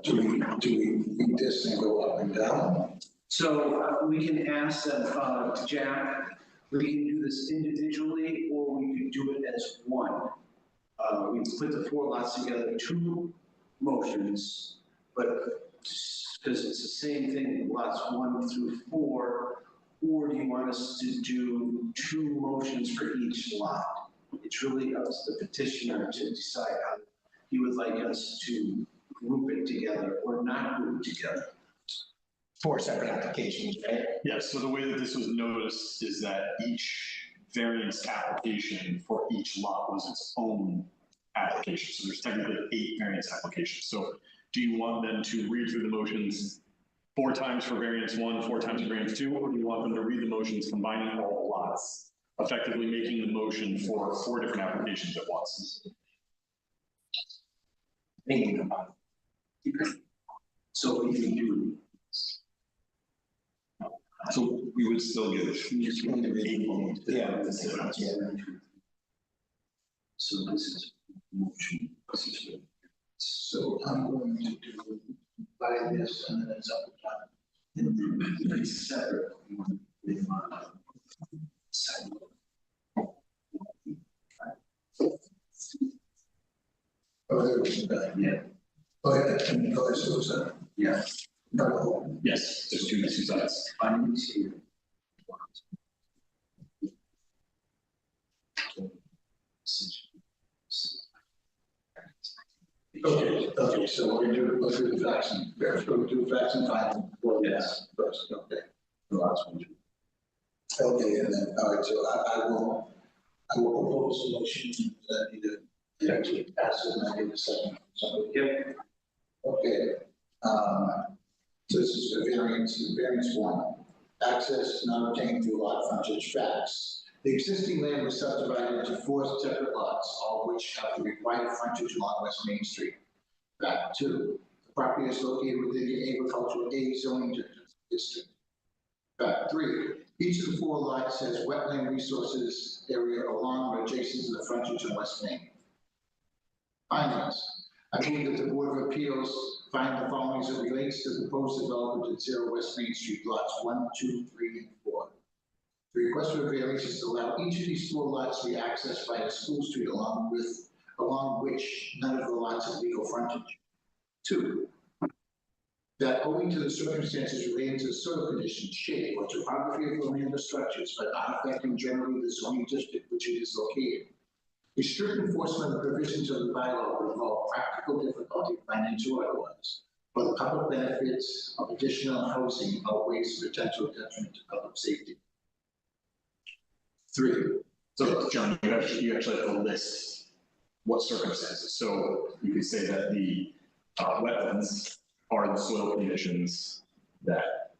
do we read this and go up and down? So we can ask them, Jack, we can do this individually, or we can do it as one. We put the 4 lots together, 2 motions, but because it's the same thing, lots 1 through 4, or do you want us to do 2 motions for each lot? It's really up to the petitioner to decide how he would like us to group it together or not group together. 4 separate applications, right? Yes, so the way that this was noticed is that each variance application for each lot was its own application. So there's technically 8 variance applications. So do you want them to read through the motions 4 times for variance 1, 4 times for variance 2, or do you want them to read the motions combining all the lots, effectively making the motion for 4 different applications at once? Thinking about it. So we can do. So we would still get it. Yeah. So this is motion. So I'm going to do by this and then it's up and down. It's separate. Oh, there was that. Yeah. Oh, yeah, and go ahead, Susan. Yeah. No. Yes, there's 2 sides. Okay, so we're gonna let's do the facts and, we'll do facts and findings. Yes. First, okay. The last one. Okay, and then, all right, so I will propose a motion that I need to actually pass it and I need a second. Yep. Okay, so this is the variance 1. Access not obtained through lot frontage facts. The existing land was subdivided into 4 separate lots, all of which have the required frontage along West Main Street. Fact 2, the property is located within the agricultural A zoning district. Fact 3, each of the 4 lots has wetland resources area along or adjacent to the frontage on West Main. Findings. I move that the Board of Appeals find the following as it relates to the proposed development at 0 West Main Street, lots 1, 2, 3, and 4. The request for variance is to allow each of these 4 lots to be accessed by a school street along which none of the lots have legal frontage. 2, that owing to the circumstances related to the soil conditions, shape, or topography of the land or structures, but not affecting generally the zoning district which it is located, the strict enforcement of provisions of the bylaw would involve practical difficulty, financial or otherwise, but the public benefits of additional housing outweighs the potential detriment to public safety. 3. So, John, you actually have to list what circumstances. So you could say that the wetlands are the soil conditions that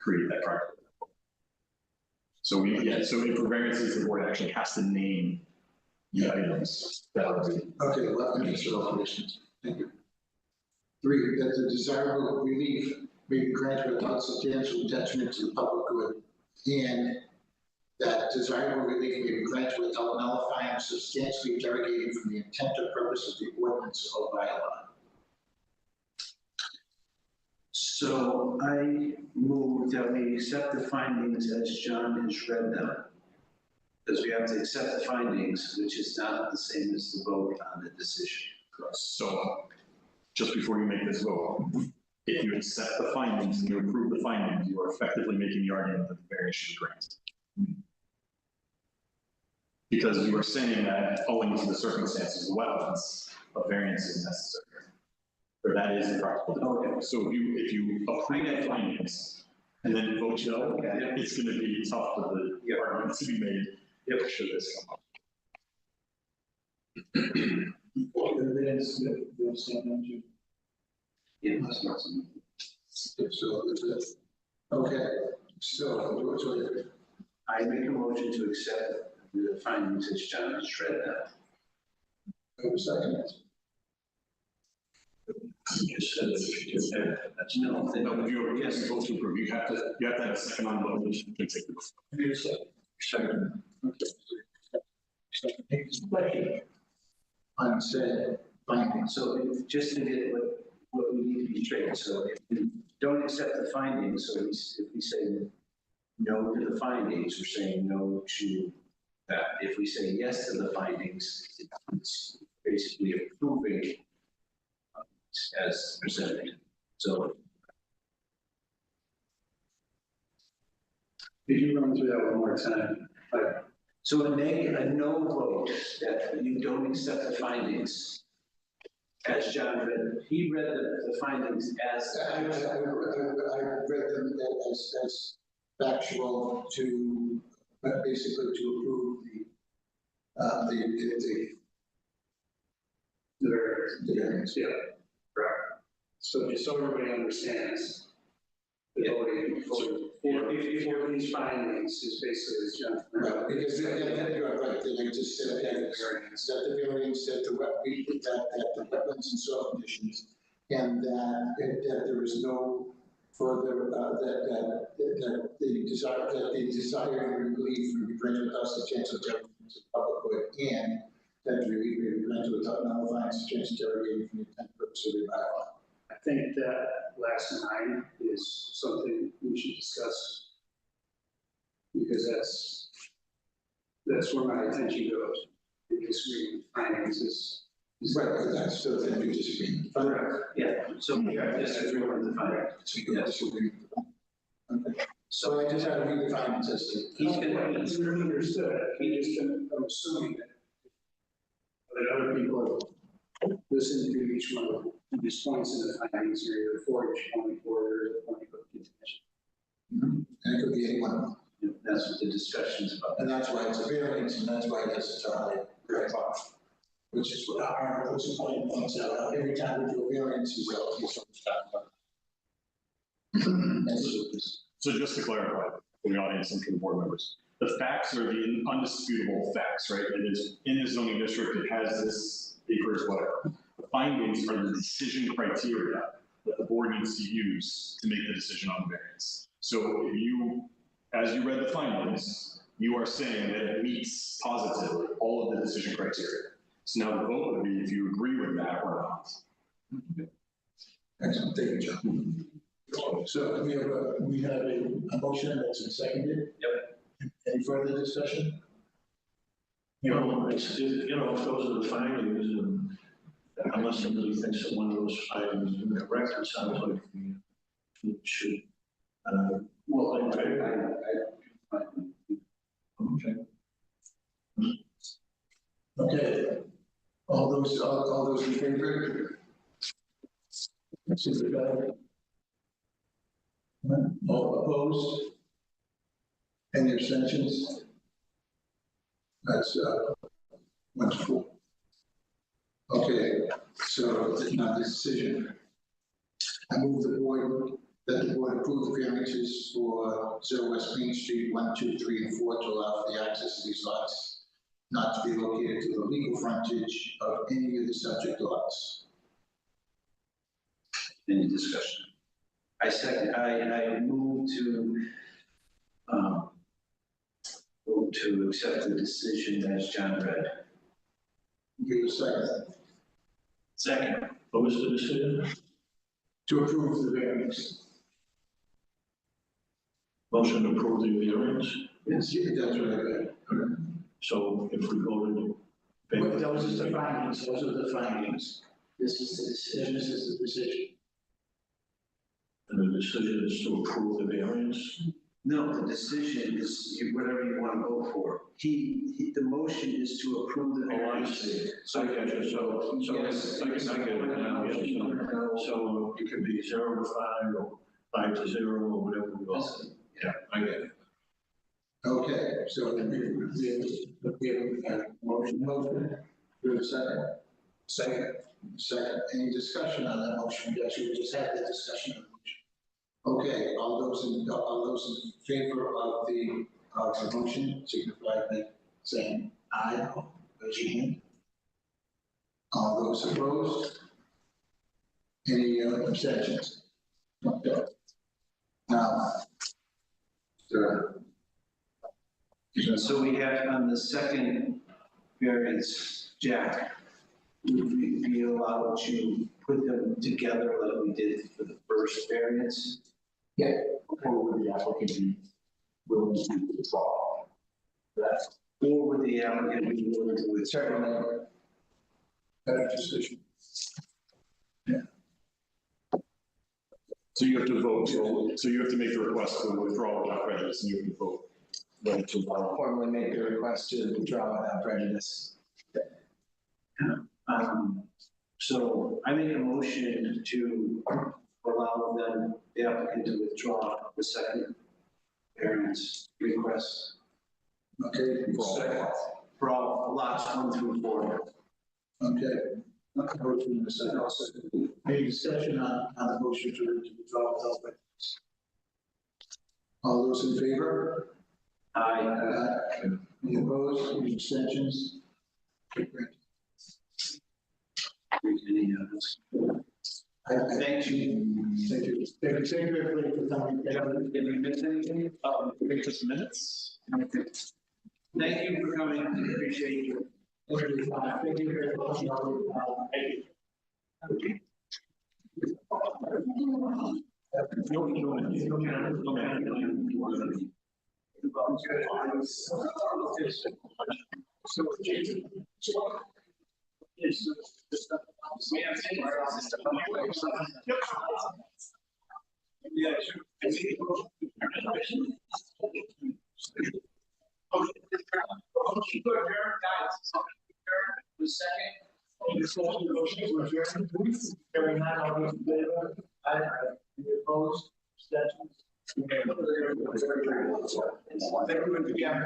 create that practical difficulty. So so for variances, the board actually has to name the items that are. Okay, wetlands and soil conditions. Thank you. 3, that the desirable relief may be granted without substantial detriment to the public good, and that desirable relief may be granted without nullifying or substantially derogating from the intent or purpose of the ordinance or bylaw. So I move that we accept the findings as John has read them. Because we have to accept the findings, which is not the same as the vote on the decision. So just before you make this vote, if you accept the findings and you approve the findings, you are effectively making the argument that the variance should be granted. Because you are saying that owing to the circumstances of wetlands, a variance is necessary. Or that is the practical difficulty. So if you approve the findings and then vote no, it's going to be tough for the argument to be made if should this come up. Okay, so I make a motion to accept the findings as John has read them. Have a second. You just said that if you do that, that's no. No, if you vote to approve, you have to have a second on the vote. You can take the Second. Okay. On said findings. So just to get what we need to be straight, so if we don't accept the findings, so if we say no to the findings, we're saying no to that. If we say yes to the findings, it's basically approving as presented. So If you run through that one more time, so a no vote that you don't accept the findings, as John read, he read the findings as. I read them as factual to, basically to approve the variance. Yeah, correct. So just so everybody understands, the voting for these findings is basically as John. Right, because you're right, they just said that the variance, that the wetlands and soil conditions, and that there is no further, that the desired relief will be granted without substantial detriment to the public good, and that relief may be granted without nullifying substantial derogating from the intent purpose of the bylaw. I think that last line is something we should discuss, because that's where my attention goes. The disagreement with findings is. Right, but that's still the new disagreement. Correct, yeah, so we are disagreeing with the findings. Okay. So I just had to read the findings as to. He's gonna. Understood. He just, I'm assuming that other people have listened to each one of these points in the findings, or either for each point or the point of contention. And it could be any one of them. That's what the discussion's about. And that's why it's a variance, and that's why it has such a high grade bar, which is what our opposing point points out. Every time we do a variance, he's So just to clarify for the audience and for the board members, the facts are the undisputable facts, right? It is in a zoning district, it has this acreage, whatever. The findings are the decision criteria that the board needs to use to make the decision on the variance. So if you, as you read the findings, you are saying that it meets positively all of the decision criteria. So now the vote would be if you agree with that or not. Excellent, thank you, John. So we have a motion that's been seconded. Yep. Any further discussion? If those are the findings, and unless somebody thinks that one of those findings is incorrect, it sounds like we should, Well, okay. Okay, all those in favor? All opposed? Any abstentions? That's wonderful. Okay, so now the decision. I move that the board approve the variances for 0 West Main Street, 1, 2, 3, and 4 to allow for the access to these lots not to be located to the legal frontage of any of the subject lots. Any discussion? I move to accept the decision as John read. Give a second. Second. What was the decision? To approve the variance. Motion to approve the variance. Yes, that's what I read. So if we voted. But those are the findings, those are the findings. This is the decision. This is the decision. And the decision is to approve the variance? No, the decision is whatever you want to vote for. The motion is to approve the variance. So I get you, so I get it now, yes. So it could be 0 to 5 or 5 to 0 or whatever we go. Yeah, I get it. Okay, so we have a motion, we have a second. Second, any discussion on that motion? Yes, we just had the discussion on the motion. Okay, all those in favor of the motion signify by saying aye. Raise your hand. All those opposed? Any abstentions? Okay. Now, So we have on the second variance, Jack, would we be allowed to put them together like we did for the first variance? Yeah. Or would the applicant be willing to withdraw that? Or would the applicant be willing to withdraw? Better decision. So you have to vote, so you have to make the request for withdrawal without prejudice, and you have to vote. Whether to allow. Formally make the request to withdraw without prejudice. So I make a motion to allow them, the applicant to withdraw the second variance request. Okay. For all lots 1 through 4. Okay. Motion in a second. Any discussion on the motion to withdraw without prejudice? All those in favor? Aye. Any opposed? Any abstentions? Any others? Thank you. Thank you. Thank you, everybody, for coming. Did we miss anything? Just minutes. Thank you for coming, appreciate you. Thank you very much. Hearing none, all those in favor? Aye. Any opposed? Abstentions? Thank you again.